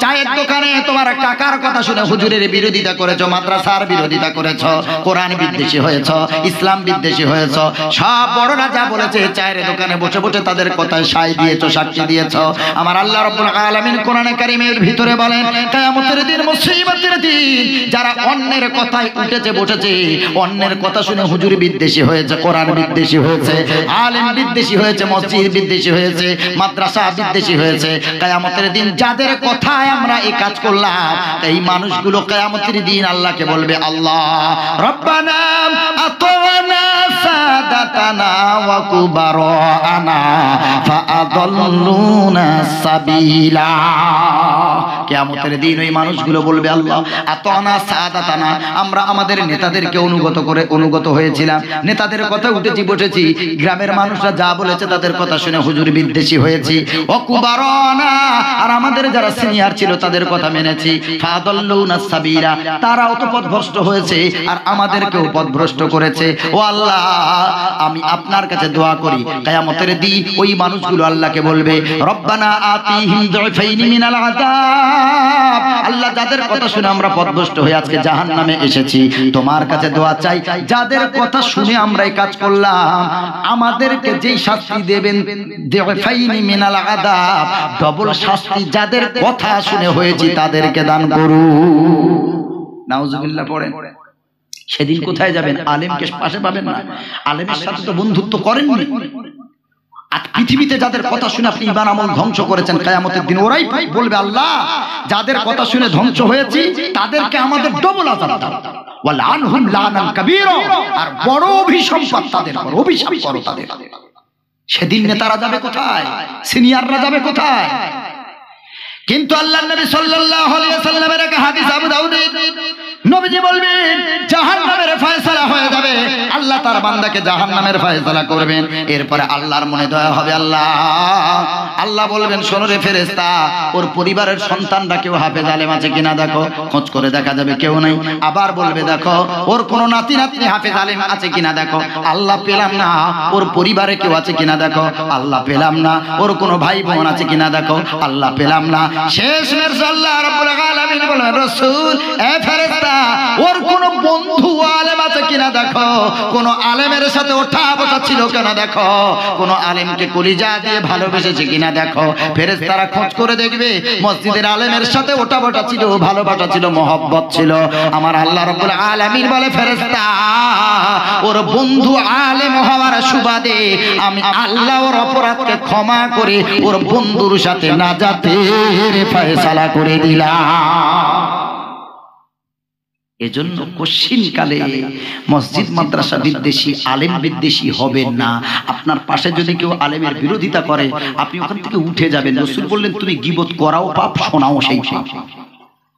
চায়ের দোকানে তোমার কাকার কথা শুনে হুজুরের বিরোধিতা করেছো, মাদ্রাসার বিরোধিতা করেছো, কোরআন বিদ্বেষী হয়েছো, ইসলাম বিদ্বেষী হয়েছো। সব বড়রা যা বলেছে চায়ের দোকানে বসে বসে তাদের কথায় সাই দিয়েছো, সাক্ষী দিয়েছো। আমার আল্লাহ রাব্বুল আলামিন কোরআনে কারীমের ভিতরে বলেন কিয়ামতের দিন, মুসিবতের দিন, যারা অন্যের কথায় উঠেছে বসেছে, অন্যের কথা শুনে হুজুর বিদ্বেষী হয়েছে, কোরআন বিদ্বেষী হয়েছে, আলেম বিদ্বেষী হয়েছে, মসজিদ বিদ্বেষী হয়েছে, মাদ্রাসা বিদ্বেষী হয়েছে। কিয়ামতের দিন যাদের কথায় আমরা এই কাজ করলাম, এই মানুষগুলো কিয়ামতের দিন আল্লাহকে বলবে আল্লাহ রব্বানা আতানা সাদাতানা ওয়া কুবারানা ফাআদাল্লুনা সাবিলা। কিয়ামতের দিন ওই মানুষগুলো বলবে আল্লাহ আতানা সাদাতানা, আমরা আমাদের নেতাদেরকে অনুগত হয়েছিলাম, নেতাদের কথা উঠেছি বসেছি, গ্রামের মানুষরা যা বলেছে তাদের কথা শুনে হুজুর বিদ্বেষী হয়েছি। ও কুবারানা, আর আমাদের যারা সিনিয়র ছিল তাদের কথা মেনেছি। ফাদাল্লুনা সাবিলা, তারাও তো পথভ্রষ্ট হয়েছে আর আমাদেরকেও পথভ্রষ্ট করেছে। ও আল্লাহ, আমি আপনার কাছে দোয়া করি কিয়ামতের দিন ওই মানুষগুলো আল্লাহকে বলবে রব্বানা আতিহিম দুইফাইনি মিনাল আযাব। আল্লাহ, যাদের কথা শুনে আমরা পথভ্রষ্ট হয়ে আজকে জাহান্নামে এসেছি, তোমার কাছে দোয়া চাই যাদের কথা শুনে আমরা এই কাজ করলাম, আমাদেরকে যেই শাস্তি দেবেন দুইফাইনি মিনাল আযাব, ডবল শাস্তি যাদের কথা শুনে হয়েছে তাদেরকে দান করুন। নাউজুবিল্লাহ পড়েন। সেদিন কোথায় যাবেন? আলেমকে পাশে পাবেন না, আলেমের সাথে তো বন্ধুত্ব করেননি। আর পৃথিবীতে যাদের কথা শুনে আপনি ঈমান আমল ধ্বংস করেছেন, কিয়ামতের দিন ওরাই বলবে আল্লাহ যাদের কথা শুনে ধ্বংস হয়েছি তাদেরকে আমাদের ডবল আযাব দাও, ওয়ালআনহুম লানান কাবীরা, আর বড় অভিসম্পাত তাদের করো, অভিশাপ করো তাদের। সেদিন নেতারা যাবে কোথায়? সিনিয়ররা যাবে কোথায়? কিন্তু আল্লাহর নবী সাল্লাল্লাহু আলাইহি ওয়াসাল্লামের এক হাদিস আবু দাউদে নবীজি বলবেন জাহান্নামের ফয়সালা হয়ে যাবে, আল্লাহ তার বান্দাকে জাহান্নামের ফয়সালা করবেন। এরপরে আল্লাহর মনে দয়া হবে, আল্লাহ বলবেন শোনো রে ফেরেশতা, ওর পরিবারের সন্তানরা কেউ হাফেজ আলেম আছে কিনা দেখো, খোঁজ করে দেখা যাবে কেউ নাই। আবার বলবে দেখো ওর কোনো নাতি নাতনি হাফেজ আলেম আছে কিনা দেখো, আল্লাহ পেলাম না। ওর পরিবারে কেউ আছে কিনা দেখো, আল্লাহ পেলাম না। ওর কোনো ভাই বোন আছে কিনা দেখো, আল্লাহ পেলাম না। শেষমেশ আল্লাহ রাব্বুল আলামিন বলবেন রাসূল, এ ফেরেশতা, ওর কোন বন্ধু আলেম আছে কিনা দেখো, কোন আলেমের সাথে ওঠা বসা ছিল কিনা দেখো, কোন আলেমকে কলিজা দিয়ে ভালোবেসেছে কিনা দেখো। ফেরেশতারা খোঁজ করে দেখবে মসজিদের আলেমের সাথে ওঠা বসা ছিল, ভালোবাসা ছিল, মহব্বত ছিল। আমার আল্লাহ রাব্বুল আলামিন বলে ফেরেশতা, ওর বন্ধু আলেম হওয়ার সুবাদে আমি আল্লাহ ওর অপরাধকে ক্ষমা করে ওর বন্ধুর সাথে নাজাতের ফয়সালা করে দিলাম। এজন্য কশিনকালে মসজিদ মাদ্রাসা বিদ্বেষী আলেম বিদ্বেষী হবেন না। আপনার পাশে যদি কেউ আলেমের বিরোধিতা করে আপনি ওখান থেকে উঠে যাবেন। রাসূল বললেন তুমি গীবত করাও পাপ, শোনাও সেই পাপ।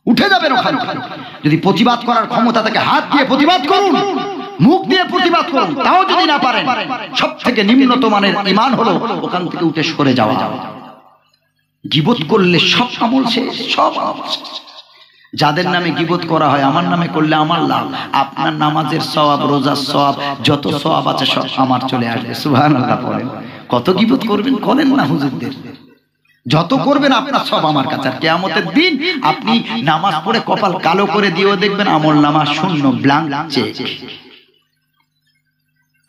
উঠে যাবেন ওখান থেকে। যদি প্রতিবাদ করার ক্ষমতা থাকে হাত দিয়ে প্রতিবাদ করুন, মুখ দিয়ে প্রতিবাদ করুন। তাও যদি না পারেন, সব থেকে নিম্নত মানের ঈমান হলো ওখান থেকে উঠে সরে যাওয়া। গীবত করলে সব আমল শেষ, সব আমল শেষ। যাদের নামে গীবত করা হয় আমার নামে করলে আমার লাভ, আপনার নামাজের সওয়াব, রোজার সওয়াব, যত সওয়াব আছে সব আমার চলে আসবে। সুবহানাল্লাহ পড়েন। কত গীবত করবেন, করেন না হুজুরদের। যত করবেন আপনার সব আমার কাছে। আর কিয়ামতের দিন আপনি নামাজ পড়ে কপাল কালো করে দিয়েও দেখবেন আমল নামা শূন্য, ব্ল্যাঙ্ক চেক,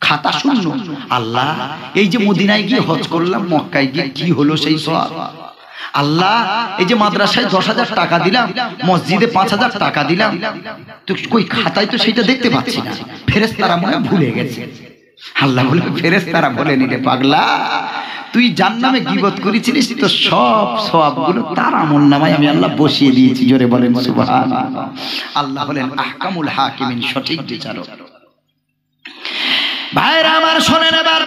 খাতা শূন্য। আল্লাহ এই যে মদিনায় গিয়ে হজ করলাম, মক্কায় গিয়ে কি হলো সেই সওয়াব? আল্লাহ এই যে মাদ্রাসায় 10,000 টাকা দিলাম, মসজিদে 5,000 টাকা দিলাম, তো কই খাতায় তো সেটা দেখতে পাচ্ছি না। ফেরেশতারা মনে ভুলে গেছে। আল্লাহ বলে ফেরেশতারা বলে নিলে পাগলা, তুই যার নামে গীবত করেছিলিস তো সব সওয়াবগুলো তার আমলনামায় আমি আল্লাহ বসিয়ে দিয়েছি। জোরে বলেন সুবহানাল্লাহ। আল্লাহ বলেন আহকামুল হাকিমিন, সঠিক বিচারক। ভাইরা আমার শোনেন এবার,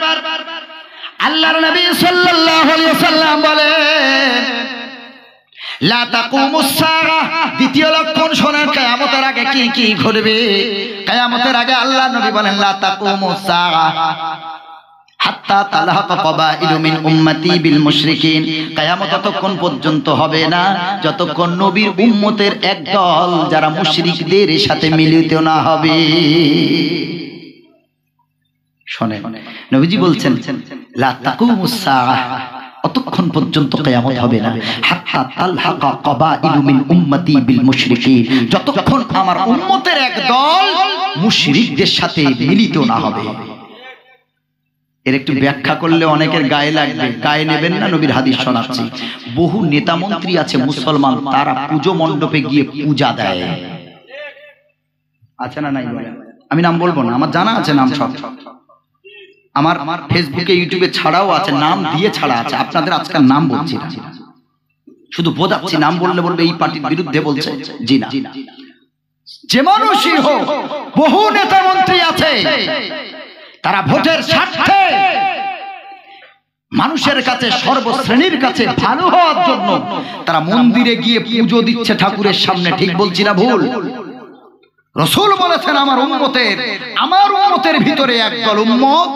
আল্লাহর নবী সাল্লাল্লাহু আলাইহি ওয়াসাল্লাম বলেন লা তাকুমুস সাআহ, দ্বিতীয় লক্ষণ শোনেন কিয়ামতের আগে কি কি ঘটবে। কিয়ামতের আগে আল্লাহ নবী বলেন লা তাকুমুস সাআহ হাত্তা তালহাকা কাবাইলু মিন উম্মতি বিল মুশরিকিন, কিয়ামত ততক্ষণ পর্যন্ত হবে না যতক্ষণ নবীর উম্মতের একদল যারা মুশরিকদের সাথে মিলিত না হবে। শোনেন নবীজি বলছেন লা তাকুমুস সাআহ, অতক্ষণ পর্যন্ত কিয়ামত হবে না হাত্তা তালহাকা কাবাইলু মিন উম্মতি বিল মুশরিকিন, যতক্ষণ আমার উম্মতের একদল মুশরিকদের সাথে মিলিত না হবে। এর একটু ব্যাখ্যা করলে অনেকের গায়ে লাগবে, গায়ে নেবেন না। নবীর হাদিস শোনাচ্ছি। বহু নেতা মন্ত্রী আছে মুসলমান, তারা পুজো মণ্ডপে গিয়ে পূজা দেয়, আছে না নাই? আমি নাম বলবো না, আমার জানা আছে নাম সব। আমার ফেসবুকে ইউটিউবে ছাড়াও আছে, নাম দিয়ে ছাড়া আছে। আপনাদের আজকাল নাম বলছি না, শুধু বোঝাচ্ছি। নাম বললে বলবে এই পার্টির বিরুদ্ধে বলছে। জি না, যে মানুষই হোক, বহু নেতা মন্ত্রী আছে, তারা ভোটের স্বার্থে মানুষের কাছে, সর্বশ্রেণীর কাছে ভালো হওয়ার জন্য তারা মন্দিরে গিয়ে পুজো দিচ্ছে ঠাকুরের সামনে। ঠিক বলছি না ভুল? রাসূল বলেছেন আমার উম্মতের ভিতরে একদল উম্মত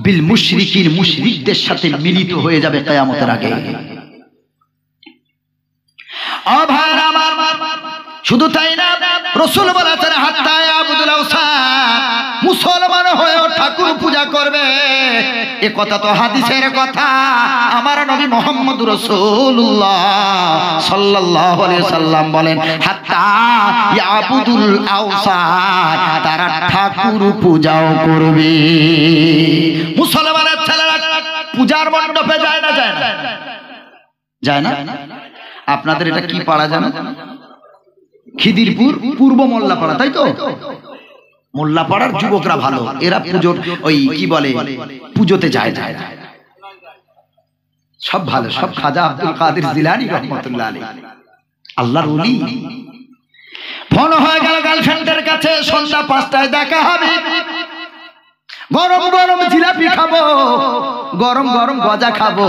বিল মুশরিকিন, মুশরিকদের সাথে মিলিত হয়ে যাবে কিয়ামতের আগে। ও ভাইরা আমার, শুধু তাই না, রাসূল বলেছেন হাত্তা ইয়াবুদুল আওসান, মুসলমান হয়েও ঠাকুর পূজা করবে। এ কথা তো হাদিসের কথা। আমার নবী মুহাম্মদ রাসূলুল্লাহ সাল্লাল্লাহু আলাইহি সাল্লাম বলেন হাত্তা ইয়াবুদুল আওসান, তারা ঠাকুর পূজাও করবে। মুসলমানের ছেলেরা পূজার মণ্ডপে যায় না? যায় না? যায় না? আপনাদের এটা কি পাড়া জানো? খিদিরপুর পূর্ব মোল্লাপাড়া, তাই তো? মোল্লাপাড়ার যুবকরা ভালো, এরা পুজোর ওই কি বলে পুজোতে যায়, সব ভালো, সব খাজা আব্দুল কাদের জিলানী রাহমাতুল্লাহ আলাইহি, আল্লাহর ওলি। ফোন হয়ে গেল গার্লফ্রেন্ডের কাছে, সন্ধ্যা 5টায় দেখা হবে, গরম গরম জিলাপি খাবো, গরম গরম গজা খাবো,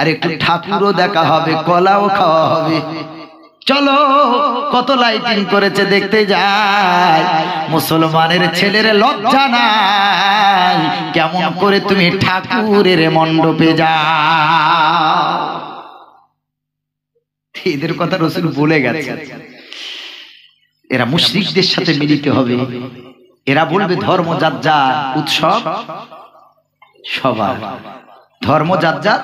আর একটু ঠাকুরও দেখা হবে, কলাও খাওয়া হবে। চলো কত লাইটিং করেছে দেখতে যাই। মুসলমানের ছেলের লজ্জা নাই, কেমন করে তুমি ঠাকুরের মণ্ডপে যাও? এদের কথা রাসূল বলে গেছে। এরা মুশরিকদের সাথে মিলিত হবে। এরা বলবে ধর্ম যার যার, উৎসব সবার। ধর্ম যার যার,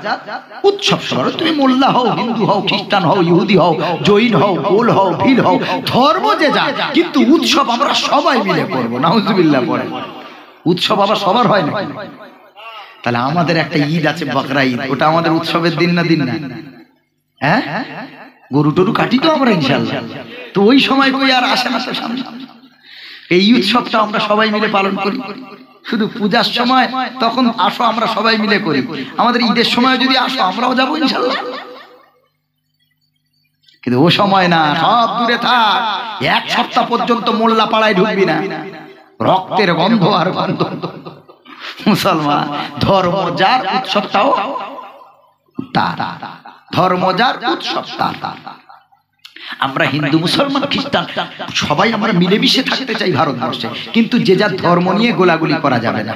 উৎসব সবার। তুমি মোল্লা হও, হিন্দু হও, খ্রিস্টান হও, ইহুদি হও, জৈন হও, গোল হও, ভিল হও, ধর্ম যে যা, কিন্তু উৎসব আমরা সবাই মিলে করব। নাউজুবিল্লাহ পড়ে। উৎসব আবার সবার হয় না? তাহলে আমাদের একটা ঈদ আছে, বকরা ঈদ, ওটা আমাদের উৎসবের দিন না? দিন না? হ্যাঁ, গরু টরু কাটি তো আমরা ইনশাআল্লাহ। তো ওই সময় কই আর আসে না তো সামনে। এই উৎসবটা আমরা সবাই মিলে পালন করি। শুধু পূজার সময় তখন আসো, আমরা সবাই মিলে করি। আমাদের ঈদের সময় যদি আসো, আমরাও যাবো ইনশাআল্লাহ। কিন্তু ও সময় না, সব দূরে থাক, এক সপ্তাহ পর্যন্ত মোল্লা পাড়ায় ঢুকবি না, রক্তের গন্ধ আর গন্ধ। মুসলমান ধর্ম যার উৎসবটাও তার, ধর্ম যার উৎসব তার। আমরা হিন্দু মুসলমান খ্রিস্টান সবাই আমরা মিলেমিশে থাকতে চাই ভারতবর্ষে, কিন্তু যে যার ধর্ম নিয়ে গোলাগুলি করা যাবে না।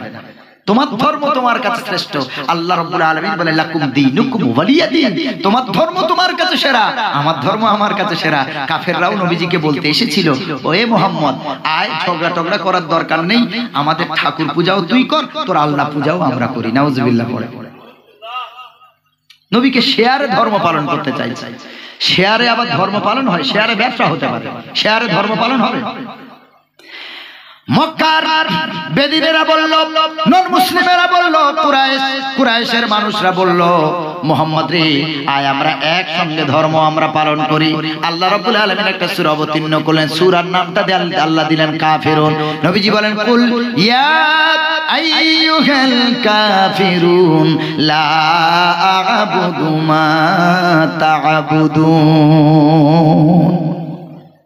তোমার ধর্ম তোমার কাছে শ্রেষ্ঠ। আল্লাহ রাব্বুল আলামিন বলে লাকুম দীনুকুম ওয়ালিয়া দীন, তোমার ধর্ম তোমার কাছে সেরা, আমার ধর্ম আমার কাছে সেরা। কাফেররাও নবীজিকে বলতে এসেছিল, ওয়ে মুহাম্মদ আয়, ঝগড়া টগড়া করার দরকার নেই, আমাদের ঠাকুর পূজাও তুই কর, তোর আল্লাহ পূজাও আমরা করি। নাউজুবিল্লাহ। পড়ে নবীকে শেয়ারে ধর্ম পালন করতে চাইছে। শেয়ারে আবার ধর্ম পালন হয়, শেয়ারে ব্যবসা হতে পারে, শেয়ারে ধর্ম পালন হবে। মক্কার বেদিনেরা বলল, নন মুসলিমেরা বলল, কুরাইশের মানুষরা বলল, মুহাম্মদ রে আয় আমরা একসঙ্গে ধর্ম আমরা পালন করি। আল্লাহ রাব্বুল আলামিন একটা সূরা অবতীর্ণ করলেন, সূরার নামটা আল্লাহ দিলেন কাফিরুন। নবীজি বলেন, কুল ইয়া আইয়ুহাল কাফিরুন লা আ'বুদু মা তা'বুদুন।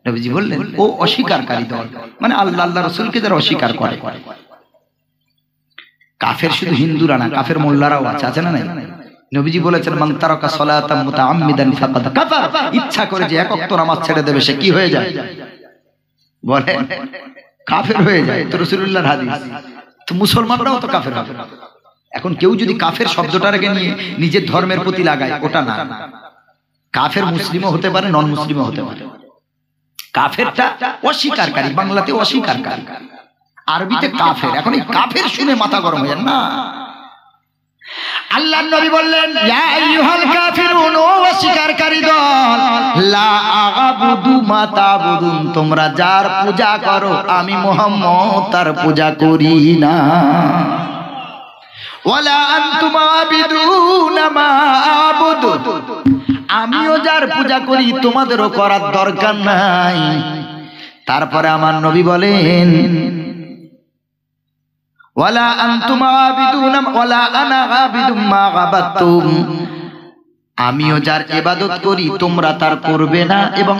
নবীজি বললেন, ও অস্বীকারী দল, মানে আল্লাহ আল্লাহ রাসূলকে যারা অস্বীকার করে। কাফের শুধু হিন্দুরা না, কাফের মোল্লারাও আছে না নাই? নবীজি বলেছেন, মান তারাকা সালাতাম মুতাআম্মিদান ফাকাদ কাফার, ইচ্ছা করে যে এক ওয়াক্ত নামাজ ছেড়ে দেবে সে কি হয়ে যায়? বলেন কাফের হয়ে যায়। তো রাসূলুল্লাহর হাদিস। তো মুসলমানরাও তো কাফের হবে। এখন কেউ যদি কাফের শব্দটাকে নিয়ে নিজের ধর্মের প্রতি লাগায়, ওটা না। কাফের মুসলিমও হতে পারে, নন মুসলিমও হতে পারে। কাফেরটা অস্বীকারী, বাংলাতে অস্বীকারী, আরবিতে কাফের। এখন এই কাফের শুনে মাথা গরম হয়ে যায় না। আল্লাহর নবী বললেন, ইয়া আইয়ুহাল কাফিরুন, ও অস্বীকারী দল, লা আ'বুদু মা তা'বুদুন, তোমরা যার পূজা করো আমি মুহাম্মদ তার পূজা করি না। ওয়ালা আনতুম আবিদুনা মা আ'বুদু, আমিও যার পূজা করি তোমাদেরও করার দরকার নাই। তারপরে আমার নবী বলেন, ওয়ালা আনতুম আবিদুনা ওয়ালা আনা আবিদুম মা আবাদতুম, আমিও যার ইবাদত করি তোমরা তার করবে না, এবং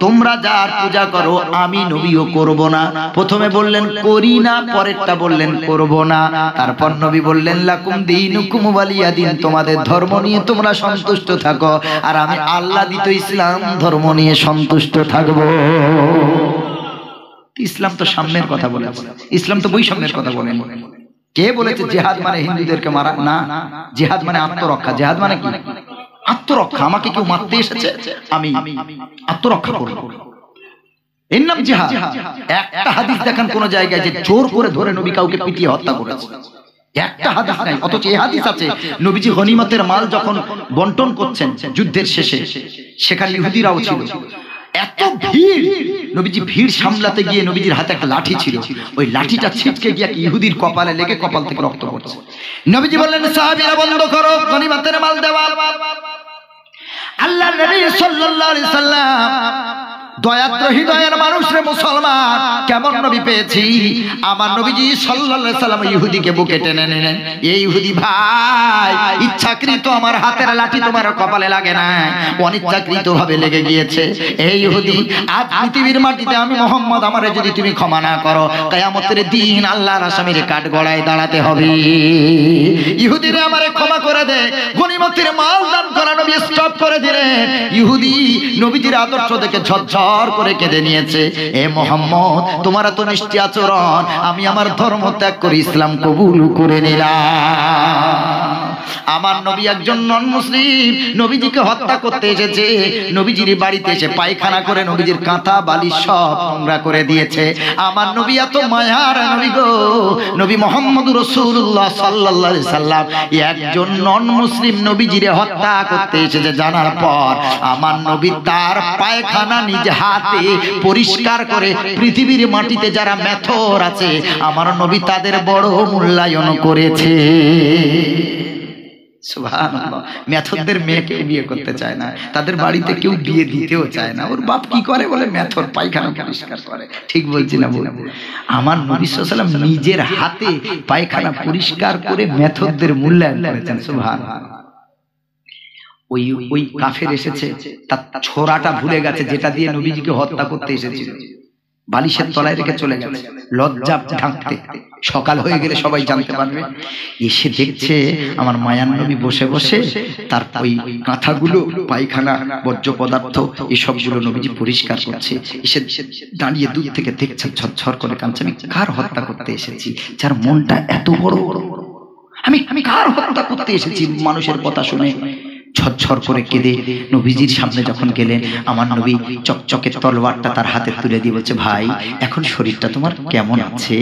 তোমরা যার পূজা করো আমি নবীও করব না। প্রথমে বললেন করি না, পরেরটা বললেন করব না। তারপর নবী বললেন, লাকুম দীনুকুম ওয়ালিয়া দীন, তোমাদের ধর্ম নিয়ে তোমরা সন্তুষ্ট থাকো, আর আমি আল্লাহ দিত ইসলাম ধর্ম নিয়ে সন্তুষ্ট থাকবো। ইসলাম তো সাম্যের কথা বলেছে, ইসলাম তো বৈষম্যের কথা বলেন। কে বলেছে জিহাদ মানে হিন্দুদেরকে মারা? না, জিহাদ মানে আত্মরক্ষা। জিহাদ মানে কি? আত্মরক্ষা। আমাকে কেউ মারতে এসেছে, আমি আত্মরক্ষা করব, এর নাম জিহাদ। একটা হাদিস দেখান কোন জায়গায় যে জোর করে ধরে নবী কাউকে পিটিয়ে হত্যা করেছে? একটা হাদিস নাই। অথচ এই হাদিস আছে, নবীজি গনিমতের মাল যখন বন্টন করছেন যুদ্ধের শেষে, সেখানে ইহুদিরাও ছিল। এত ভিড়, নবীজি ভিড় সামলাতে গিয়ে নবীজির হাতে একটা লাঠি ছিল, ওই লাঠিটা ছিটকে গিয়ে ইহুদির কপালে লেগে কপাল থেকে রক্ত পড়ছে। নবীজি বললেন, সাহাবীরা বন্ধ করো গনিমতের মাল দেওয়া। আল্লাহর নবী সাল্লাল্লাহু আলাইহি সাল্লাম দয়াদ্র হৃদয়ের মানুষ রে মুসলমান, কেমন নবী পেয়েছি। আমার নবীজি সাল্লাল্লাহু আলাইহি সাল্লাম ইহুদিকে বুকে টেনে নিলেন, এই ইহুদি ভাই, ইচ্ছাকৃত আমার হাতের লাঠি তোমার কপালে লাগে না, অনিচ্ছাকৃত ভাবে লেগে গিয়েছে। এই ইহুদি, আজ পৃথিবীর মাটিতে আমি মুহাম্মদ, আমারে যদি তুমি ক্ষমা না করো, কিয়ামতের দিন আল্লাহর আসামির কাঠ গড়ায় দাঁড়াতে হবে। ইহুদিরে আমারে ক্ষমা করে দে। গনিমতের মাল দান করা নবী স্টপ করে দিলেন। ইহুদি নবীজির আদর্শ দেখে ঝরঝর করে কেঁদে নিয়েছে। এ মুহাম্মদ, তোমার তো মিষ্টি আচরণ, আমি আমার ধর্ম ত্যাগ করে ইসলাম কবুল করে নিলাম। আমার নবী একজন নন মুসলিম নবীজিকে হত্যা করতে এসেছে। নবীজির বাড়িতে এসে পায়খানা করে নবীজির কাঁথা বালিশ সব নোংরা করে দিয়েছে। আমার নবী এত মায়ার নবী গো, নবী মুহাম্মদ রাসূলুল্লাহ সাল্লাল্লাহু আলাইহি সাল্লাম একজন নন মুসলিম নবীজিরে হত্যা করতে এসেছে জানার পর, আমার নবী তার পায়খানা নিজ হাতে পরিষ্কার করে পৃথিবীর মাটিতে যারা মেথর আছে, আমার নবী তাদের বড় মূল্যায়ন করেছে। সুবহানাল্লাহ। মেথরদের মেয়েকে বিয়ে করতে চায় না, তাদের বাড়িতে কেউ বিয়ে দিতেও চায় না। ওর বাপ কি করে বলে মেথর পায়খানা পরিষ্কার করে। ঠিক বলছি না বল? আমার নবী সাল্লাল্লাহু আলাইহি ওয়াসাল্লাম নিজের হাতে পায়খানা পরিষ্কার করে মেথরদের মূল্যায়ন করেছেন। সুবহানাল্লাহ। ওই ওই কাফের এসেছে, তার ছোরাটা ভুলে গেছে যেটা দিয়ে নবীজিকে হত্যা করতে এসেছিল, বালিশের তলায় রেখে চলে গেছে লজ্জা ঢাকতে। সকাল হয়ে গেলে সবাই জানতে পারবে। এসে দেখছে আমার মায়ার নবী বসে বসে তার ওই কাঁথাগুলো, পায়খানা, বর্জ্য পদার্থ এসবগুলো নবীজি পরিষ্কার করছে। এসে দাঁড়িয়ে দূর থেকে দেখছে, ঝরঝর করে কাঁদছে। আমি কার হত্যা করতে এসেছি যার মনটা এত বড়? আমি কার হত্যা করতে এসেছি? মানুষের কথা শুনে ঝরঝর করে কেঁদে নবীজির সামনে যখন গেলেন, আমার নবী চকচকে তলোয়ারটা তার হাতে তুলে দিয়ে বলছে, ভাই এখন শরীরটা তোমার কেমন আছে?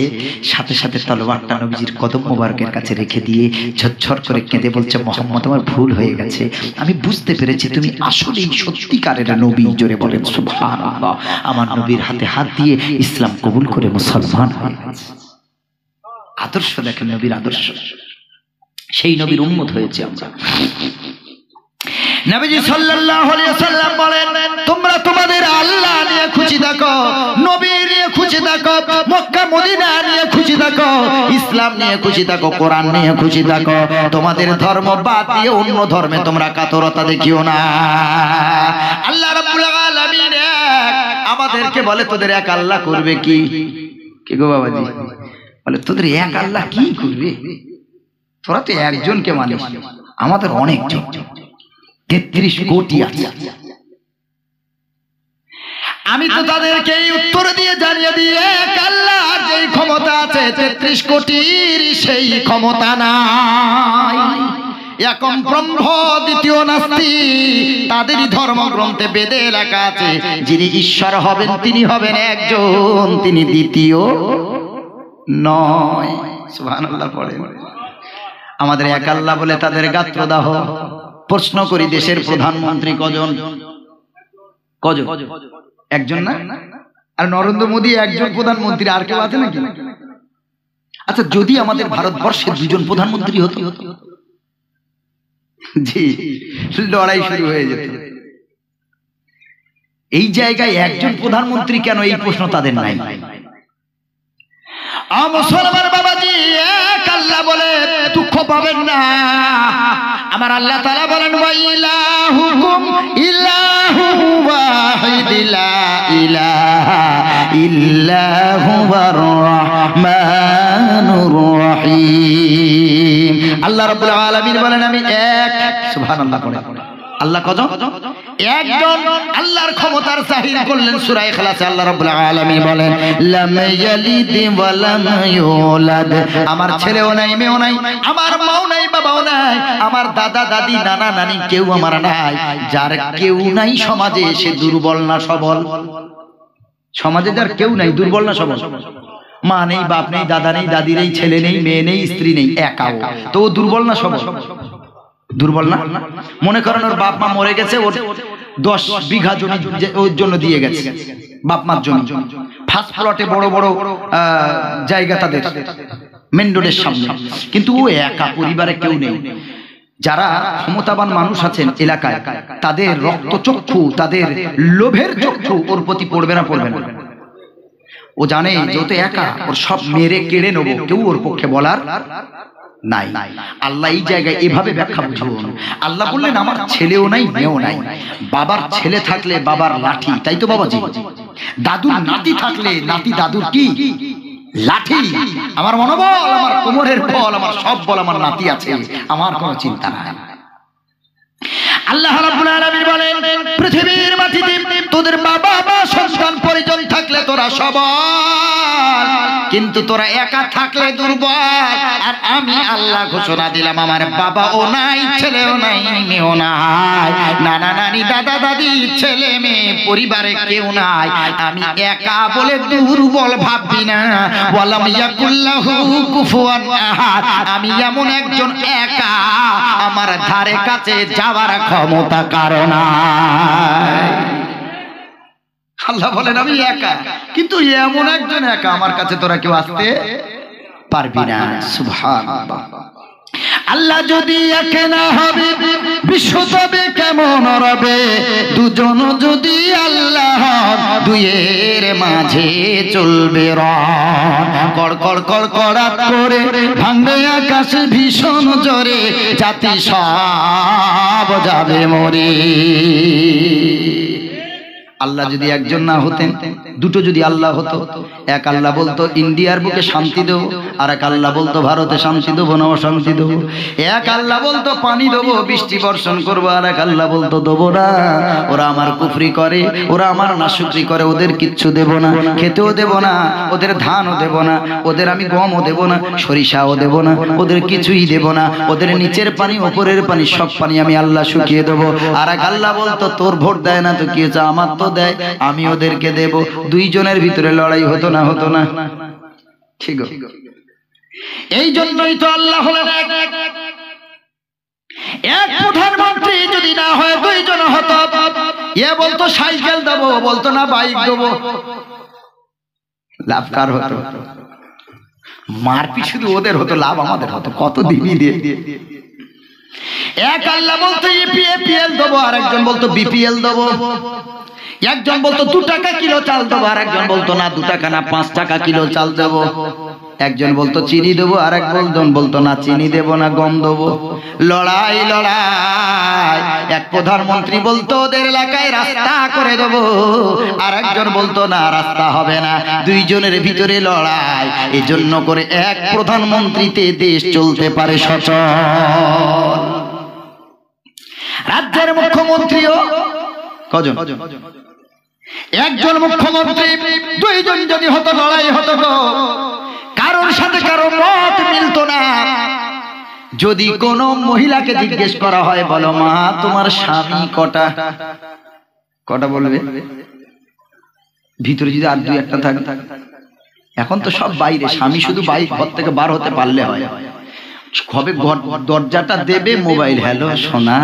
সাথে সাথে তলোয়ারটা নবীজির কদম মোবারকের কাছে রেখে দিয়ে ঝরঝর করে কেঁদে বলছে, মুহাম্মদ আমার ভুল হয়ে গেছে, আমি বুঝতে পেরেছি তুমি আসলেই সত্যিকারের নবী। জোরে বলেন সুবহানাল্লাহ। আমার নবীর হাতে হাত দিয়ে ইসলাম কবুল করে মুসলমান হয়ে গেছে। আদর্শ দেখেন, নবীর আদর্শ। সেই নবীর উম্মত হয়েছে আমরা। নবীজি সাল্লাল্লাহু আলাইহি ওয়াসাল্লাম বলেন, তোমরা তোমাদের আল্লাহ নিয়ে খুশি থাকো, নবী নিয়ে খুশি থাকো, মক্কা মদিনা নিয়ে খুশি থাকো, ইসলাম নিয়ে খুশি থাকো, কোরআন নিয়ে খুশি থাকো। তোমাদের ধর্ম বাদ দিয়ে অন্য ধর্মে তোমরা কাতরতা দেখিও না। আল্লাহ রাব্বুল আলামিন আমাদেরকে বলে, তোদের এক আল্লাহ করবে কি? কি গো বাবাজি? বলে তোদের এক আল্লাহ কি করবে? তোরা তো একজনকে মানিস, আমাদের অনেক জন, 33 কোটি আছে। আমি তো তাদেরকে এই উত্তর দিয়ে জানিয়ে দিয়ে, এক আল্লাহর যেই ক্ষমতা আছে 33 কোটির সেই ক্ষমতা নাই। একম ব্রহ্ম দ্বিতীয় নাস্তি, তাদেরই ধর্মগ্রন্থে বেদে লেখা আছে, যিনি ঈশ্বর হবেন তিনি হবেন একজন, তিনি দ্বিতীয় নয়। সুবহানাল্লাহ পড়েন। আমাদের এক আল্লাহ বলে তাদের গাত্রদাহ। প্রশ্ন করি, দেশের প্রধানমন্ত্রী কজন? কজন? একজন না? আর নরেন্দ্র মোদী একজন প্রধানমন্ত্রী, আর কেউ আছে নাকি? আচ্ছা, যদি আমাদের ভারতবর্ষের দুজন প্রধানমন্ত্রী হতো, জি লড়াই শুরু হয়ে যেত। এই জায়গায় একজন প্রধানমন্ত্রী কেন? এই প্রশ্ন তাদের নাই। মুসলমান বাবাজি, এক আল্লাহ বলে দুঃখ পাবেন না। আমার আল্লাহ তাআলা বলেন, ওয়া ইলাহুকুম ইলাহু ওয়াহিদ লা ইলাহা ইল্লা হুয়ার রহমানুর রহিম। আল্লাহ রাব্বুল আলামিন বলেন, আমি এক। সুবহানাল্লাহ পড়ে। আল্লাহ কজন? একজন। আল্লাহর ক্ষমতার জাহির করলেন সূরা ইখলাসে। আল্লাহ রাব্বুল আলামিন বলেন, লাম ইয়ালিদ ওয়া লাম ইউলাদ। আমার ছেলেও নাই, মেয়েও নাই, আমার মাও নাই, বাবাও নাই, আমার দাদা দাদি নানা নানি কেউ আমার নাই। যার কেউ নাই সমাজে, সে দুর্বল না সবল? সমাজে যার কেউ নাই, দুর্বল না সবল? মা নেই, বাপ নেই, দাদা নেই, দাদি নেই, ছেলে নেই, মেয়ে নেই, স্ত্রী নেই, একা, তো ও দুর্বল না সবল? দুর্বল না? মনে করেন ওর বাপ মা মরে গেছে, ওর 10 বিঘা জমি ওর জন্য দিয়ে গেছে, বাপ মার জমি, ফার্স্ট প্লটে বড় বড় জায়গা তাদের মেন রোডের সামনে, কিন্তু ও একা, পরিবারে কেউ নেই। যারা ক্ষমতাবান মানুষ আছেন এলাকায়, তাদের রক্তচক্ষু, তাদের লোভের চক্ষু ওর প্রতি পড়বে না? পড়বে না? ও জানে যে ও তো একা, ওর সব মেরে কেড়ে নেবো, কেউ ওর পক্ষে বলার নাই। আল্লাহ এই জায়গায় এভাবে ব্যাখ্যা বুঝুন। আল্লাহ বললেন, আমার ছেলেও নাই, মেয়েও নাই। বাবার ছেলে থাকলে বাবার লাঠি, তাই তো বাবাজি? দাদুর নাতি থাকলে নাতি দাদুর কি? লাঠি। আমার মনোবল, আমার কোমরের বল, আমার সব বল আমার নাতি আছে, আমার কোনো চিন্তা নাই। আল্লাহ রাব্বুল আলামিন বলেন, পৃথিবীর মাটিতে তোদের বাবা মা সন্তান পরিজন থাকলে তোরা সবল, কিন্তু তোরা একা থাকলে দুর্বল। আর আমি আল্লাহ ঘোষণা দিলাম, আমার বাবাও নাই, ছেলেও নাই, মেয়েও নাই, নানা নানি, দাদা দাদি, ছেলে মেয়ে, পরিবারে কেউ নাই। আমি একা বলে দুর্বল ভাববি না। ওয়ালাম ইয়াকুল্লাহু কুফুয়ান আহাদ। আমি এমন একজন একা, আমার ধারে কাছে যাওয়ার ক্ষমতা কারো নাই। আল্লাহ বলেন, আমি একা, কিন্তু এমন একজন একা, আমার কাছে তোরা কেউ আসতে পারবি না। সুবহানাল্লাহ। আল্লাহ যদি একে না হবে, বিশ্ব তবে কেমন রবে? দুজন যদি আল্লাহ, দুইয়ের মাঝে চলবে রণ কড়কড় কড়কড়াট করে ভাঙবে আকাশ ভীষণ জোরে জাতি সব যাবে মরে আল্লাহ যদি একজন না হতেন দুটো যদি আল্লাহ হতো এক আল্লাহ বলতো ইন্ডিয়ার বুকে শান্তি দেবো আর এক আল্লাহ বলতো ভারতে শান্তি দেবো না অশান্তি দেবো এক আল্লাহ বলতো পানি দেবো বৃষ্টি বর্ষণ করবো আর এক আল্লাহ বলতো দেবো না ওরা আমার কুফরি করে ওরা আমার নাশুকরি করে ওদের কিচ্ছু দেব না খেতেও দেব না ওদের ধানও দেব না ওদের আমি গমও দেব না সরিষাও দেব না ওদের কিছুই দেব না ওদের নিচের পানি ওপরের পানি সব পানি আমি আল্লাহ শুকিয়ে দেবো আর এক আল্লাহ বলতো তোর ভোট দেয় না তো কি হয়েছে আমার তো দেয় আমি ওদেরকে দেব দুইজনের ভিতরে লড়াই হতো না ঠিক এই জন্যই তো আল্লাহ হলেন এক প্রধানমন্ত্রী যদি না হয় দুইজন হতো এ বলতো সাইকেল দেবো বলতো না বাইক দেবো লাভ কার হতো মারপিট শুধু ওদের হতো লাভ আমাদের হতো কত দিনই দিয়ে এক আল্লাহ বলতো এপিএল দেবো আর একজন বলতো বিপিএল দেবো একজন বলতো 2 টাকা কিলো চাল দেবো আর একজন বলতো না 2 টাকা না 5 টাকা কিলো চাল দেবো একজন বলতো চিনি দেবো আর একজন বলতো না চিনি দেবো না গম দেবো লড়াই লড়াই এক প্রধানমন্ত্রী বলতো ওদের এলাকায় রাস্তা করে দেবো আর একজন বলতো না রাস্তা হবে না দুইজনের ভিতরে লড়াই এজন্য করে এক প্রধানমন্ত্রীতে দেশ চলতে পারে সচল রাজ্যের মুখ্যমন্ত্রীও কজন একজন মুখ্যমন্ত্রী দুইজন যদি হতো লড়াই হতো কারোর সাথে কারো মত মিলতো না যদি কোন মহিলাকে জিজ্ঞেস করা হয় বলো মা তোমার স্বামী কটা বলবে ভিতরে যদি আর দুই একটা থাকে এখন তো সব বাইরে স্বামী শুধু বাইরে ঘর থেকে বার হতে পারলে হয় কবে দরজাটা দেবে মোবাইল হ্যালো সোনা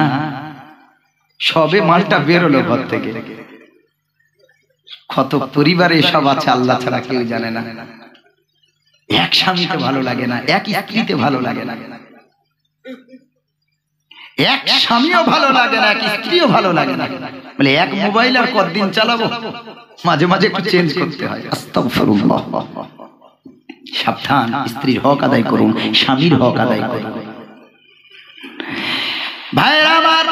সবে মালটা বেরোলো ঘর থেকে কত পরিবারে সব আছে আল্লাহ ছাড়া কেউ জানে না এক স্বামীতে ভালো লাগে না এক স্ত্রীতে ভালো লাগে না এক স্বামীও ভালো লাগে না এক স্ত্রীও ভালো লাগে না বলে এক মোবাইল আর কতদিন চালাবো মাঝে মাঝে একটু চেঞ্জ করতে হয় আস্তাগফিরুল্লাহ সাবধান স্ত্রীর হক আদায় করুন স্বামীর হক আদায় করুন ভাইরা আমার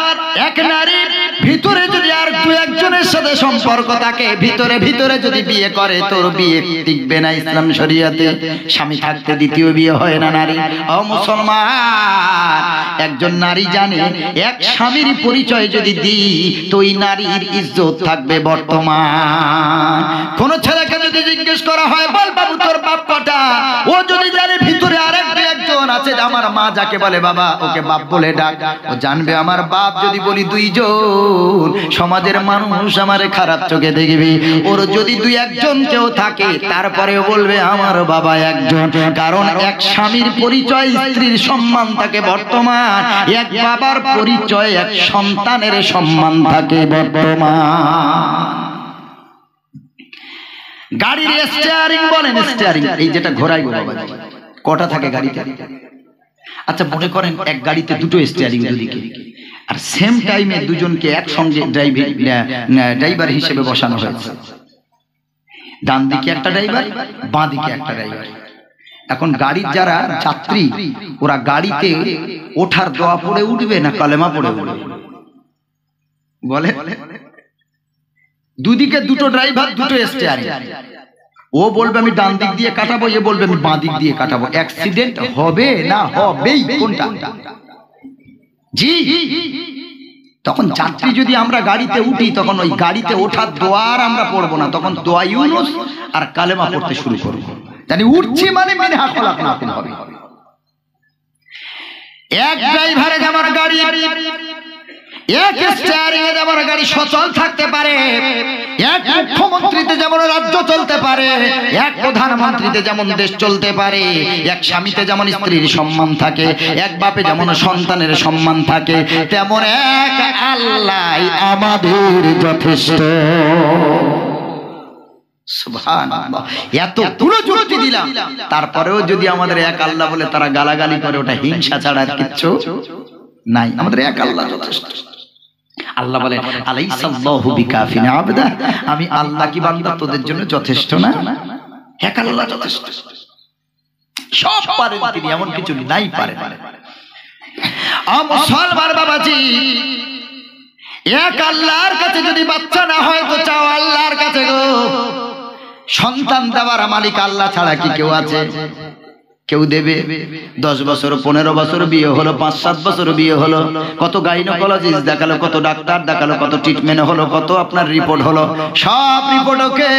এক নারীর ভিতরে যদি আর দু একজনের সাথে সম্পর্ক থাকে ভিতরে ভিতরে যদি বিয়ে করে তোর বিয়ে টিকবে না ইসলাম শরিয়াতে স্বামী থাকতে দ্বিতীয় বিয়ে হয় না নারী ও মুসলমান একজন নারী জানে এক স্বামীর পরিচয় যদি দিই তো ওই নারীর ইজ্জত থাকবে বর্তমান কোন ছেলেকে যদি জিজ্ঞেস করা হয় বল বাবু তোর বাপ কটা ও যদি জানে ভিতরে আরেক একজন আছে আমার মা যাকে বলে বাবা ওকে বাপ বলে ডাক ও জানবে আমার বাপ যদি বলি দুইজন সমাজের মানুষ আমারে খারাপ চোখে দেখবে ওর যদি দুই একজন কেউ থাকে তারপরেও বলবে আমার বাবা একজন কারণ এক স্বামীর পরিচয় স্ত্রীর সম্মান থাকে বর্তমান এক বাবার পরিচয় এক সন্তানের সম্মান থাকে বর্তমান গাড়ির স্টিয়ারিং বলেন স্টিয়ারিং এই যেটা ঘোরাই গো বাবা কটা থাকে গাড়িতে আচ্ছা মনে করেন এক গাড়িতে দুটো স্টিয়ারিং দুদিকে আর সেম টাইমে দুজনকে একসঙ্গে ড্রাইভার হিসেবে বসানো হয়েছে ডান দিকে একটা ড্রাইভার বাঁ দিকে একটা ড্রাইভার এখন গাড়ির যারা যাত্রী ওরা গাড়িতে ওঠার দোয়া পড়ে উঠবে না কালেমা পড়ে উঠবে বলে দুদিকে দুটো ড্রাইভার দুটো স্টিয়ারিং ও বলবে আমি ডান দিক দিয়ে কাটাবো এ বলবে আমি বাঁ দিক দিয়ে কাটাবো অ্যাক্সিডেন্ট হবে না হবেই কোনটা জি তখন যাত্রী যদি আমরা গাড়িতে উঠি তখন ওই গাড়িতে ওঠার দোয়ার আমরা পড়বো না তখন দোয়া ইউনুস আর কালেমা পড়তে শুরু করবো জানি উঠছি মানে মিনহা খলাকনাকুম হবে এক ড্রাইভারে যেমন গাড়ি এক স্টিয়ারিং এ যেমন গাড়ি সচল থাকতে পারে এক মুখ্যমন্ত্রীতে যেমন রাজ্য চলতে পারে এক প্রধানমন্ত্রীতে যেমন দেশ চলতে পারে এক স্বামীতে যেমন স্ত্রীর সম্মান থাকে এক বাপে যেমন সন্তানের সম্মান থাকে তেমন এক আল্লাহ আমাদের যথেষ্ট সুবহানাল্লাহ এতগুলো যুক্তি দিলাম তারপরেও যদি আমাদের এক আল্লাহ বলে তারা গালাগালি করে ওটা হিংসা ছাড়া আর কিচ্ছু নাই আমাদের এক আল্লাহ যথেষ্ট আল্লাহ বলেন আলাইসাল্লাহু বিকাফিন আবদা, আমি আল্লাহ কি বান্দা তোদের জন্য যথেষ্ট না? এক আল্লাহ যথেষ্ট, সব পারেন তিনি, এমন কিছু নাই পারে। মুসলমান বাবাজি, এক আল্লাহর কাছে যদি বাচ্চা না হয় তো চাও আল্লাহর কাছে গো। সন্তান দেওয়ার মালিক আল্লাহ ছাড়া কি কেউ আছে? কেউ দেবে? 10 বছর 15 বছর বিয়ে হলো, 5-7 বছর বিয়ে হলো, কত গাইনোকোলজিস্ট দেখালো, কত ডাক্তার দেখালো, কত ট্রিটমেন্ট হলো, কত আপনার রিপোর্ট হলো, সব রিপোর্ট ওকে।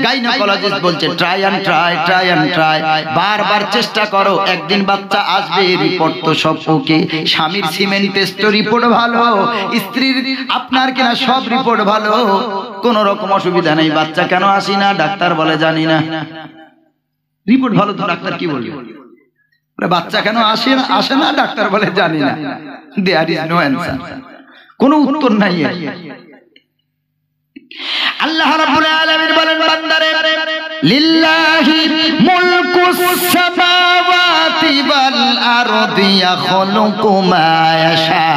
গাইনোকোলজিস্ট বলছে ট্রাই অ্যান্ড ট্রাই, বারবার চেষ্টা করো, একদিন বাচ্চা আসবে। রিপোর্ট তো সব ওকে, স্বামীর সিমেন্ট টেস্ট রিপোর্ট ভালো, স্ত্রীর আপনার কিনা সব রিপোর্ট ভালো, কোন রকম অসুবিধা নেই। বাচ্চা কেন আসি না? ডাক্তার বলে জানি না। রিপোর্ট ভালো তো ডাক্তার কি বলবে? বাচ্চা কেন আসে না? ডাক্তার বলে জানি না। দেয়ার ইজ নো অ্যানসার, কোনো উত্তর নাই। আল্লাহ রাব্বুল আলামিন বলেন বান্দারে, লিল্লাহি মুলকুস সামাওয়াতি ওয়াল আরদি ইয়াখলুকু মা ইয়াশা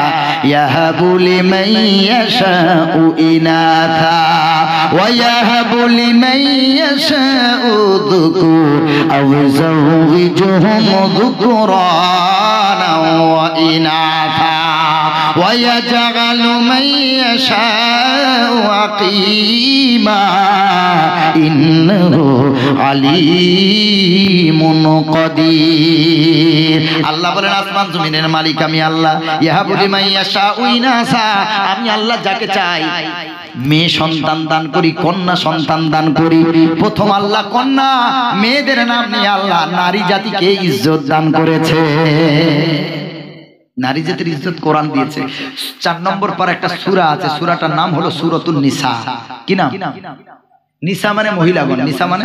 ইয়াহাবু লিমান ইয়াশাউ ইনাথা ওয়া ইয়াহাবু লিমান ইয়াশাউ যুকুর আও যাওজিজুহুম যুকুরানা ওয়া ইনাথা ওয়া ইয়াজআলু মান ইয়াশাউ আকিমা ইন্নাহু আলিমুন কাদির। আল্লাহ বলেন আসমান জমিনের মালিক আমি আল্লাহ। ইয়াহাবু লিমান ইয়াশাউ ইনাসা, আমি আল্লাহ যাকে চাই মেয়ে সন্তান দান করি, কন্যা সন্তান দান করি। প্রথম আল্লাহ কন্যা মেয়েদের নাম নিয়ে আল্লাহ নারী জাতিকে ইজ্জত দান করেছে। নারী জাতির ইজ্জত কোরআন দিয়েছে। 4 নম্বর পর একটা সূরা আছে, সূরাটার নাম হলো সূরাতুন নিসা। কি নাম? নিসা মানে মহিলাগণ, নিসা মানে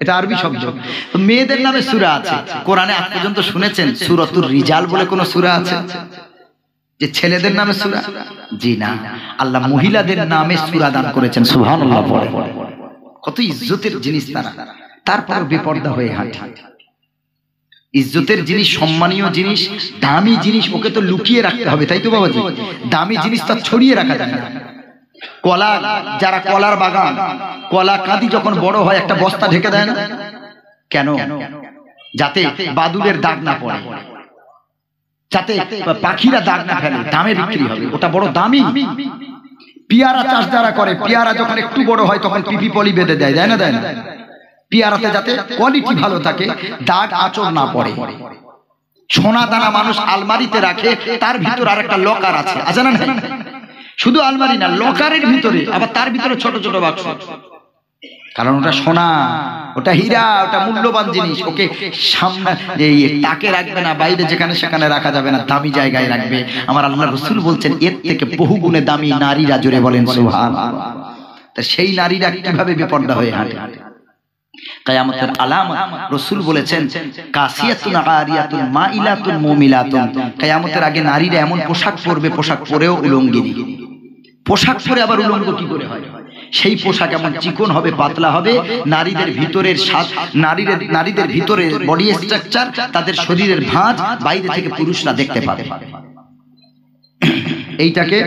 এটা আরবি শব্দ। তো মেয়েদের নামে সূরা আছে কোরআনে। আজ পর্যন্ত শুনেছেন সূরাতুর রিজাল বলে কোন সূরা আছে যে ছেলেদের নামে সূরা? জি না, আল্লাহ মহিলাদের নামে সূরা দান করেছেন। সুবহানাল্লাহ। কত ইজ্জতের জিনিস তারা, তারপর বেপরদা হয়ে হাঁটে। ইজ্জতের জিনিস, সম্মানীয় জিনিস, দামি জিনিস ওকে তো লুকিয়ে রাখতে হবে, তাই তো বাবাজি? দামি জিনিস তো ছড়িয়ে রাখা যায় না। কলা, যারা কলার বাগান, কলা কাঁদি যখন বড় হয় একটা বস্তা ঢেকে দেয় না কেন? যাতে বাদুড়ের দাগ না পড়ে, যাতে পাখিরা দাগ না ফেলে, দামে বিক্রি হবে, ওটা বড় দামি। পেয়ারা চাষ যারা করে, পেয়ারা যখন একটু বড় হয় তখন পিপি পলি বেঁধে দেয়, দেয় না? দেয় না? পেয়ারাতে যাতে কোয়ালিটি ভালো থাকে, দাগ আঁচড় না পড়ে। সোনা দানা মানুষ আলমারিতে রাখে, তার ভিতর আর একটা লকার আছে, আছে না? শুধু আলমারি না, লকারের ভিতরে আবার তার ভিতরে ছোট ছোট বাক্স, কারণ ওটা সোনা, ওটা হীরা, ওটা মূল্যবান জিনিস। ওকে সামনে তাকে রাখবে না, বাইরে যেখানে সেখানে রাখা যাবে না, দামি জায়গায় রাখবে। আমার আল্লাহ রাসূল বলছেন এর থেকে বহু গুণে দামি নারীরা, জোরে বলেন সুবহানাল্লাহ। তা সেই নারীরা কিভাবে বেপরদা হয়ে হাঁটে? কিয়ামতের আলামত রাসূল বলেছেন কাসিয়াতুন আরিয়াতুন মাইলাতুন মুমিলাতুন। কিয়ামতের আগে নারীরা এমন পোশাক পরবে, পোশাক পরেও উলঙ্গিনী। পোশাক পরে আবার উলঙ্গ কি করে হয়? সেই পোশাক এমন চিকন হবে, পাতলা হবে, নারীদের ভিতরের স্বাদ, নারীদের ভিতরের বডি স্ট্রাকচার, তাদের শরীরের ভাঁজ বাইরে থেকে পুরুষরা দেখতে পাবে। এইটাকে